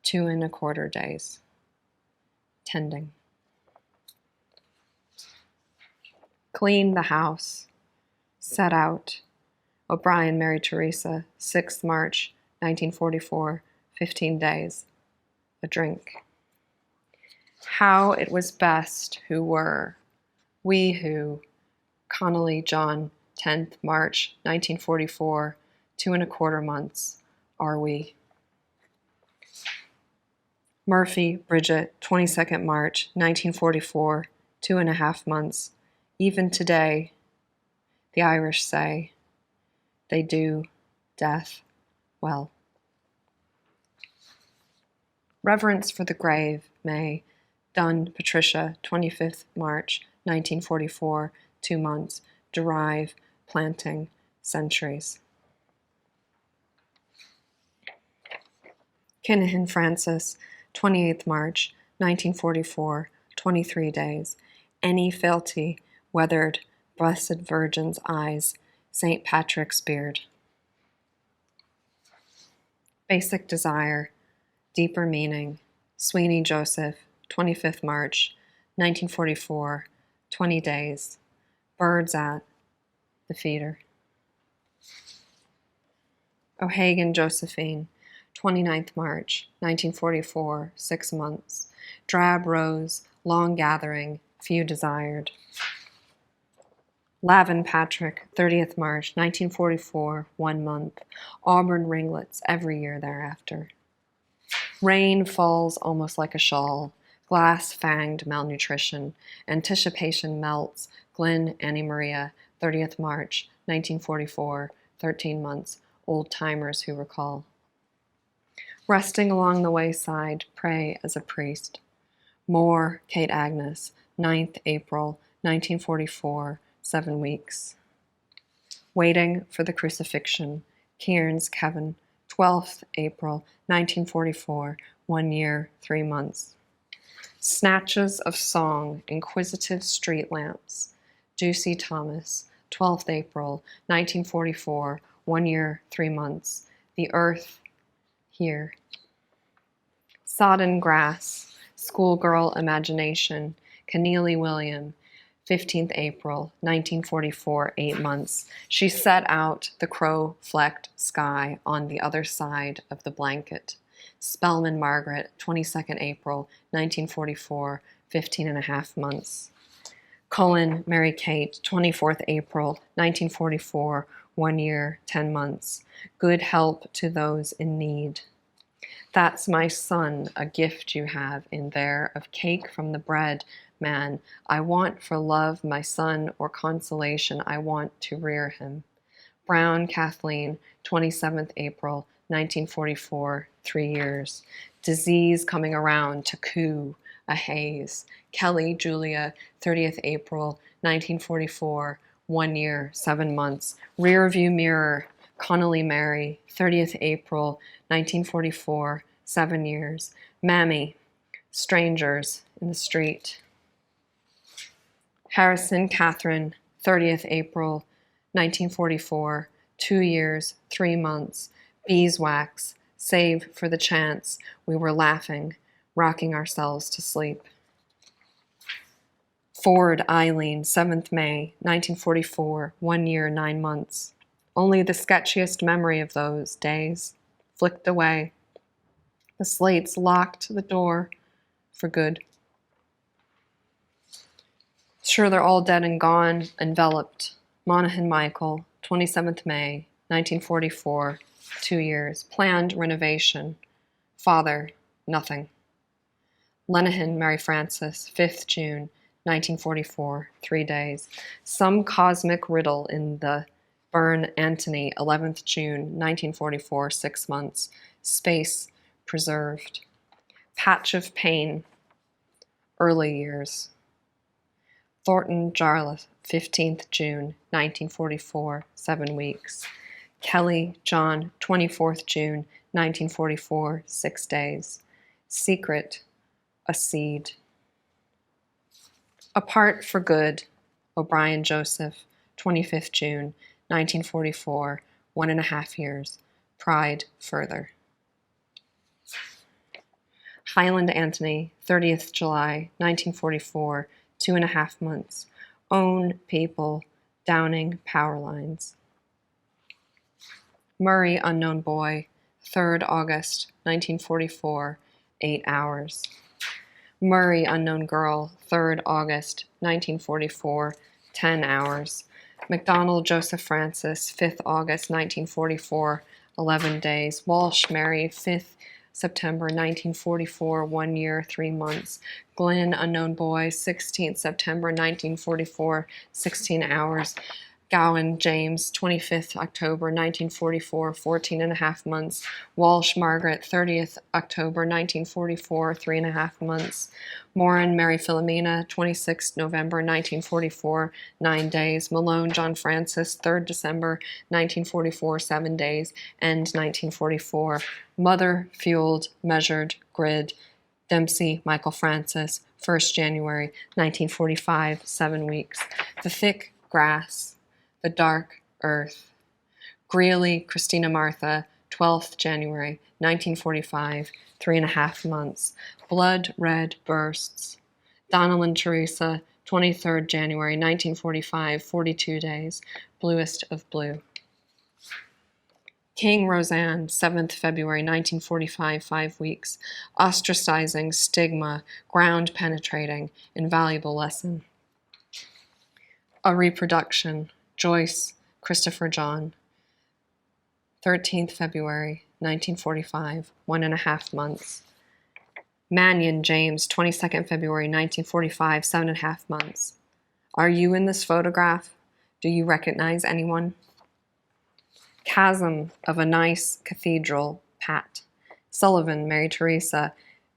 2.25 days. Tending. Clean the house. Set out. O'Brien, Mary Teresa, 6th March, 1944, 15 days. A drink. How it was best who were, we who, Connolly John, 10th March, 1944, 2.25 months, are we. Murphy Bridget, 22nd March, 1944, 2.5 months. Even today, the Irish say, they do death well. Reverence for the grave, May. Dunn Patricia, 25th March, 1944, 2 months. Derive, planting, centuries. Kinahan Francis, 28th March, 1944, 23 days. Any fealty, weathered, Blessed Virgin's eyes, St. Patrick's beard. Basic desire, deeper meaning, Sweeney Joseph, 25th March, 1944, 20 days. Birds at the feeder. O'Hagan Josephine, 29th March, 1944, 6 months. Drab rose, long gathering, few desired. Lavin Patrick, 30th March, 1944, 1 month. Auburn ringlets every year thereafter. Rain falls almost like a shawl. Glass-fanged malnutrition. Anticipation melts. Glenn Annie Maria, 30th March, 1944, 13 months. Old-timers who recall. Resting along the wayside, pray as a priest. Moore, Kate Agnes, 9th April, 1944, 7 weeks. Waiting for the Crucifixion, Kearns Kevin, 12th April, 1944, 1 year, 3 months. Snatches of song, inquisitive street lamps, Ducey Thomas, 12th April, 1944, 1 year, 3 months. The earth, here. Sodden grass, schoolgirl imagination, Keneally William, 15th April, 1944, 8 months. She set out the crow-flecked sky on the other side of the blanket. Spellman Margaret, 22nd April, 1944, 15 and a half months. Cullen Mary Kate, 24th April, 1944, 1 year, 10 months. Good help to those in need. That's my son, a gift you have in there of cake from the bread, man. I want for love my son or consolation, I want to rear him. Brown Kathleen, 27th April, 1944, 3 years. Disease coming around to coo, a haze. Kelly Julia, 30th April, 1944, 1 year, 7 months. Rear view mirror, Connolly Mary, 30th April, 1944, 7 years. Mammy, strangers in the street. Harrison Catherine, 30th April, 1944, 2 years, 3 months. Beeswax, save for the chance we were laughing, rocking ourselves to sleep. Ford Eileen, 7th May, 1944, 1 year, 9 months. Only the sketchiest memory of those days flicked away. The slates locked the door for good. Sure, they're all dead and gone, enveloped. Monaghan Michael, 27th May, 1944, 2 years. Planned renovation. Father, nothing. Lenehan Mary Frances, 5th June, 1944, 3 days. Some cosmic riddle in the Burn Antony, 11th June, 1944, 6 months. Space preserved. Patch of pain. Early years. Thornton Jarlath, 15th June, 1944, 7 weeks. Kelly John, 24th June, 1944, 6 days. Secret, a seed. Apart for good, O'Brien Joseph, 25th June, 1944, 1.5 years. Pride further. Highland Anthony, 30th July, 1944, 2.5 months. Own people, Downing power lines. Murray Unknown Boy, 3rd August, 1944, 8 hours. Murray Unknown Girl, 3rd August, 1944, 10 hours. McDonald Joseph Francis, 5th August, 1944, 11 days. Walsh Mary, 5th September 1944, 1 year, 3 months. Glenn Unknown Boy, 16th September 1944, 16 hours. Gowan James, 25th October 1944, 14.5 months. Walsh Margaret, 30th October 1944, 3.5 months. Morin Mary Philomena, 26th November 1944, 9 days. Malone John Francis, 3rd December 1944, 7 days. End 1944. Mother Fueled Measured Grid. Dempsey Michael Francis, 1st January 1945, 7 weeks. The Thick Grass. The Dark Earth. Greeley Christina Martha, 12th January, 1945, 3.5 months. Blood Red Bursts. Donnellan Teresa, 23rd January, 1945, 42 days. Bluest of blue. King Roseanne, 7th February 1945, 5 weeks. Ostracizing, stigma, ground penetrating, invaluable lesson. A Reproduction, Joyce, Christopher John, 13th February 1945, 1.5 months. Mannion, James, 22nd February 1945, 7.5 months. Are you in this photograph? Do you recognize anyone? Chasm of a Nice Cathedral, Pat. Sullivan, Mary Teresa,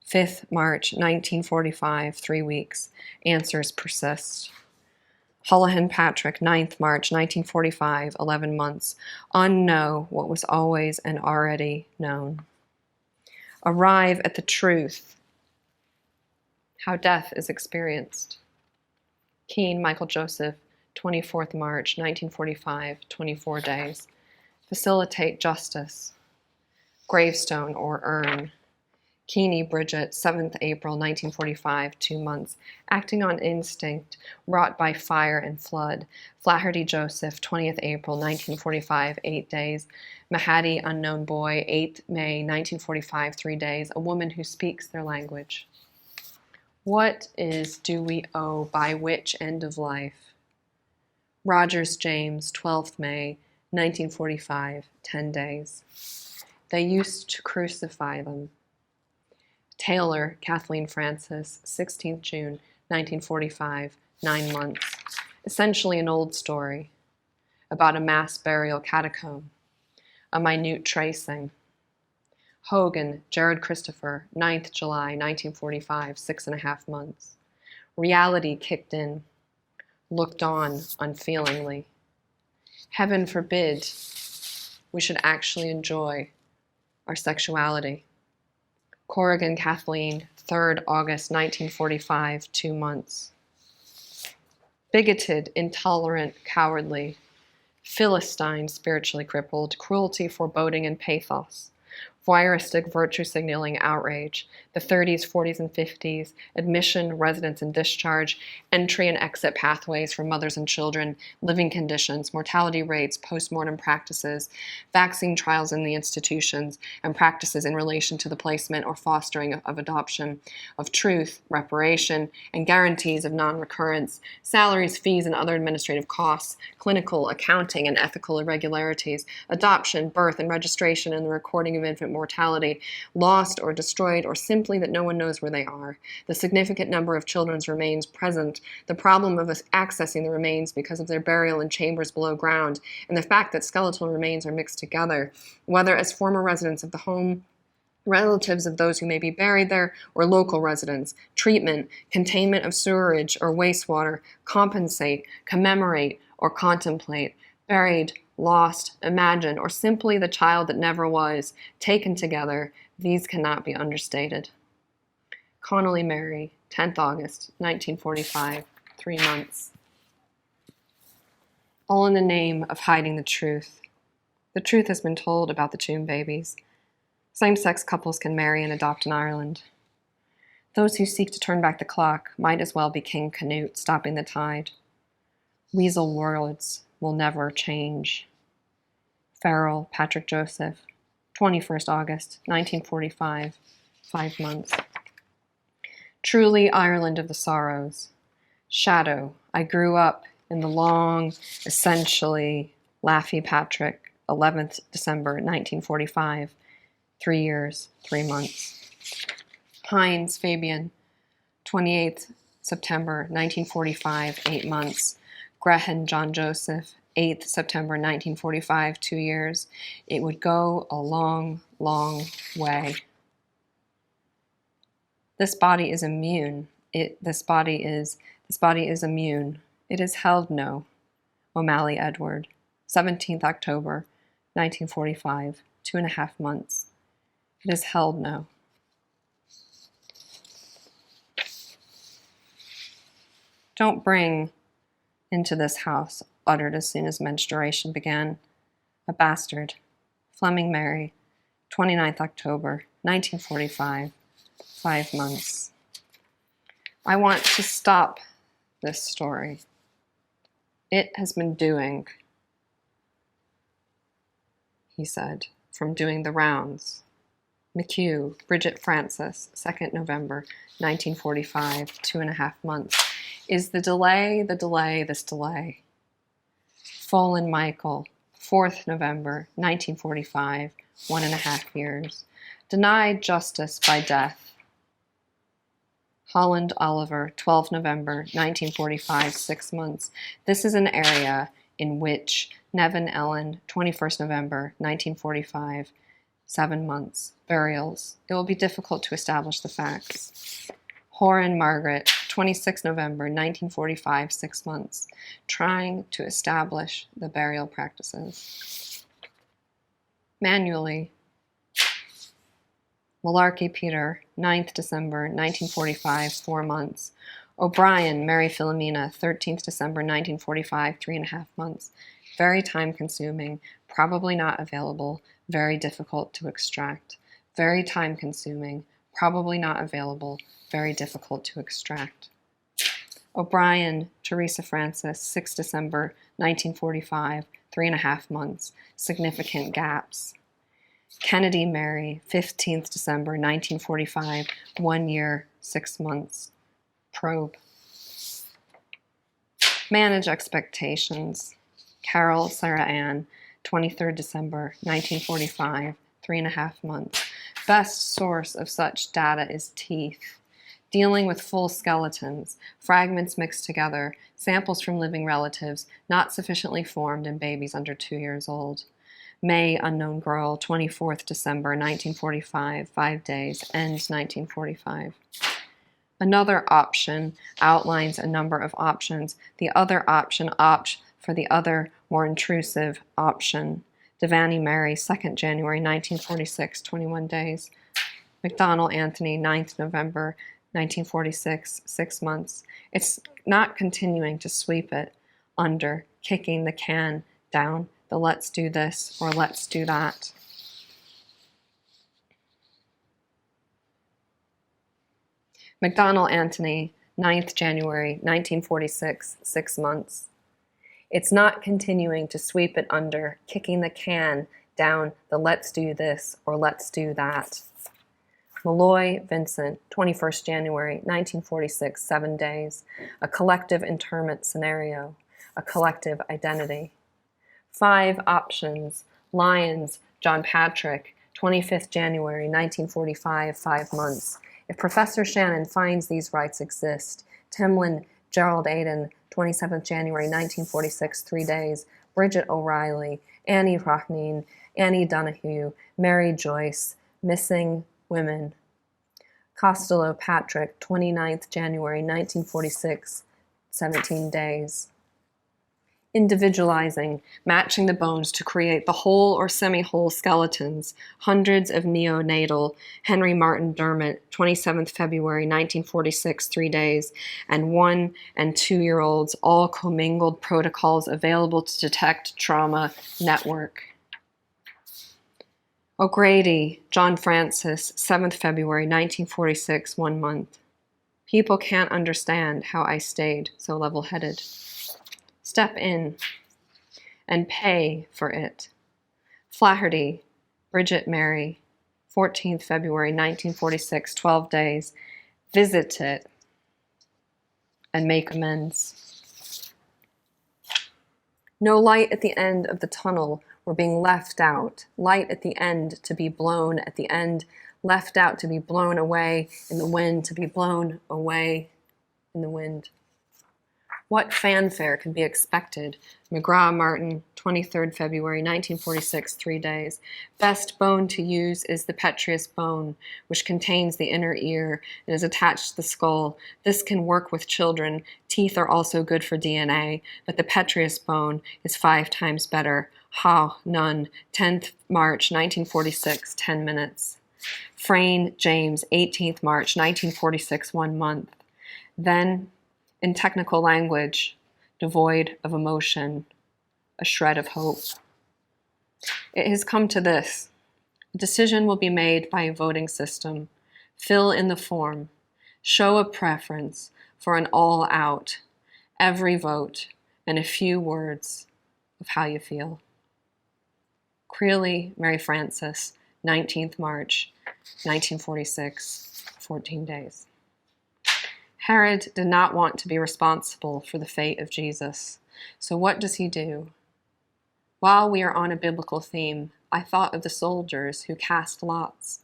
5th March 1945, 3 weeks. Answers persist. Holohan Patrick, 9th March 1945, 11 months. Unknow what was always and already known. Arrive at the truth. How death is experienced. Keene, Michael Joseph, 24th March 1945, 24 days. Facilitate justice. Gravestone or urn. Keeney, Bridget, 7th April 1945, 2 months. Acting on instinct, wrought by fire and flood. Flaherty, Joseph, 20th April 1945, 8 days. Mahadi, unknown boy, 8th May 1945, 3 days. A woman who speaks their language. What is do we owe by which end of life? Rogers, James, 12th May 1945, 10 days. They used to crucify them. Taylor, Kathleen Francis, 16th June 1945, 9 months. Essentially an old story about a mass burial catacomb, a minute tracing. Hogan, Jared Christopher, 9th July 1945, 6.5 months. Reality kicked in, looked on unfeelingly. Heaven forbid we should actually enjoy our sexuality. Corrigan, Kathleen, 3rd August 1945, 2 months. Bigoted, intolerant, cowardly, Philistine, spiritually crippled, cruelty, foreboding, and pathos. Voyeuristic virtue signaling outrage, the 30s, 40s, and 50s, admission, residence, and discharge, entry and exit pathways for mothers and children, living conditions, mortality rates, postmortem practices, vaccine trials in the institutions, and practices in relation to the placement or fostering of adoption, of truth, reparation, and guarantees of non-recurrence, salaries, fees, and other administrative costs, clinical, accounting, and ethical irregularities, adoption, birth, and registration, and the recording of infant mortality, lost or destroyed, or simply that no one knows where they are, the significant number of children's remains present, the problem of us accessing the remains because of their burial in chambers below ground, and the fact that skeletal remains are mixed together, whether as former residents of the home, relatives of those who may be buried there, or local residents, treatment, containment of sewerage or wastewater, compensate, commemorate, or contemplate, buried, lost, imagined, or simply the child that never was, taken together, these cannot be understated. Connolly Mary, 10th August, 1945, 3 months. All in the name of hiding the truth. The truth has been told about the tomb babies. Same-sex couples can marry and adopt in Ireland. Those who seek to turn back the clock might as well be King Canute, stopping the tide. Weasel worlds will never change. Farrell, Patrick Joseph, 21st August, 1945, 5 months. Truly Ireland of the sorrows. Shadow, I grew up in the long, essentially Laffey Patrick, 11th December, 1945, 3 years, 3 months. Hines, Fabian, 28th September, 1945, 8 months. Grehen, John Joseph, 8th September 1945, 2 years. It would go a long, long way. This body is immune. This body is immune. It is held no. O'Malley Edward, 17th October 1945, 2.5 months. It is held no. Don't bring into this house, uttered as soon as menstruation began, a bastard. Fleming Mary, 29th October, 1945, 5 months. I want to stop this story. It has been doing. he said, from doing the rounds. McHugh, Bridget Francis, 2nd November, 1945, 2.5 months. Is the delay, this delay? Folan Michael, 4th November, 1945, 1.5 years. Denied justice by death. Holland Oliver, 12th November, 1945, 6 months. This is an area in which Nevin Ellen, 21st November, 1945, 7 months. Burials. It will be difficult to establish the facts. Horan Margaret, 26 November, 1945, 6 months. Trying to establish the burial practices. Manually. Malarkey Peter, 9th December, 1945, 4 months. O'Brien, Mary Philomena, 13th December, 1945, 3.5 months. Very time-consuming, probably not available, very difficult to extract. Very time-consuming, probably not available, very difficult to extract. O'Brien, Teresa Francis, 6 December, 1945, 3.5 months. Significant gaps. Kennedy Mary, 15th December, 1945, 1 year, 6 months. Probe. Manage expectations. Carol Sarah Ann, 23rd December, 1945, 3.5 months. Best source of such data is teeth. Dealing with full skeletons, fragments mixed together, samples from living relatives, not sufficiently formed in babies under 2 years old. May, unknown girl, 24th December, 1945, 5 days, ends 1945. Another option outlines a number of options. The other option opts for the other, more intrusive option. Devaney Mary, 2nd January, 1946, 21 days. McDonnell Anthony, 9th November, 1946, 6 months. It's not continuing to sweep it under, kicking the can down the let's do this or let's do that. McDonnell Anthony, 9th January, 1946, 6 months. It's not continuing to sweep it under, kicking the can down the let's do this or let's do that. Malloy Vincent, 21st January, 1946, 7 days. A collective interment scenario, a collective identity. 5 options. Lyons, John Patrick, 25th January, 1945, 5 months. If Professor Shannon finds these rights exist, Timlin, Gerald Aden, 27th January, 1946, 3 days. Bridget O'Reilly, Annie Rachnine, Annie Donahue, Mary Joyce, Missing Women. Costello Patrick, 29th January, 1946, 17 days. Individualizing, matching the bones to create the whole or semi-whole skeletons, hundreds of neonatal, Henry Martin Dermott, 27th February, 1946, 3 days, and 1 and 2-year-olds, all commingled protocols available to detect trauma network. O'Grady, John Francis, 7th February, 1946, 1 month. People can't understand how I stayed so level-headed. Step in and pay for it. Flaherty, Bridget Mary, 14th February, 1946, 12 days. Visit it and make amends. No light at the end of the tunnel. We're being left out. Light at the end to be blown at the end. Left out to be blown away in the wind, to be blown away in the wind. What fanfare can be expected? McGraw-Martin, 23rd February, 1946, 3 days. Best bone to use is the petraeus bone, which contains the inner ear and is attached to the skull. This can work with children. Teeth are also good for DNA, but the petraeus bone is 5 times better. Ha, none. 10th March, 1946, 10 minutes. Frayne, James, 18th March, 1946, 1 month. Then, in technical language, devoid of emotion, a shred of hope. It has come to this. A decision will be made by a voting system. Fill in the form. Show a preference for an all-out, every vote, and a few words of how you feel. Creeley Mary Frances, 19th March, 1946, 14 days. Herod did not want to be responsible for the fate of Jesus. So what does he do? While we are on a biblical theme, I thought of the soldiers who cast lots.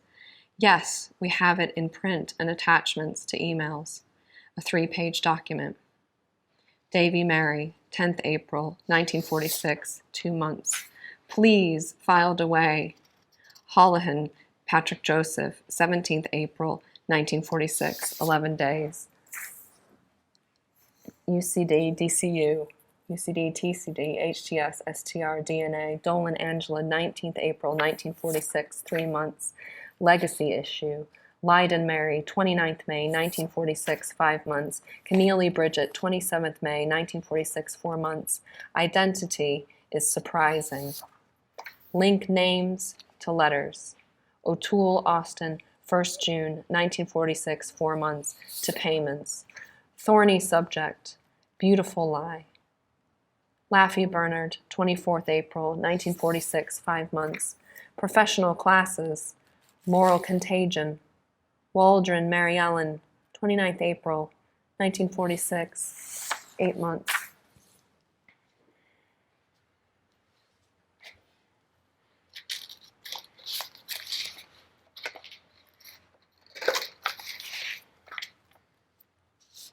Yes, we have it in print and attachments to emails, a 3-page document. Davy Mary, 10th April, 1946, 2 months. Please, filed away. Holohan, Patrick Joseph, 17th April, 1946, 11 days. UCD, DCU, UCD, TCD, HTS, STR, DNA, Dolan Angela, 19th April, 1946, 3 months. Legacy issue. Leiden Mary, 29th May, 1946, 5 months. Keneally Bridget, 27th May, 1946, 4 months. Identity is surprising. Link names to letters. O'Toole Austin, 1st June, 1946, 4 months. To payments. Thorny subject. Beautiful lie. Laffey Bernard, 24th April, 1946, 5 months. Professional classes. Moral contagion. Waldron Mary Ellen, 29th April, 1946, 8 months.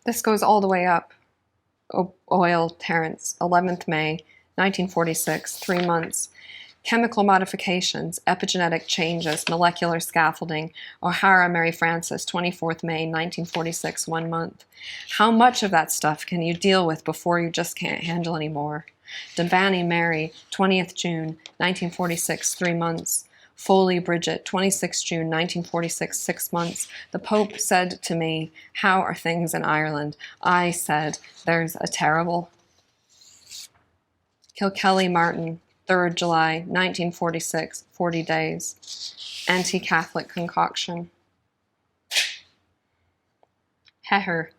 This goes all the way up. Oil Terrence, 11th May, 1946, 3 months. Chemical modifications, epigenetic changes, molecular scaffolding. O'Hara Mary Frances, 24th May, 1946, 1 month. How much of that stuff can you deal with before you just can't handle anymore? Devaney Mary, 20th June, 1946, 3 months. Foley Bridget, 26th June, 1946, 6 months. The Pope said to me, "How are things in Ireland?" I said, "There's a terrible." Kilkelly Martin, 3rd July, 1946, 40 days. Anti-Catholic concoction. Heher,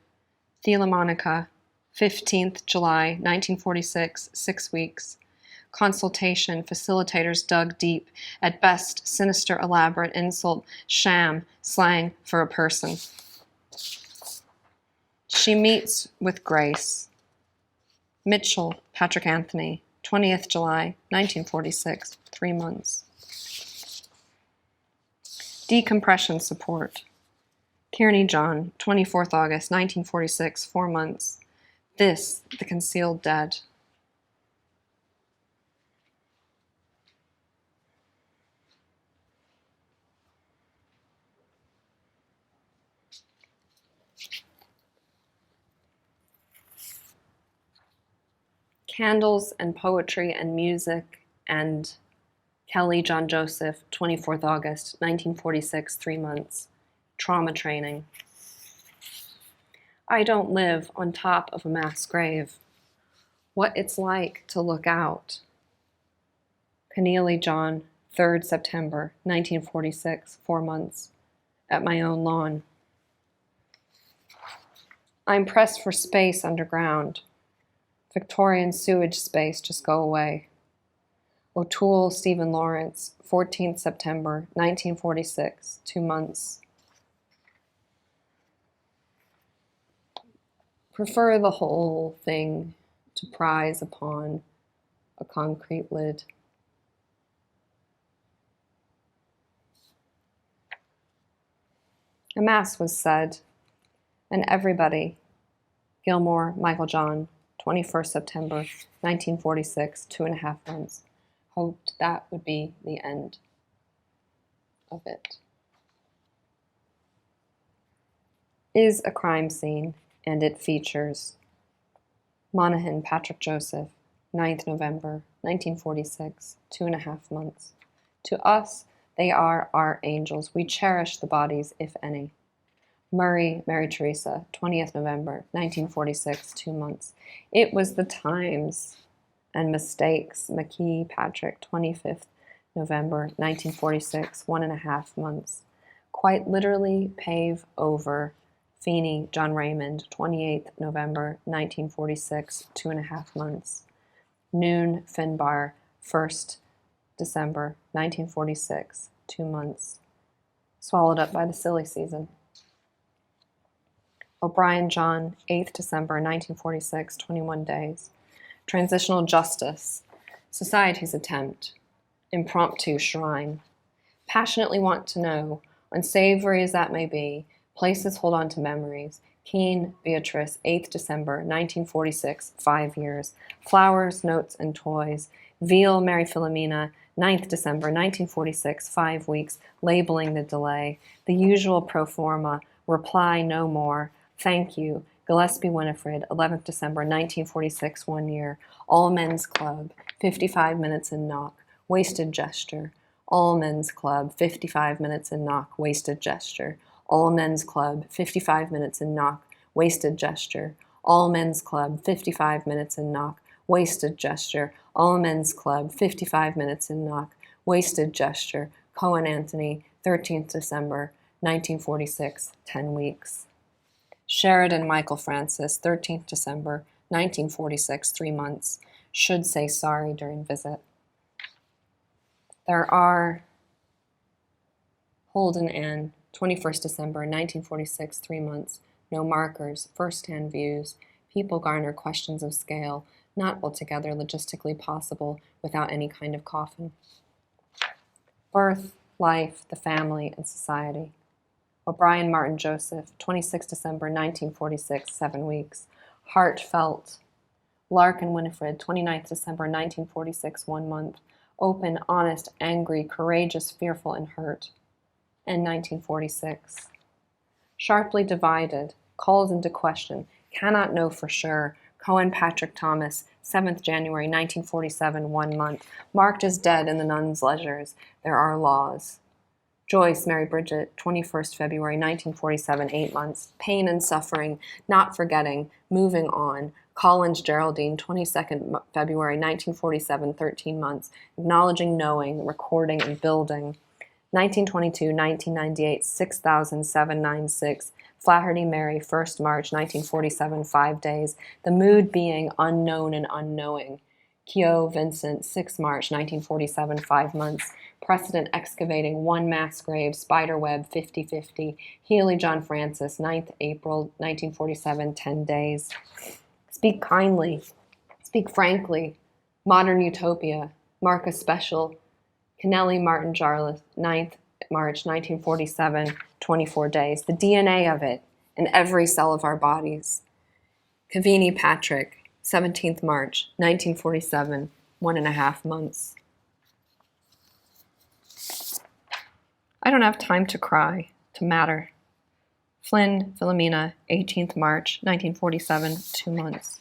Philomonica, 15th July, 1946, 6 weeks. Consultation, facilitators dug deep. At best, sinister, elaborate, insult, sham, slang for a person. She meets with grace. Mitchell, Patrick Anthony, 20th July, 1946, 3 months. Decompression support. Kearney John, 24th August, 1946, 4 months. This, the concealed dead. Candles and poetry and music and Kelly John Joseph, 24th August, 1946, 3 months. Trauma training. I don't live on top of a mass grave. What it's like to look out. Keneally John, 3rd September, 1946, 4 months. At my own lawn. I'm pressed for space underground. Victorian sewage space, just go away. O'Toole Stephen Lawrence, 14th September, 1946, 2 months. Prefer the whole thing to prize upon a concrete lid. A mass was said, and everybody, Gilmore, Michael John, 21st September, 1946, 2.5 months, hoped that would be the end of it. Is a crime scene, and it features Monaghan Patrick Joseph, 9th November, 1946, 2.5 months. To us, they are our angels. We cherish the bodies, if any. Murray, Mary Teresa, 20th November, 1946, 2 months. It was the times and mistakes. McKee, Patrick, 25th November, 1946, 1.5 months. Quite literally pave over. Feeney, John Raymond, 28th November, 1946, 2.5 months. Noon, Finbar, 1st December 1946, 2 months. Swallowed up by the silly season. O'Brien John, 8th December 1946, 21 days. Transitional justice, society's attempt. Impromptu shrine. Passionately want to know, unsavory as that may be, places hold on to memories. Keene, Beatrice, 8th December 1946, 5 years. Flowers, notes, and toys. Veal, Mary Philomena, 9th December 1946, 5 weeks, labeling the delay. The usual pro forma, reply no more, thank you. Gillespie Winifred, 11th December 1946, 1 year. All Men's Club, 55 minutes and knock, wasted gesture. All Men's Club, 55 minutes and knock, wasted gesture. All Men's Club, 55 minutes and knock, wasted gesture. All Men's Club, 55 minutes and knock, wasted gesture. All Men's Club, 55 minutes and knock, wasted gesture. Cohen Anthony, 13th December 1946, 10 weeks. Sheridan Michael Francis, 13th December 1946, 3 months. Should say sorry during visit. There are Holden Ann, 21st December 1946, 3 months. No markers, first-hand views. People garner questions of scale, not altogether logistically possible without any kind of coffin. Birth, life, the family, and society. O'Brien Martin Joseph, 26 December 1946, 7 weeks. Heartfelt. Larkin Winifred, 29th December 1946, 1 month. Open, honest, angry, courageous, fearful, and hurt. And 1946. Sharply divided, calls into question, cannot know for sure. Cohen Patrick Thomas, 7th January 1947, 1 month. Marked as dead in the nun's ledgers. There are laws. Joyce Mary Bridget, 21st February 1947, 8 months. Pain and suffering, not forgetting, moving on. Collins Geraldine, 22nd February 1947, 13 months. Acknowledging, knowing, recording, and building. 1922, 1998, 6,796. Flaherty Mary, 1st March 1947, 5 days. The mood being unknown and unknowing. Keogh Vincent, 6 March 1947, 5 months. Precedent excavating, 1 mass grave, spiderweb, 50-50. Healy John Francis, 9th April 1947, 10 days. Speak kindly, speak frankly. Modern Utopia, Marcus Special. Kennelly Martin Jarlath, 9th March 1947, 24 days. The DNA of it in every cell of our bodies. Cavini Patrick, 17th March 1947, 1.5 months. I don't have time to cry, to matter. Flynn Philomena, 18th March 1947, 2 months.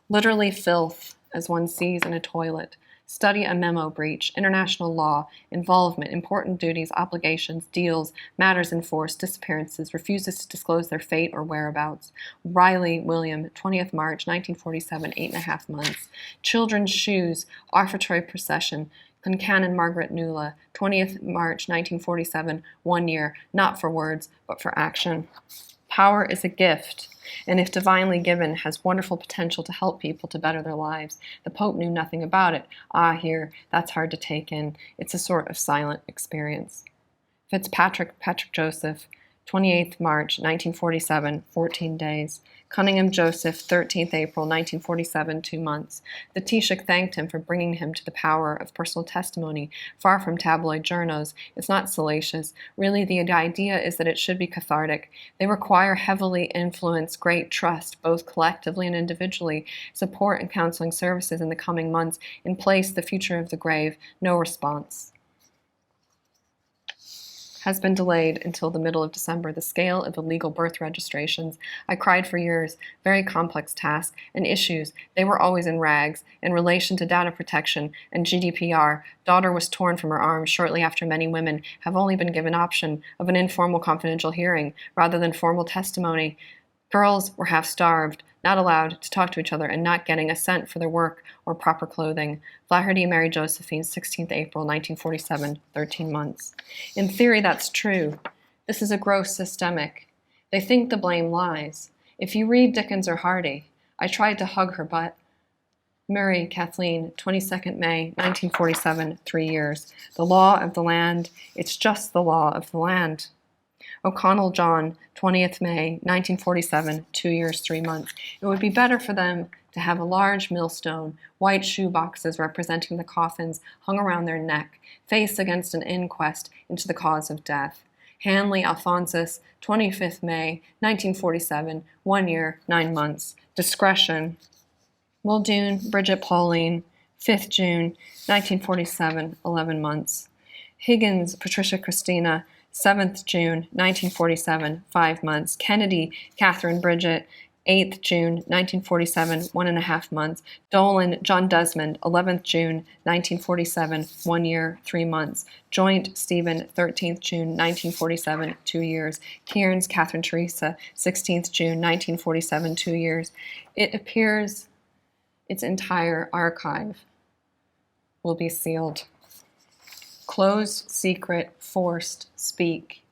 Literally filth, as one sees in a toilet. Study a memo breach, international law, involvement, important duties, obligations, deals, matters enforced, disappearances, refuses to disclose their fate or whereabouts. Riley William, 20th March 1947, 8.5 months. Children's shoes, offertory procession. Concanon Margaret Nuala, 20th March 1947, 1 year, not for words, but for action. Power is a gift, and if divinely given, has wonderful potential to help people to better their lives. The Pope knew nothing about it. Here, that's hard to take in. It's a sort of silent experience. Fitzpatrick Patrick Joseph, 28th March 1947, 14 days. Cunningham Joseph, 13th April 1947, 2 months. The Taoiseach thanked him for bringing him to the power of personal testimony, far from tabloid journos. It's not salacious. Really, the idea is that it should be cathartic. They require heavily influence, great trust, both collectively and individually, support and counseling services in the coming months. In place, the future of the grave. No response. Has been delayed until the middle of December. The scale of illegal birth registrations. I cried for years. Very complex task and issues. They were always in rags. In relation to data protection and GDPR, daughter was torn from her arms shortly after many women have only been given option of an informal confidential hearing rather than formal testimony. Girls were half-starved, not allowed to talk to each other, and not getting a cent for their work or proper clothing. Flaherty Mary Josephine, 16th April 1947, 13 months. In theory, that's true. This is a gross systemic. They think the blame lies. If you read Dickens or Hardy, I tried to hug her butt. Murray Kathleen, 22nd May, 1947, 3 years. The law of the land, it's just the law of the land. O'Connell John, 20th May, 1947, 2 years, 3 months. It would be better for them to have a large millstone, white shoe boxes representing the coffins hung around their neck, face against an inquest into the cause of death. Hanley Alphonsus, 25th May, 1947, 1 year, 9 months. Discretion. Muldoon Bridget Pauline, 5th June, 1947, 11 months. Higgins Patricia Christina, 7th June, 1947, 5 months. Kennedy Catherine Bridget, 8th June, 1947, 1.5 months. Dolan John Desmond, 11th June, 1947, 1 year, 3 months. Joint Stephen, 13th June, 1947, 2 years. Kearns Catherine Teresa, 16th June, 1947, 2 years. It appears its entire archive will be sealed. Closed, secret, forced, speak.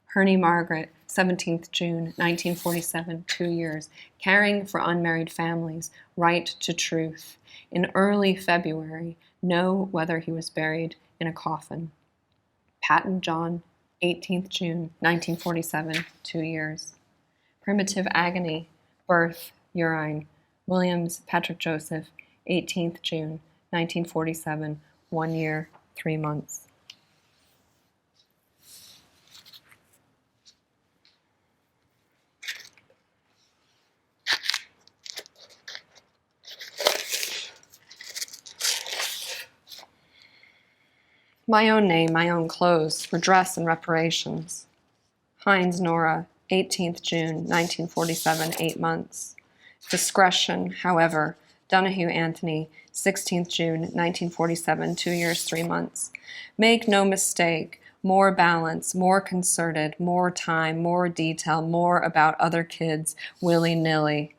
Herney Margaret, 17th June, 1947, 2 years. Caring for unmarried families, right to truth. In early February, know whether he was buried in a coffin. Patton John, 18th June, 1947, 2 years. Primitive agony, birth, urine. Williams Patrick Joseph, 18th June, 1947, 1 year, 3 months. My own name, my own clothes, redress and reparations. Hines Nora, 18th June, 1947, 8 months. Discretion, however, Donahue Anthony, 16th June, 1947, 2 years, 3 months. Make no mistake, more balance, more concerted, more time, more detail, more about other kids, willy-nilly.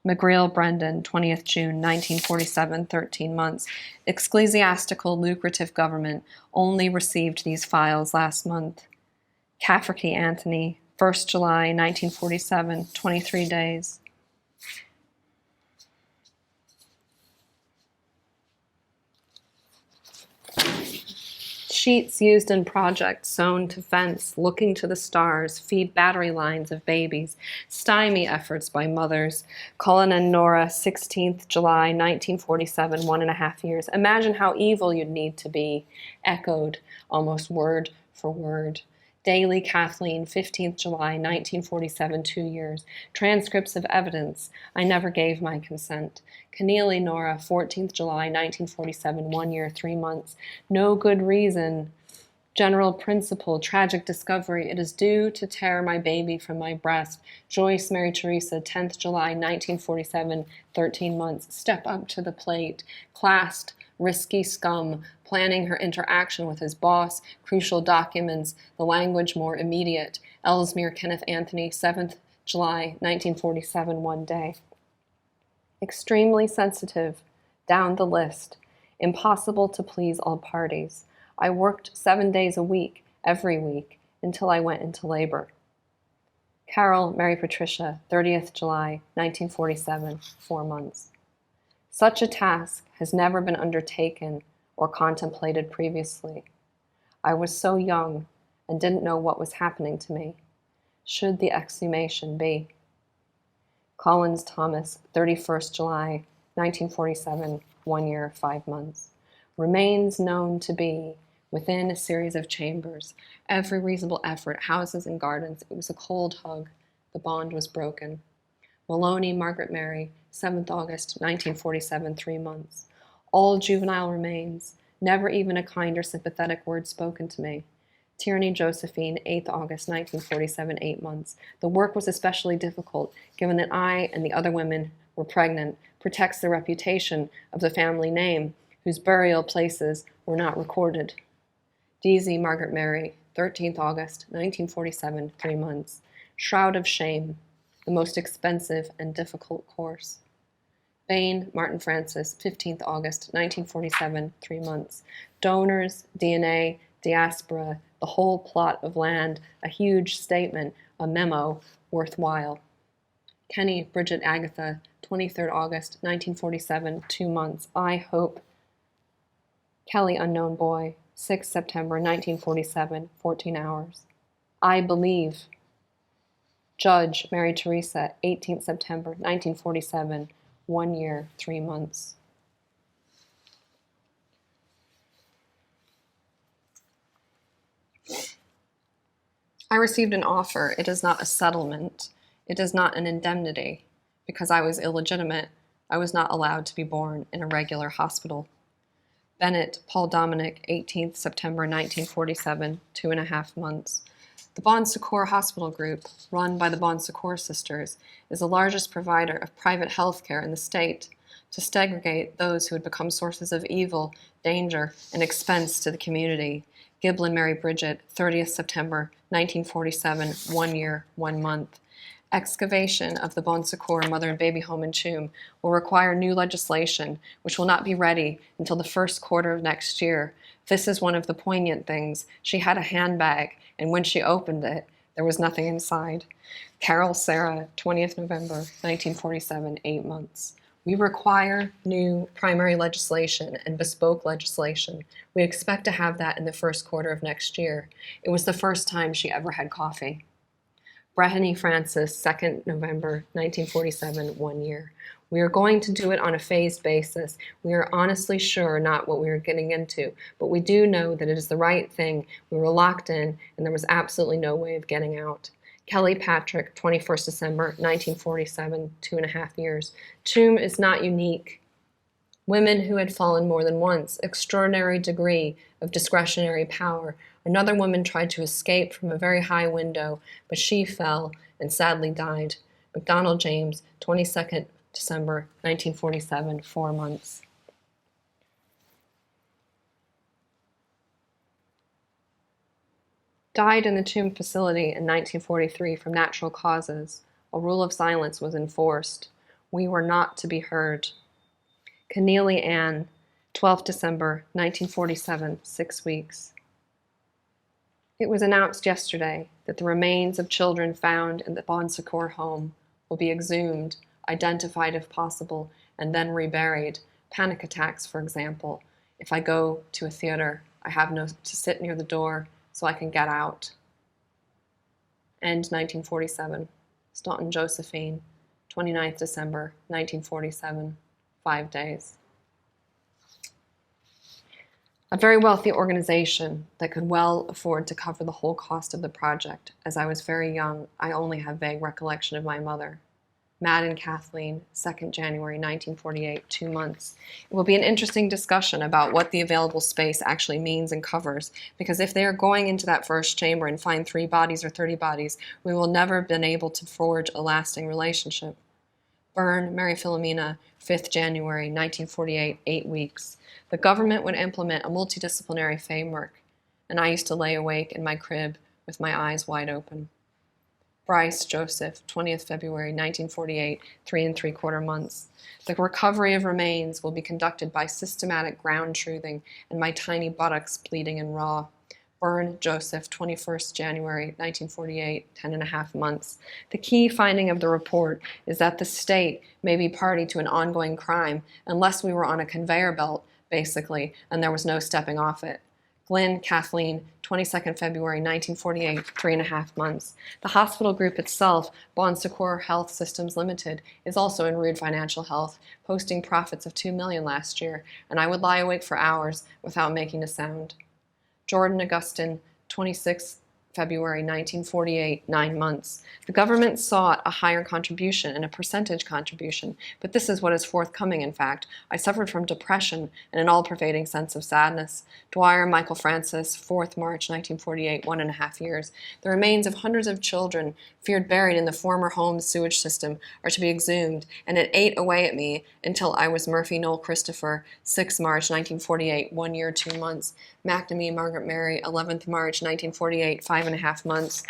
McGreal Brendan, 20th June, 1947, 13 months. Ecclesiastical lucrative government only received these files last month. Cafferty Anthony, 1st July, 1947, 23 days. Sheets used in projects sewn to fence, looking to the stars, feed battery lines of babies, stymie efforts by mothers. Cullen and Nora, 16th July, 1947, 1.5 years. Imagine how evil you'd need to be, echoed almost word for word. Daily Kathleen, 15th July, 1947, 2 years. Transcripts of evidence. I never gave my consent. Keneally Nora, 14th July, 1947, 1 year, 3 months. No good reason. General principle, tragic discovery. It is due to tear my baby from my breast. Joyce Mary Teresa, 10th July, 1947, 13 months. Step up to the plate. Classed, risky scum, planning her interaction with his boss, crucial documents, the language more immediate. Ellesmere Kenneth Anthony, 7th July, 1947, 1 day. Extremely sensitive, down the list. Impossible to please all parties. I worked 7 days a week, every week, until I went into labor. Carol Mary Patricia, 30th July, 1947, 4 months. Such a task has never been undertaken or contemplated previously. I was so young and didn't know what was happening to me. Should the exhumation be? Collins Thomas, 31st July, 1947, 1 year, 5 months. Remains known to be within a series of chambers. Every reasonable effort, houses and gardens. It was a cold hug. The bond was broken. Maloney Margaret Mary, 7th August, 1947, 3 months. All juvenile remains. Never even a kind or sympathetic word spoken to me. Tierney Josephine, 8th August, 1947, 8 months. The work was especially difficult, given that I and the other women were pregnant. Protects the reputation of the family name, whose burial places were not recorded. Deasy Margaret Mary, 13th August, 1947, 3 months. Shroud of shame, the most expensive and difficult course. Bain Martin Francis, 15th August, 1947, 3 months. Donors, DNA, diaspora, the whole plot of land, a huge statement, a memo worthwhile. Kenny Bridget Agatha, 23rd August 1947, 2 months. I hope. Kelly unknown boy, 6th September 1947, 14 hours. I believe. Judge Mary Teresa, 18th September 1947, 1 year, 3 months. I received an offer. It is not a settlement. It is not an indemnity. Because I was illegitimate, I was not allowed to be born in a regular hospital. Bennett, Paul Dominic, 18th September 1947, 2.5 months. The Bon Secours Hospital Group, run by the Bon Secours sisters, is the largest provider of private health care in the state to segregate those who had become sources of evil, danger, and expense to the community. Giblin Mary Bridget, 30th September 1947, 1 year, 1 month. Excavation of the Bon Secours Mother and Baby Home and Tomb will require new legislation, which will not be ready until the first quarter of next year. This is one of the poignant things. She had a handbag, and when she opened it, there was nothing inside. Carol Sarah, 20th November 1947, 8 months. We require new primary legislation and bespoke legislation. We expect to have that in the first quarter of next year. It was the first time she ever had coffee. Breheny Francis, 2nd November 1947, 1 year. We are going to do it on a phased basis. We are honestly sure not what we are getting into, but we do know that it is the right thing. We were locked in, and there was absolutely no way of getting out. Kelly Patrick, 21st December 1947, 2.5 years. Tomb is not unique. Women who had fallen more than once, extraordinary degree of discretionary power. Another woman tried to escape from a very high window, but she fell and sadly died. McDonald James, 22nd December 1947, 4 months. Died in the Tomb facility in 1943 from natural causes. A rule of silence was enforced. We were not to be heard. Keneally Ann, 12th December 1947, 6 weeks. It was announced yesterday that the remains of children found in the Bon Secours home will be exhumed, identified if possible, and then reburied. Panic attacks, for example. If I go to a theater, I have to sit near the door so I can get out. End 1947. Staunton Josephine, 29th December 1947, 5 days. A very wealthy organization that could well afford to cover the whole cost of the project. As I was very young, I only have vague recollection of my mother. Madden Kathleen, 2nd January 1948, 2 months. It will be an interesting discussion about what the available space actually means and covers, because if they are going into that first chamber and find 3 bodies or 30 bodies, we will never have been able to forge a lasting relationship. Byrne, Mary Philomena, 5th January 1948, 8 weeks. The government would implement a multidisciplinary framework, and I used to lay awake in my crib with my eyes wide open. Bryce Joseph, 20th February 1948, 3 3/4 months. The recovery of remains will be conducted by systematic ground truthing and my tiny buttocks bleeding and raw. Byrne Joseph, 21st January 1948, 10.5 months. The key finding of the report is that the state may be party to an ongoing crime unless we were on a conveyor belt, basically, and there was no stepping off it. Glynn Kathleen, 22nd February 1948, 3.5 months. The hospital group itself, Bon Secours Health Systems Limited, is also in rude financial health, posting profits of $2 million last year, and I would lie awake for hours without making a sound. Jordan Augustin, 26th February 1948, 9 months. The government sought a higher contribution and a percentage contribution, but this is what is forthcoming, in fact. I suffered from depression and an all-pervading sense of sadness. Dwyer Michael Francis, 4th March 1948, 1.5 years. The remains of hundreds of children, feared buried in the former home sewage system, are to be exhumed, and it ate away at me until I was Murphy Noel Christopher, 6 March 1948, 1 year, 2 months. McNamee Margaret Mary, 11th March 1948, 5.5 months.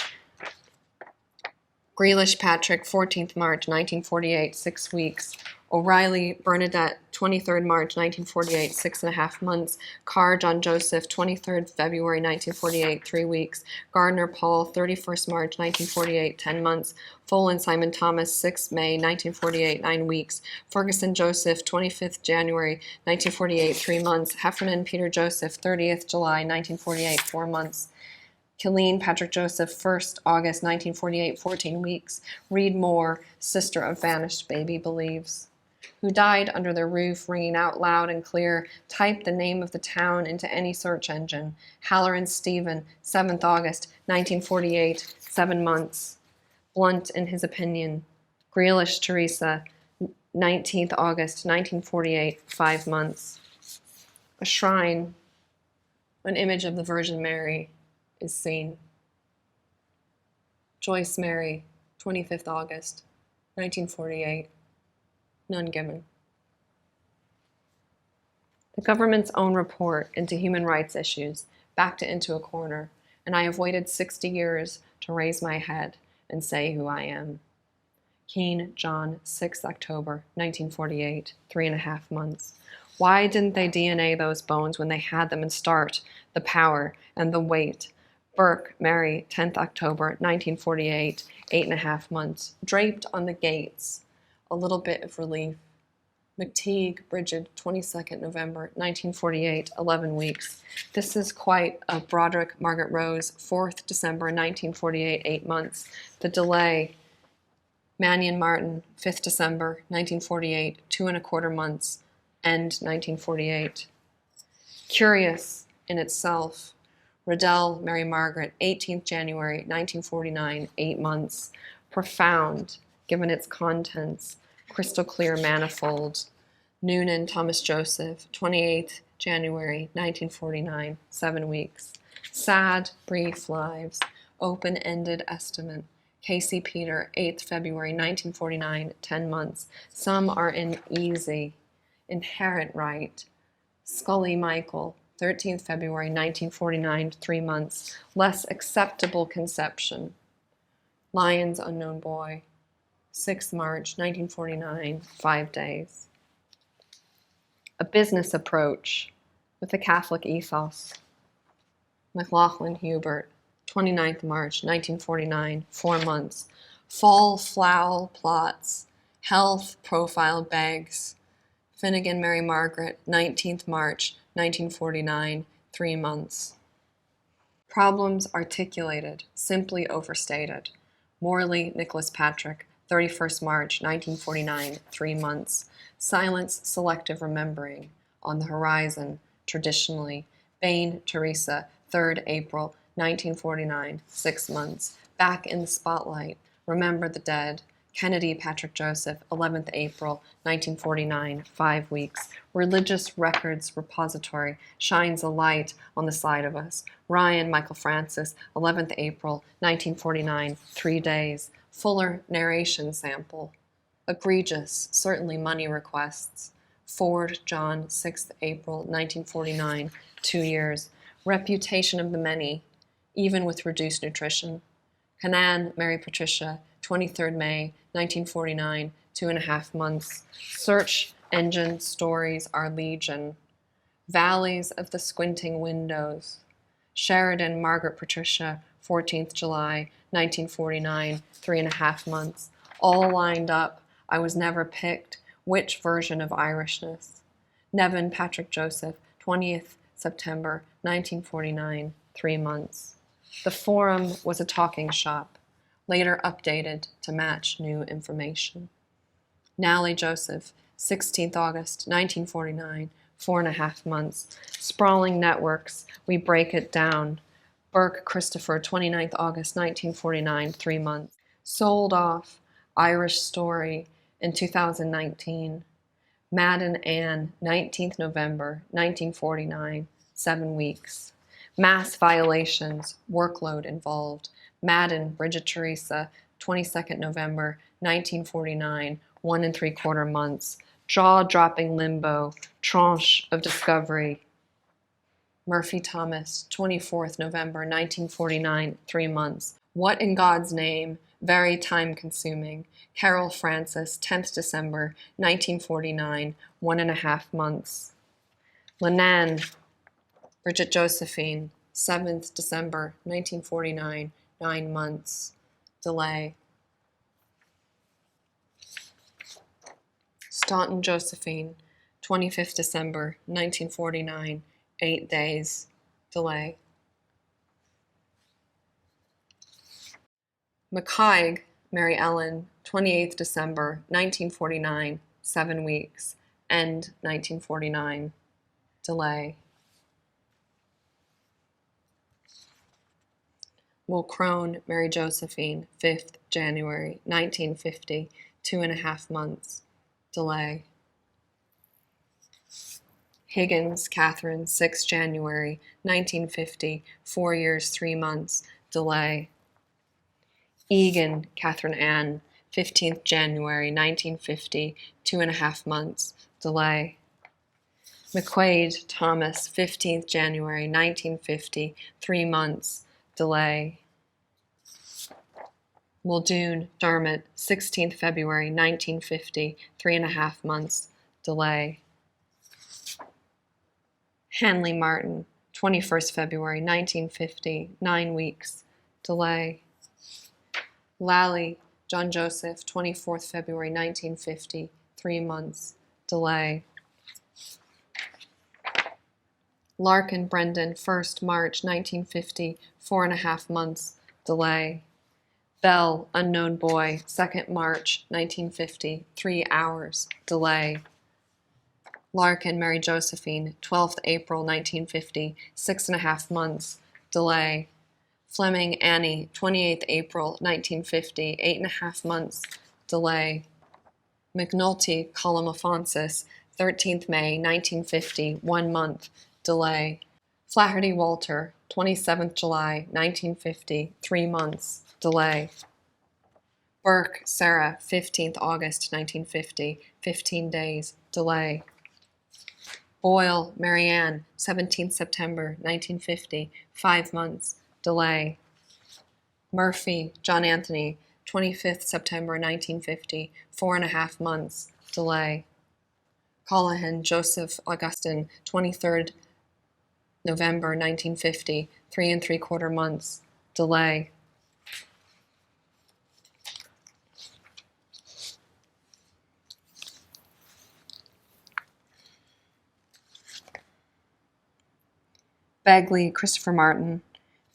Grealish Patrick, 14th March 1948, 6 weeks. O'Reilly Bernadette, 23rd March 1948, 6.5 months. Carr John Joseph, 23rd February 1948, 3 weeks. Gardner Paul, 31st March 1948, 10 months. Folan Simon Thomas, 6th May 1948, 9 weeks. Ferguson Joseph, 25th January 1948, 3 months. Heffernan Peter Joseph, 30th July 1948, 4 months. Killeen Patrick Joseph, 1st August 1948, 14 weeks. Reed Moore, sister of vanished baby, believes. Who died under their roof, ringing out loud and clear. Type the name of the town into any search engine. Halloran Stephen, 7th August 1948, 7 months. Blunt in his opinion. Grealish Teresa, 19th August 1948, 5 months. A shrine, an image of the Virgin Mary, is seen. Joyce Mary, 25th August 1948, none given. The government's own report into human rights issues backed it into a corner, and I have waited 60 years to raise my head and say who I am. Keene, John, 6th October 1948, 3.5 months. Why didn't they DNA those bones when they had them and start the power and the weight? Burke, Mary, 10th October 1948, 8.5 months. Draped on the gates, a little bit of relief. McTeague, Bridget, 22nd November 1948, 11 weeks. This is quite a Broderick, Margaret Rose, 4th December 1948, 8 months. The delay, Mannion Martin, 5th December 1948, 2.25 months. End 1948. Curious in itself, Riddell, Mary Margaret, 18th January 1949, 8 months. Profound, given its contents. Crystal clear manifold. Noonan, Thomas Joseph, 28th January 1949, 7 weeks. Sad, brief lives. Open-ended estimate. Casey Peter, 8th February 1949, 10 months. Some are in easy, inherent right. Scully Michael, 13th February 1949, 3 months. Less acceptable conception. Lyons Unknown Boy, 6th March 1949, 5 days. A business approach with a Catholic ethos. McLaughlin Hubert, 29th March 1949, 4 months. Fall flowl plots. Health profile bags. Finnegan Mary Margaret, 19th March 1949, 3 months. Problems articulated, simply overstated. Morley Nicholas Patrick, 31st March 1949, 3 months. Silence selective remembering. On the horizon, traditionally. Bain Teresa, 3rd April 1949, 6 months. Back in the spotlight. Remember the dead. Kennedy Patrick Joseph, 11th April 1949, 5 weeks. Religious Records Repository shines a light on the side of us. Ryan Michael Francis, 11th April 1949, 3 days. Fuller narration sample. Egregious, certainly money requests. Ford John, 6th April 1949, 2 years. Reputation of the many, even with reduced nutrition. Hanan Mary Patricia, 23rd May 1949, 2.5 months. Search engine stories are legion. Valleys of the squinting windows. Sheridan Margaret Patricia, 14th July 1949, 3.5 months. All lined up. I was never picked. Which version of Irishness? Nevin Patrick Joseph, 20th September 1949, 3 months. The forum was a talking shop, later updated to match new information. Nally Joseph, 16th August 1949, 4.5 months. Sprawling networks, we break it down. Burke Christopher, 29th August 1949, 3 months. Sold off, Irish Story in 2019. Madden Ann, 19th November 1949, 7 weeks. Mass violations, workload involved. Madden Bridget Teresa, 22nd November 1949, 1.75 months. Jaw-dropping limbo, tranche of discovery. Murphy Thomas, 24th November 1949, 3 months. What in God's name very time-consuming. Carol Francis, 10th December, 1949, 1.5 months. Lenan, Bridget Josephine, 7th December, 1949, 9 months. Delay. Staunton Josephine, 25th December, 1949, 8 days. Delay. McCaig, Mary Ellen, 28th December, 1949, 7 weeks. End 1949. Delay. Mulcrone, Mary Josephine, 5th January, 1950, 2.5 months. Delay. Higgins, Catherine, 6th January, 1950, 4 years, 3 months. Delay. Egan, Catherine Ann, 15th January, 1950, 2.5 months. Delay. McQuaid, Thomas, 15th January, 1950, 3 months. Delay. Muldoon, Dermot, 16th February, 1950, 3.5 months. Delay. Hanley Martin, 21st February, 1950, 9 weeks. Delay. Lally, John Joseph, 24th February, 1950, 3 months. Delay. Larkin Brendan, 1st March, 1950, 4.5 months. Delay. Bell, unknown boy, 2nd March, 1950, 3 hours. Delay. Larkin Mary Josephine, 12th April, 1950, 6.5 months. Delay. Fleming Annie, 28th April, 1950, 8.5 months. Delay. McNulty Colum Afonsis, 13th May, 1950, 1 month. Delay. Flaherty Walter, 27th July, 1950, 3 months. Delay. Burke Sarah, 15th August, 1950, 15 days. Delay. Boyle Marianne, 17th September, 1950, 5 months. Delay. Murphy John Anthony, 25th September, 1950, 4.5 months. Delay. Callahan Joseph Augustin, 23rd November, 1950, 3.75 months. Delay. Bagley Christopher Martin,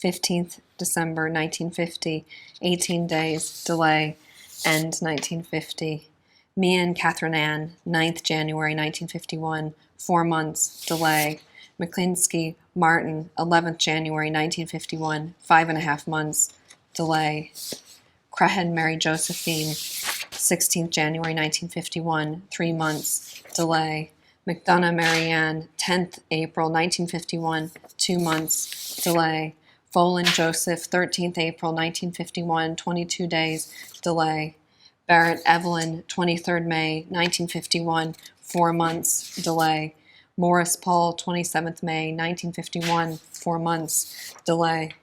15th December, 1950, 18 days. Delay. End 1950. Meehan Catherine Ann, 9th January, 1951, 4 months. Delay. McClinsky Martin, 11th January, 1951, 5.5 months. Delay. Crehan Mary Josephine, 16th January, 1951, 3 months. Delay. McDonough Marianne, 10th April, 1951, 2 months. Delay. Folan Joseph, 13th April, 1951, 22 days. Delay. Barrett Evelyn, 23rd May, 1951, 4 months. Delay. Morris Paul, 27th May, 1951, 4 months. Delay.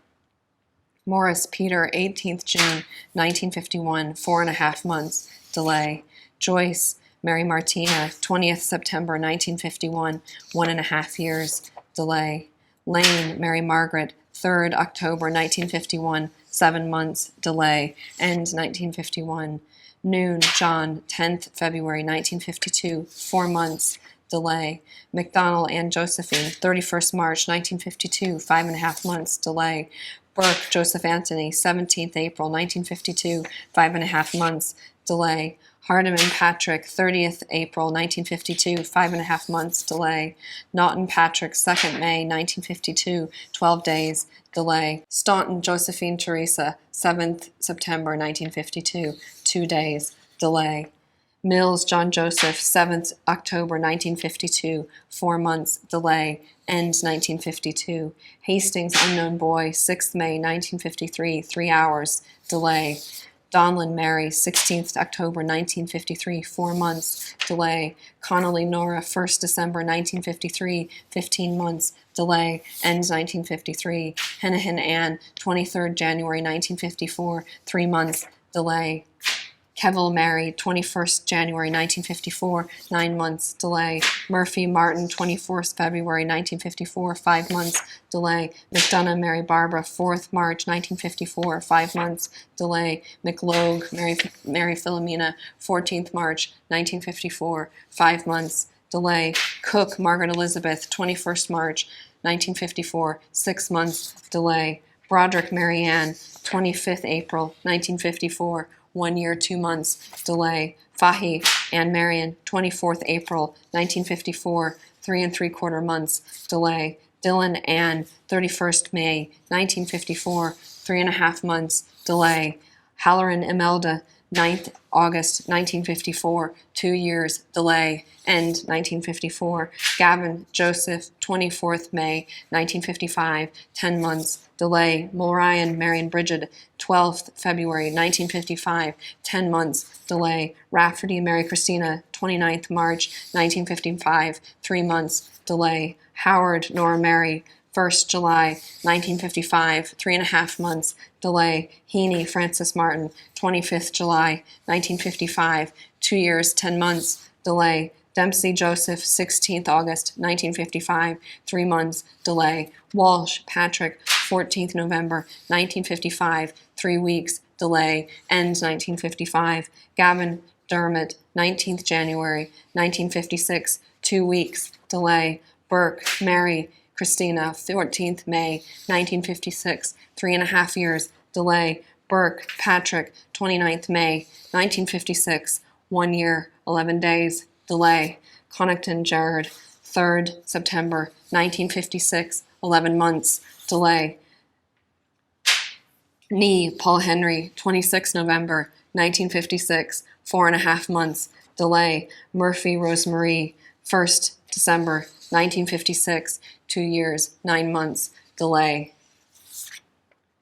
Morris Peter, 18th June, 1951, 4.5 months. Delay. Joyce Mary Martina, 20th September, 1951, 1.5 years. Delay. Lane Mary Margaret, 3rd October, 1951, 7 months. Delay. End 1951. Noon John, 10th February, 1952, 4 months. Delay. McDonnell Ann Josephine, 31st March, 1952, 5.5 months. Delay. Burke Joseph Anthony, 17th April, 1952, 5.5 months. Delay. Hardiman Patrick, 30th April, 1952, 5.5 months. Delay. Naughton Patrick, 2nd May, 1952, 12 days. Delay. Staunton Josephine Teresa, 7th September, 1952, 2 days. Delay. Mills John Joseph, 7th October, 1952, 4 months. Delay. End 1952. Hastings Unknown Boy, 6th May, 1953, 3 hours. Delay. Donlin Mary, 16th October, 1953, 4 months. Delay. Connolly Nora, 1st December, 1953, 15 months. Delay. Ends 1953. Hennehan Ann, 23rd January, 1954, 3 months. delay. Kevil Mary, 21st January 1954, 9 months, delay. Murphy Martin, 24th February 1954, 5 months, delay. McDonough Mary Barbara, 4th March 1954, 5 months, delay. McLogue Mary Philomena, 14th March 1954, 5 months, delay. Cook Margaret Elizabeth, 21st March 1954, 6 months, delay. Broderick Mary Ann, 25th April 1954, 1 year, 2 months, delay. Fahy Ann Marion, 24th April 1954, 3 3/4 months, delay. Dillon Ann, 31st May 1954, 3 1/2 months, delay. Halloran Imelda, 9th August 1954, 2 years, delay, end 1954. Gavin Joseph, 24th May 1955, 10 months, delay. Mulryan Marion Bridget, 12th February 1955, 10 months, delay. Rafferty Mary Christina, 29th March 1955, 3 months, delay. Howard Nora Mary, 1st July 1955, 3 1/2 months, delay. Heaney Francis Martin, 25th July 1955, 2 years, 10 months, delay. Dempsey Joseph, 16th August 1955, 3 months, delay. Walsh Patrick, 14th November 1955, 3 weeks, delay, end 1955. Gavin Dermott, 19th January 1956, 2 weeks, delay. Burke Mary Christina, 14th May 1956, 3 1/2 years, delay. Burke Patrick, 29th May 1956, 1 year, 11 days, delay. Connaughton Jared, 3rd September 1956, 11 months, delay. Nee Paul Henry, 26 November 1956, 4 1/2 months, delay. Murphy Rosemarie, 1st December 1956, 2 years, 9 months, delay.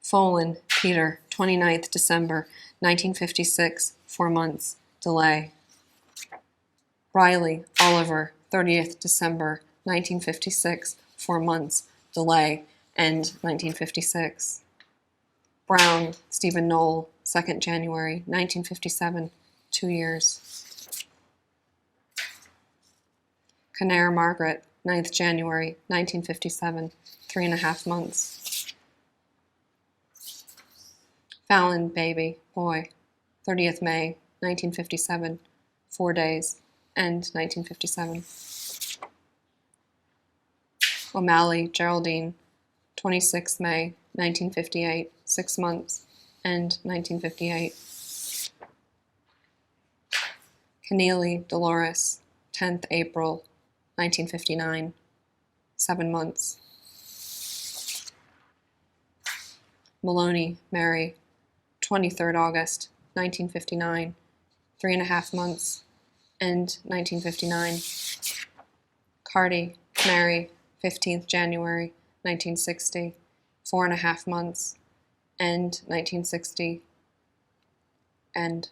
Folan Peter, 29th December 1956, 4 months, delay. Riley Oliver, 30th December 1956, 4 months, delay, end 1956. Brown Stephen Knoll, 2nd January 1957, 2 years. Kinnair Margaret, 9th January 1957, 3 1/2 months. Fallon Baby, boy, 30th May 1957, 4 days, end 1957. O'Malley Geraldine, 26th May 1958, 6 months, end 1958. Keneally Dolores, 10th April 1959, 7 months. Maloney Mary, 23rd August 1959, 3 1/2 months, end 1959. Carty Mary, 15th January 1960, 4 1/2 months, end 1960, end.